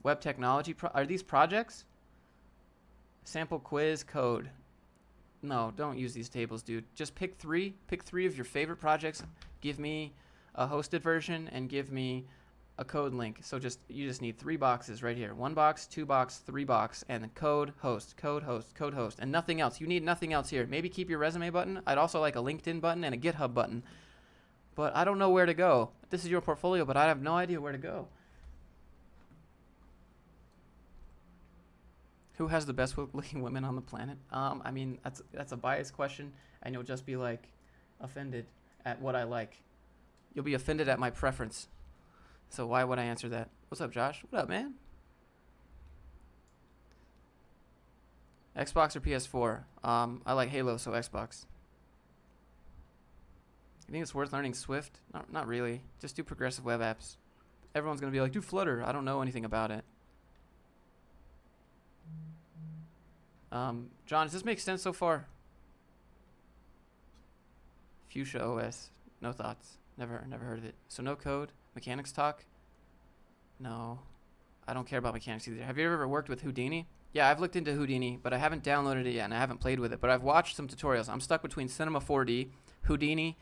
S1: Web technology, are these projects? Sample quiz code. No, don't use these tables, dude. Just pick three of your favorite projects. Give me a hosted version and give me a code link. So you just need 3 boxes right here. 1 box, 2 box, 3 box, and the code host, and nothing else. You need nothing else here. Maybe keep your resume button. I'd also like a LinkedIn button and a GitHub button. But I don't know where to go. This is your portfolio, but I have no idea where to go. Who has the best looking women on the planet? I mean, that's a biased question, and you'll just be like offended at what I like. You'll be offended at my preference. So why would I answer that? What's up, Josh? What up, man? Xbox or PS4? I like Halo, so Xbox. You think it's worth learning Swift? Not really. Just do progressive web apps. Everyone's gonna be like, do Flutter. I don't know anything about it. John, does this make sense so far? Fuchsia OS. No thoughts. Never heard of it. So no code. Mechanics talk? No. I don't care about mechanics either. Have you ever worked with Houdini? Yeah, I've looked into Houdini, but I haven't downloaded it yet, and I haven't played with it. But I've watched some tutorials. I'm stuck between Cinema 4D, Houdini,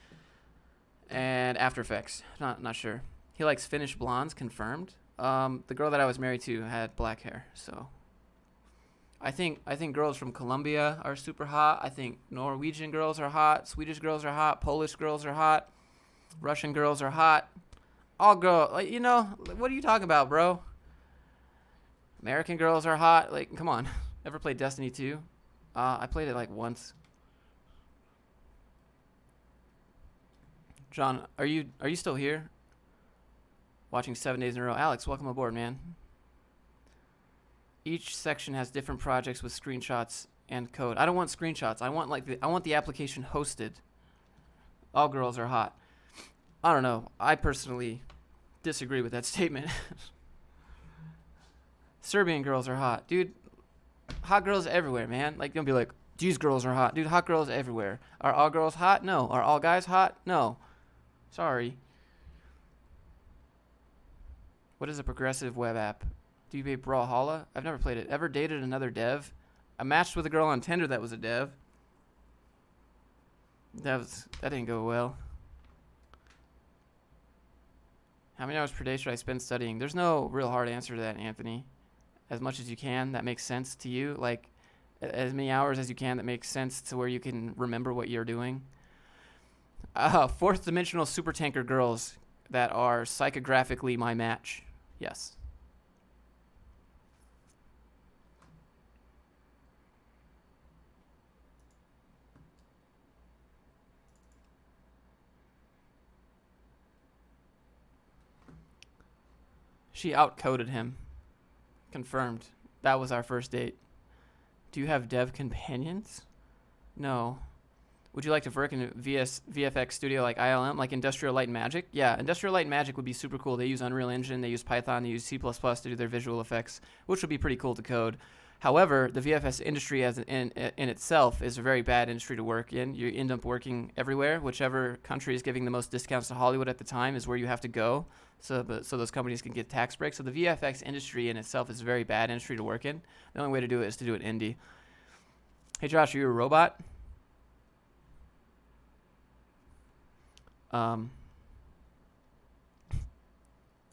S1: and After Effects. Not sure. He likes Finnish blondes, confirmed. The girl that I was married to had black hair, so I think girls from Colombia are super hot. I think Norwegian girls are hot. Swedish girls are hot. Polish girls are hot. Russian girls are hot. All girls, like, you know, what are you talking about, bro? American girls are hot. Like, come on. Ever played Destiny 2? I played it like once. John, are you still here? Watching 7 days in a row. Alex, welcome aboard, man. Each section has different projects with screenshots and code. I don't want screenshots. I want the application hosted. All girls are hot. I don't know. I personally disagree with that statement. Serbian girls are hot. Dude, hot girls everywhere, man. Like, don't be like, these girls are hot. Dude, hot girls everywhere. Are all girls hot? No. Are all guys hot? No. Sorry. What is a progressive web app? Do you play Brawlhalla? I've never played it. Ever dated another dev? I matched with a girl on Tinder that was a dev. That didn't go well. How many hours per day should I spend studying? There's no real hard answer to that, Anthony. As much as you can, that makes sense to you. Like, as many hours as you can that makes sense to where you can remember what you're doing. Fourth dimensional super tanker girls that are psychographically my match. Yes. She outcoded him. Confirmed. That was our first date. Do you have dev companions? No. Would you like to work in a VFX studio like ILM, like Industrial Light and Magic? Yeah, Industrial Light and Magic would be super cool. They use Unreal Engine, they use Python, they use C++ to do their visual effects, which would be pretty cool to code. However, the VFX industry in itself is a very bad industry to work in. You end up working everywhere. Whichever country is giving the most discounts to Hollywood at the time is where you have to go, so those companies can get tax breaks. So the VFX industry in itself is a very bad industry to work in. The only way to do it is to do it indie. Hey Josh, are you a robot?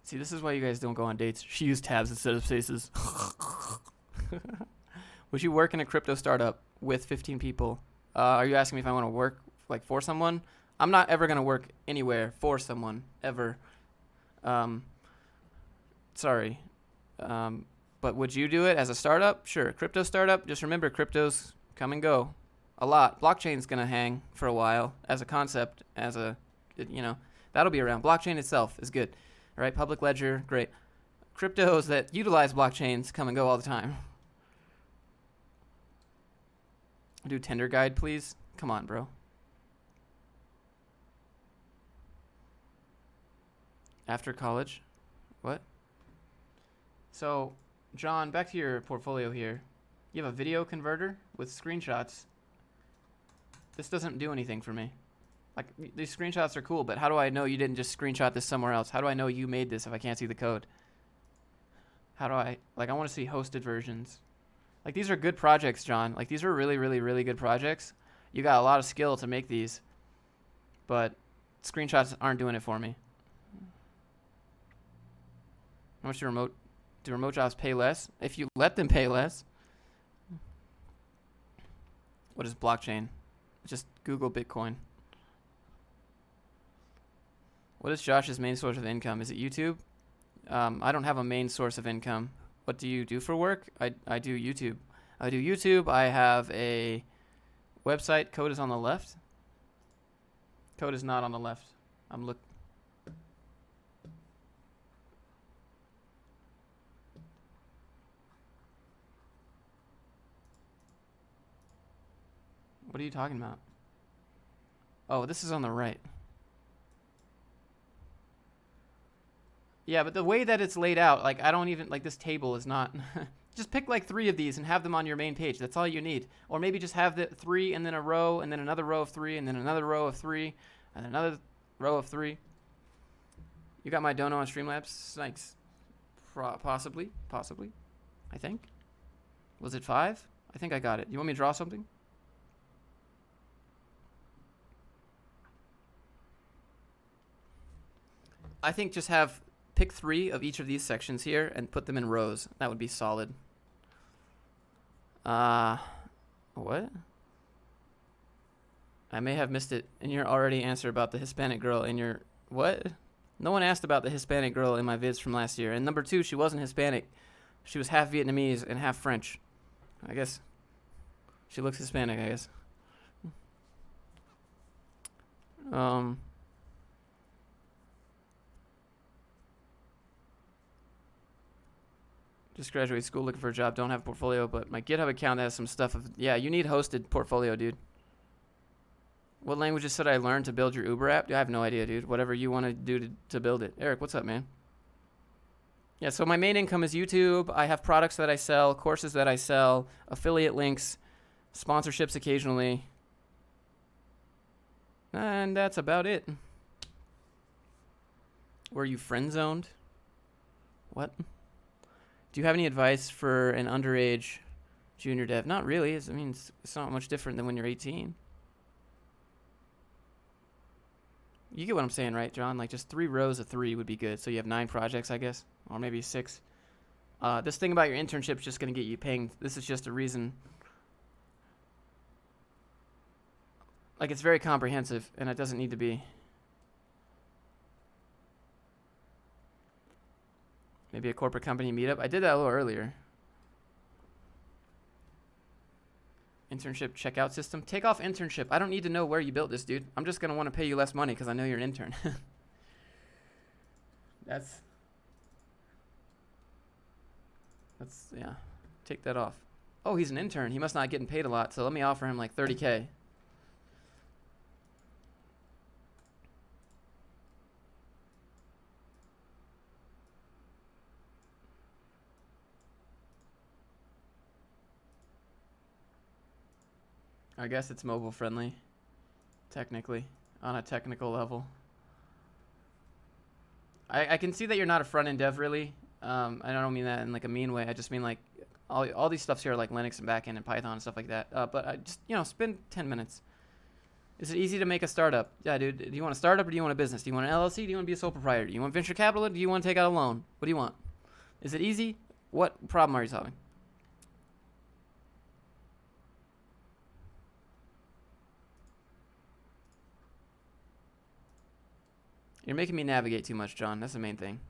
S1: See, this is why you guys don't go on dates. She used tabs instead of spaces. Would you work in a crypto startup with 15 people? Are you asking me if I want to work like for someone? I'm not ever going to work anywhere for someone, ever. Sorry. But would you do it as a startup? Sure. Crypto startup, just remember cryptos come and go a lot. Blockchain's going to hang for a while as a concept, that'll be around. Blockchain itself is good. All right, public ledger, great. Cryptos that utilize blockchains come and go all the time. Do Tinder guide, please. Come on, bro. After college? What? So, John, back to your portfolio here. You have a video converter with screenshots. This doesn't do anything for me. Like, these screenshots are cool, but how do I know you didn't just screenshot this somewhere else? How do I know you made this if I can't see the code? How do I want to see hosted versions. Like, these are good projects, John. Like, these are really, really, really good projects. You got a lot of skill to make these, but screenshots aren't doing it for me. How much do remote jobs pay less? If you let them pay less. What is blockchain? Just Google Bitcoin. What is Josh's main source of income? Is it YouTube? I don't have a main source of income. What do you do for work? I do YouTube. I have a website. Code is on the left. Code is not on the left. What are you talking about? Oh, this is on the right. Yeah, but the way that it's laid out, like, I don't even, like, this table is not, just pick like 3 of these and have them on your main page. That's all you need. Or maybe just have the 3 and then a row and then another row of 3 and then another row of 3 and another row of 3. You got my dono on Streamlabs? Thanks. Possibly. I think. Was it 5? I think I got it. You want me to draw something? I think just pick 3 of each of these sections here and put them in rows. That would be solid. What? I may have missed it in your already answer about the Hispanic girl in your... What? No one asked about the Hispanic girl in my vids from last year. And number 2, she wasn't Hispanic. She was half Vietnamese and half French. I guess she looks Hispanic, I guess. Just graduated school looking for a job. Don't have a portfolio, but my GitHub account has some stuff. Yeah, you need hosted portfolio, dude. What languages should I learn to build your Uber app? I have no idea, dude. Whatever you want to do to build it. Eric, what's up, man? Yeah, so my main income is YouTube. I have products that I sell, courses that I sell, affiliate links, sponsorships occasionally. And that's about it. Were you friend zoned? What? Do you have any advice for an underage junior dev? Not really. It's not much different than when you're 18. You get what I'm saying, right, John? Like just 3 rows of 3 would be good. So you have 9 projects, I guess, or maybe 6. This thing about your internship is just going to get you paying. This is just a reason. Like it's very comprehensive, and it doesn't need to be. Maybe a corporate company meetup. I did that a little earlier. Internship checkout system. Take off internship. I don't need to know where you built this, dude. I'm just going to want to pay you less money because I know you're an intern. That's, yeah. Take that off. Oh, he's an intern. He must not getting paid a lot, so let me offer him like 30K. I guess it's mobile friendly, technically, on a technical level. I can see that you're not a front-end dev, really. I don't mean that in like a mean way. I just mean like all these stuffs here are like Linux and backend and Python and stuff like that. But I just, spend 10 minutes. Is it easy to make a startup? Yeah, dude. Do you want a startup or do you want a business? Do you want an LLC? Do you want to be a sole proprietor? Do you want venture capital? Or do you want to take out a loan? What do you want? Is it easy? What problem are you solving? You're making me navigate too much, John. That's the main thing.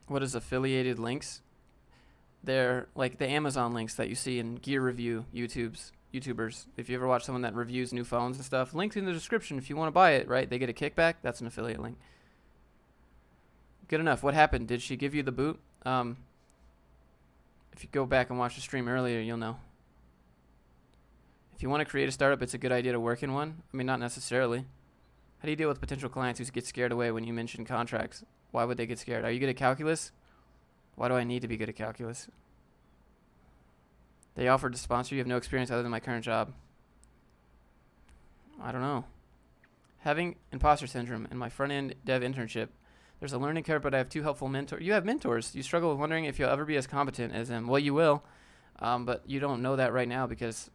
S1: What is affiliated links? They're like the Amazon links that you see in gear review YouTubers. If you ever watch someone that reviews new phones and stuff, linked in the description if you want to buy it, right? They get a kickback. That's an affiliate link. Good enough. What happened? Did she give you the boot? If you go back and watch the stream earlier, you'll know. If you want to create a startup, it's a good idea to work in one. I mean, not necessarily. How do you deal with potential clients who get scared away when you mention contracts? Why would they get scared? Are you good at calculus? Why do I need to be good at calculus? They offered to sponsor you. Have no experience other than my current job. I don't know. Having imposter syndrome in my front-end dev internship. There's a learning curve, but I have 2 helpful mentors. You have mentors. You struggle with wondering if you'll ever be as competent as them. Well, you will, but you don't know that right now because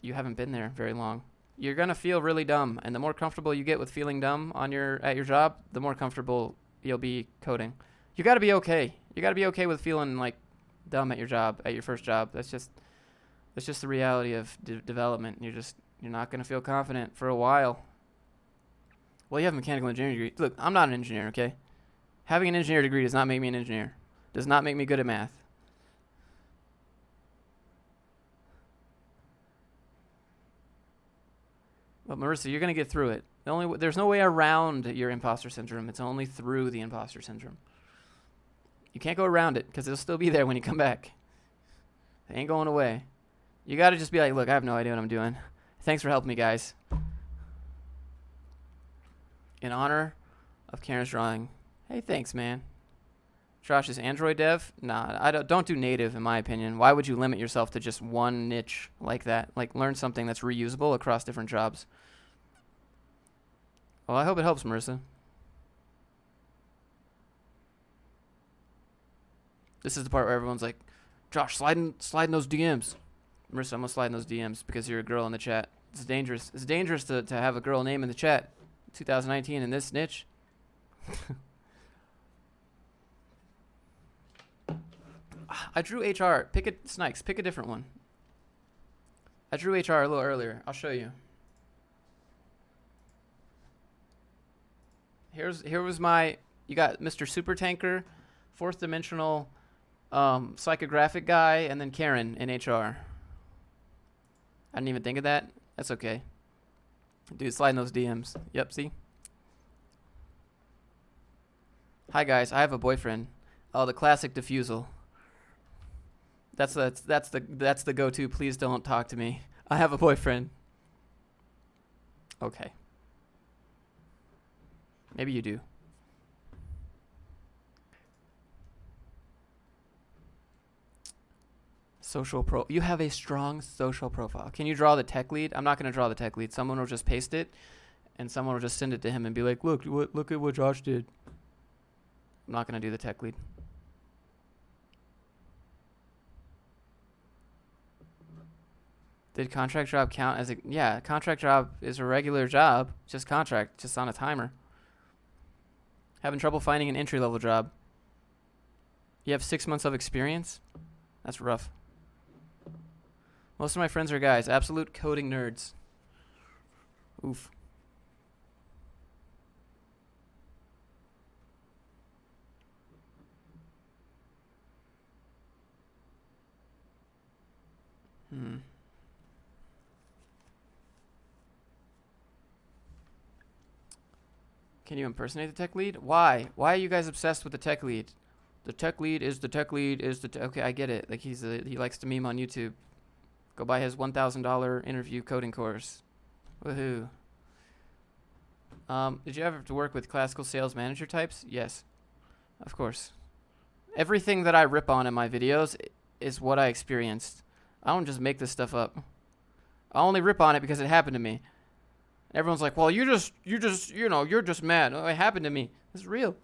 S1: you haven't been there very long. You're going to feel really dumb, and the more comfortable you get with feeling dumb at your job, the more comfortable you'll be coding. You got to be okay. You got to be okay with feeling like dumb at your job, at your first job. That's just the reality of development. You're not going to feel confident for a while. Well, you have a mechanical engineering degree. Look, I'm not an engineer, okay? Having an engineer degree does not make me an engineer. Does not make me good at math. But Marissa, you're going to get through it. There's no way around your imposter syndrome. It's only through the imposter syndrome. You can't go around it because it'll still be there when you come back. It ain't going away. You got to just be like, look, I have no idea what I'm doing. Thanks for helping me, guys. In honor of Karen's drawing. Hey, thanks, man. Josh is Android dev? Nah, I don't do native, in my opinion. Why would you limit yourself to just one niche like that? Like, learn something that's reusable across different jobs. Well, I hope it helps, Marissa. This is the part where everyone's like, Josh, slide in those DMs. Marissa, I'm going to slide in those DMs because you're a girl in the chat. It's dangerous. It's dangerous to have a girl name in the chat. 2019 in this niche. I drew HR. Snikes, pick a different one. I drew HR a little earlier. I'll show you. Here was my, you got Mr. Supertanker, fourth dimensional psychographic guy, and then Karen in HR. I didn't even think of that. That's okay. Dude, slide in those DMs. Yep, see? Hi guys, I have a boyfriend. Oh, the classic diffusal. That's the go-to. Please don't talk to me. I have a boyfriend. Okay. Maybe you do. You have a strong social profile. Can you draw the tech lead? I'm not going to draw the tech lead. Someone will just paste it, and someone will just send it to him and be like, look at what Josh did. I'm not going to do the tech lead. Did contract job count as a... Yeah, contract job is a regular job. Just contract, just on a timer. Having trouble finding an entry-level job. You have 6 months of experience? That's rough. Most of my friends are guys. Absolute coding nerds. Oof. Can you impersonate the tech lead? Why? Why are you guys obsessed with the tech lead? The tech lead is the tech lead is the... Okay, I get it. Like, he likes to meme on YouTube. Go buy his $1,000 interview coding course. Woohoo. Did you ever have to work with classical sales manager types? Yes. Of course. Everything that I rip on in my videos is what I experienced. I don't just make this stuff up. I only rip on it because it happened to me. Everyone's like, well, you're just mad. Oh, it happened to me. This is real.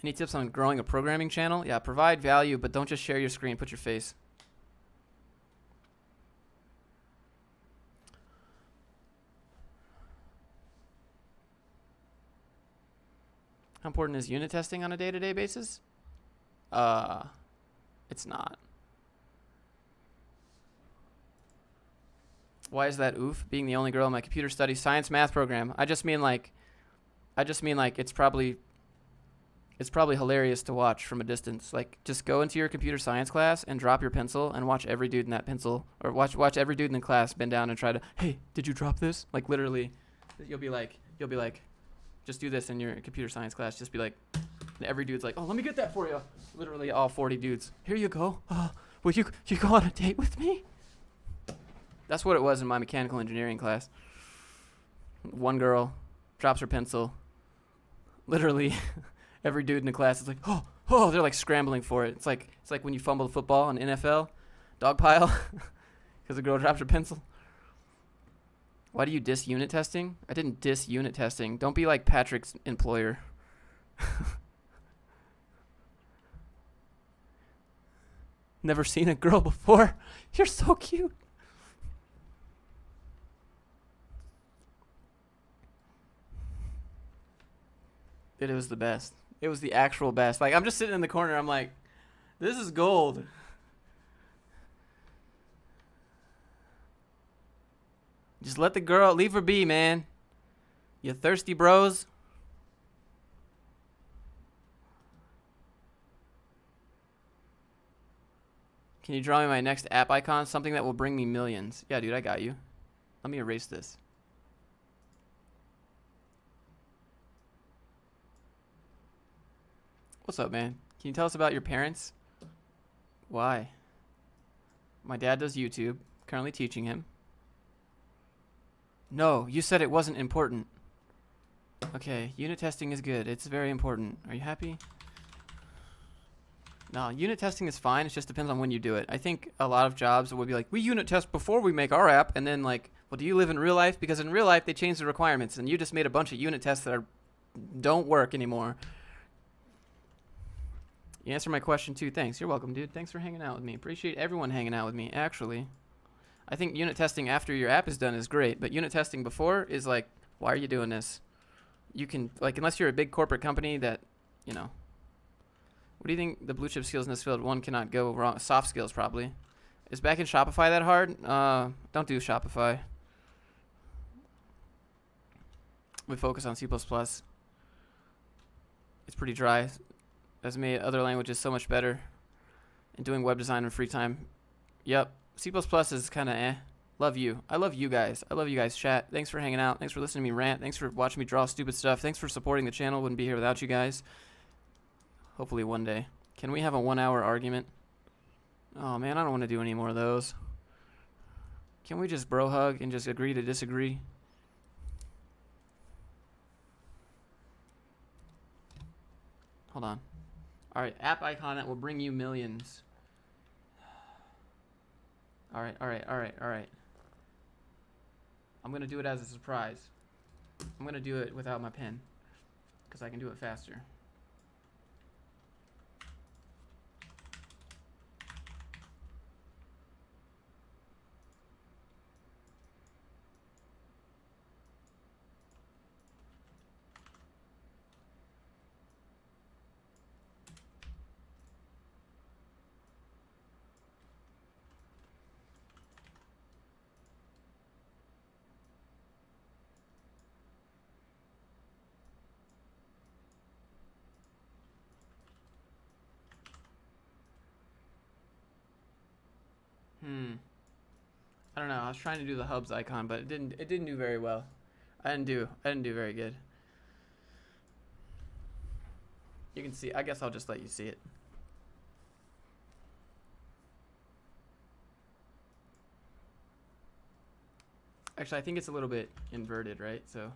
S1: Any tips on growing a programming channel? Yeah, provide value, but don't just share your screen. Put your face. How important is unit testing on a day-to-day basis? It's not. Why is that oof? Being the only girl in my computer studies science math program. I just mean like it's probably hilarious to watch from a distance. Like, just go into your computer science class and drop your pencil and watch every dude in that pencil, or watch every dude in the class bend down and try to, hey, did you drop this? Like, literally, you'll be like, just do this in your computer science class. Just be like, and every dude's like, oh, let me get that for you. Literally all 40 dudes. Here you go. Will you go on a date with me? That's what it was in my mechanical engineering class. One girl drops her pencil. Literally, every dude in the class is like, oh, they're like scrambling for it. It's like when you fumble the football in NFL, dog pile, because the girl drops her pencil. Why do you diss unit testing? I didn't diss unit testing. Don't be like Patrick's employer. Never seen a girl before. You're so cute. It was the best. It was the actual best. Like, I'm just sitting in the corner. I'm like, this is gold. Just let the girl, leave her be, man. You thirsty bros. Can you draw me my next app icon? Something that will bring me millions. Yeah, dude, I got you. Let me erase this. What's up, man? Can you tell us about your parents? Why? My dad does YouTube. Currently teaching him. No, you said it wasn't important. Okay, unit testing is good. It's very important. Are you happy? No, unit testing is fine. It just depends on when you do it. I think a lot of jobs would be like, we unit test before we make our app, and then like, well, do you live in real life? Because in real life, they change the requirements, and you just made a bunch of unit tests that don't work anymore. You answered my question too. Thanks. You're welcome, dude. Thanks for hanging out with me. Appreciate everyone hanging out with me, actually. I think unit testing after your app is done is great, but unit testing before is like, why are you doing this? You can, like, unless you're a big corporate company that, you know. What do you think the blue chip skills in this field? One cannot go wrong. Soft skills, probably. Is back in Shopify that hard? Don't do Shopify. We focus on C++. It's pretty dry. Has made other languages so much better. And doing web design in free time. Yep. C++ is kind of eh. Love you. I love you guys. I love you guys, chat. Thanks for hanging out. Thanks for listening to me rant. Thanks for watching me draw stupid stuff. Thanks for supporting the channel. Wouldn't be here without you guys. Hopefully one day. Can we have a 1 hour argument? Oh man, I don't want to do any more of those. Can we just bro hug and just agree to disagree? Hold on. Alright, app icon that will bring you millions. Alright. I'm going to do it as a surprise. I'm going to do it without my pen, because I can do it faster. I don't know. I was trying to do the hubs icon, but it didn't do very well. I didn't do very good. You can see. I guess I'll just let you see it. Actually, I think it's a little bit inverted, right? So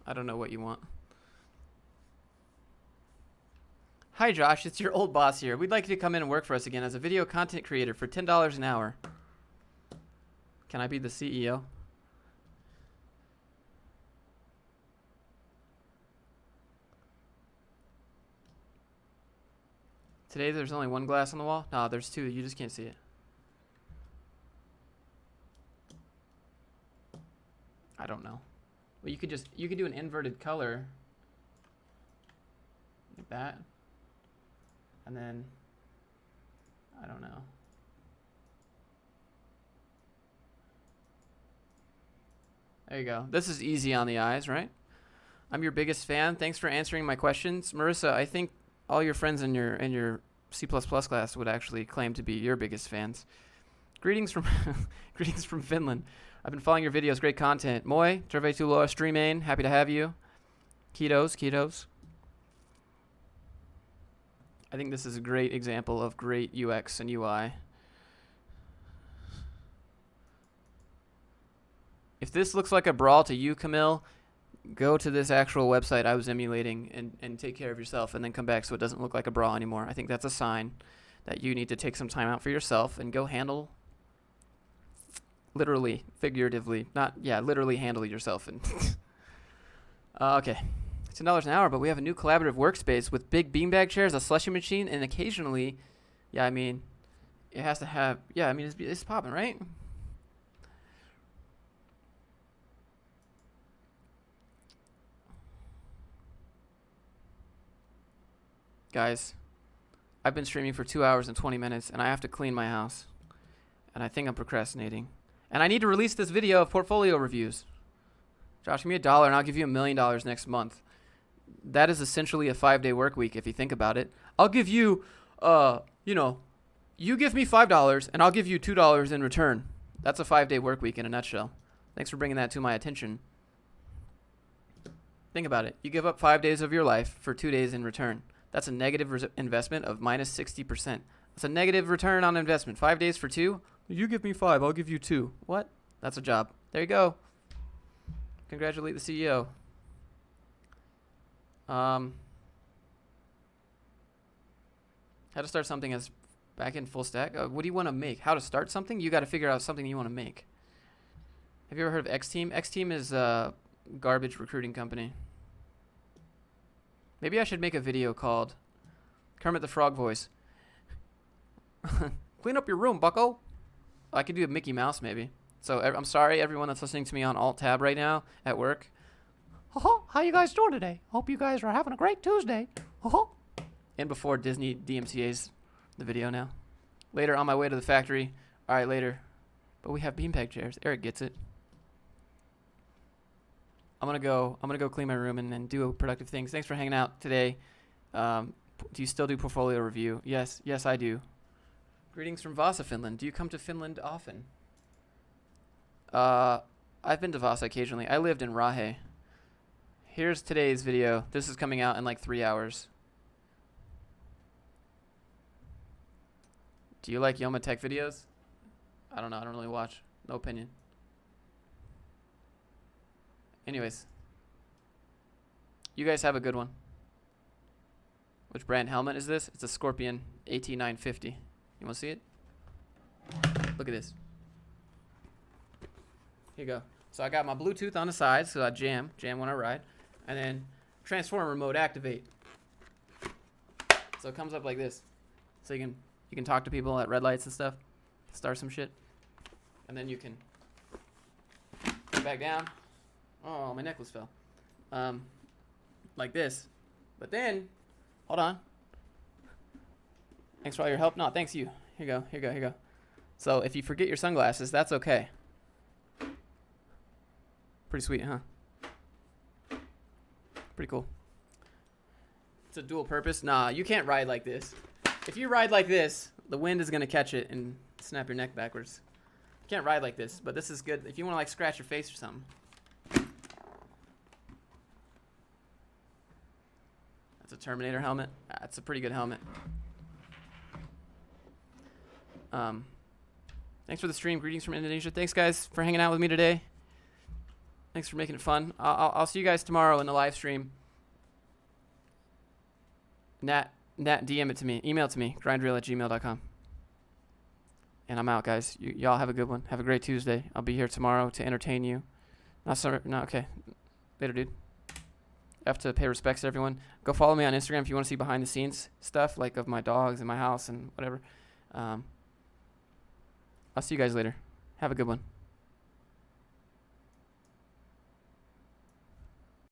S1: I don't know what you want. Hi, Josh. It's your old boss here. We'd like you to come in and work for us again as a video content creator for $10 an hour. Can I be the CEO? Today there's only one glass on the wall? No, there's two. You just can't see it. I don't know. Well, you could do an inverted color like that. And then I don't know. There you go. This is easy on the eyes, right? I'm your biggest fan. Thanks for answering my questions. Marissa, I think all your friends in your C++ class would actually claim to be your biggest fans. Greetings from greetings from Finland. I've been following your videos. Great content. Moi, tervetuloa streaming. Happy to have you. Ketos. I think this is a great example of great UX and UI. If this looks like a brawl to you, Camille, go to this actual website I was emulating and take care of yourself, and then come back so it doesn't look like a brawl anymore. I think that's a sign that you need to take some time out for yourself and go handle, literally, figuratively, literally handle yourself. And okay. $10 an hour, but we have a new collaborative workspace with big beanbag chairs, a slushy machine, and occasionally, it has to have, it's popping, right? Guys, I've been streaming for 2 hours and 20 minutes, and I have to clean my house. And I think I'm procrastinating. And I need to release this video of portfolio reviews. Josh, give me $1 and I'll give you $1 million next month. That is essentially a 5-day work week if you think about it. I'll give you, you give me $5 and I'll give you $2 in return. That's a 5-day work week in a nutshell. Thanks for bringing that to my attention. Think about it. You give up 5 days of your life for 2 days in return. That's a negative investment of minus 60%. That's a negative return on investment. 5 days for 2? You give me 5, I'll give you 2. What? That's a job. There you go. Congratulate the CEO. How to start something as back-end full stack? What do you want to make? How to start something? You got to figure out something you want to make. Have you ever heard of X-Team? X-Team is a garbage recruiting company. Maybe I should make a video called Kermit the Frog voice. Clean up your room, bucko. I could do a Mickey Mouse maybe. So I'm sorry everyone that's listening to me on Alt-Tab right now at work. How you guys doing today? Hope you guys are having a great Tuesday. And before Disney DMCA's the video now. Later on my way to the factory. All right, later. But we have beanbag chairs. Eric gets it. I'm gonna go clean my room and then do productive things. Thanks for hanging out today. Do you still do portfolio review? Yes, I do. Greetings from Vasa, Finland. Do you come to Finland often? I've been to Vasa occasionally. I lived in Rahe. Here's today's video. This is coming out in like 3 hours. Do you like Yoma Tech videos? I don't know. I don't really watch. No opinion. Anyways. You guys have a good one. Which brand helmet is this? It's a Scorpion AT950. You want to see it? Look at this. Here you go. So I got my Bluetooth on the side, so I jam when I ride. And then transformer mode activate. So it comes up like this. So you can talk to people at red lights and stuff. Start some shit. And then you can put back down. Oh, my necklace fell. Like this. But then, hold on. Thanks for all your help. No, thanks you. Here you go. So if you forget your sunglasses, that's okay. Pretty sweet, huh? Pretty cool. It's a dual purpose. Nah, you can't ride like this. If you ride like this, the wind is going to catch it and snap your neck backwards. You can't ride like this, but this is good if you want to like scratch your face or something. That's a Terminator helmet. That's a pretty good helmet. Thanks for the stream. Greetings from Indonesia. Thanks, guys, for hanging out with me today. Thanks for making it fun. I'll see you guys tomorrow in the live stream. Nat, DM it to me. Email it to me. grindreel@gmail.com. And I'm out, guys. Y'all have a good one. Have a great Tuesday. I'll be here tomorrow to entertain you. Okay. Later, dude. I have to pay respects to everyone. Go follow me on Instagram if you want to see behind the scenes stuff, like of my dogs and my house and whatever. I'll see you guys later. Have a good one.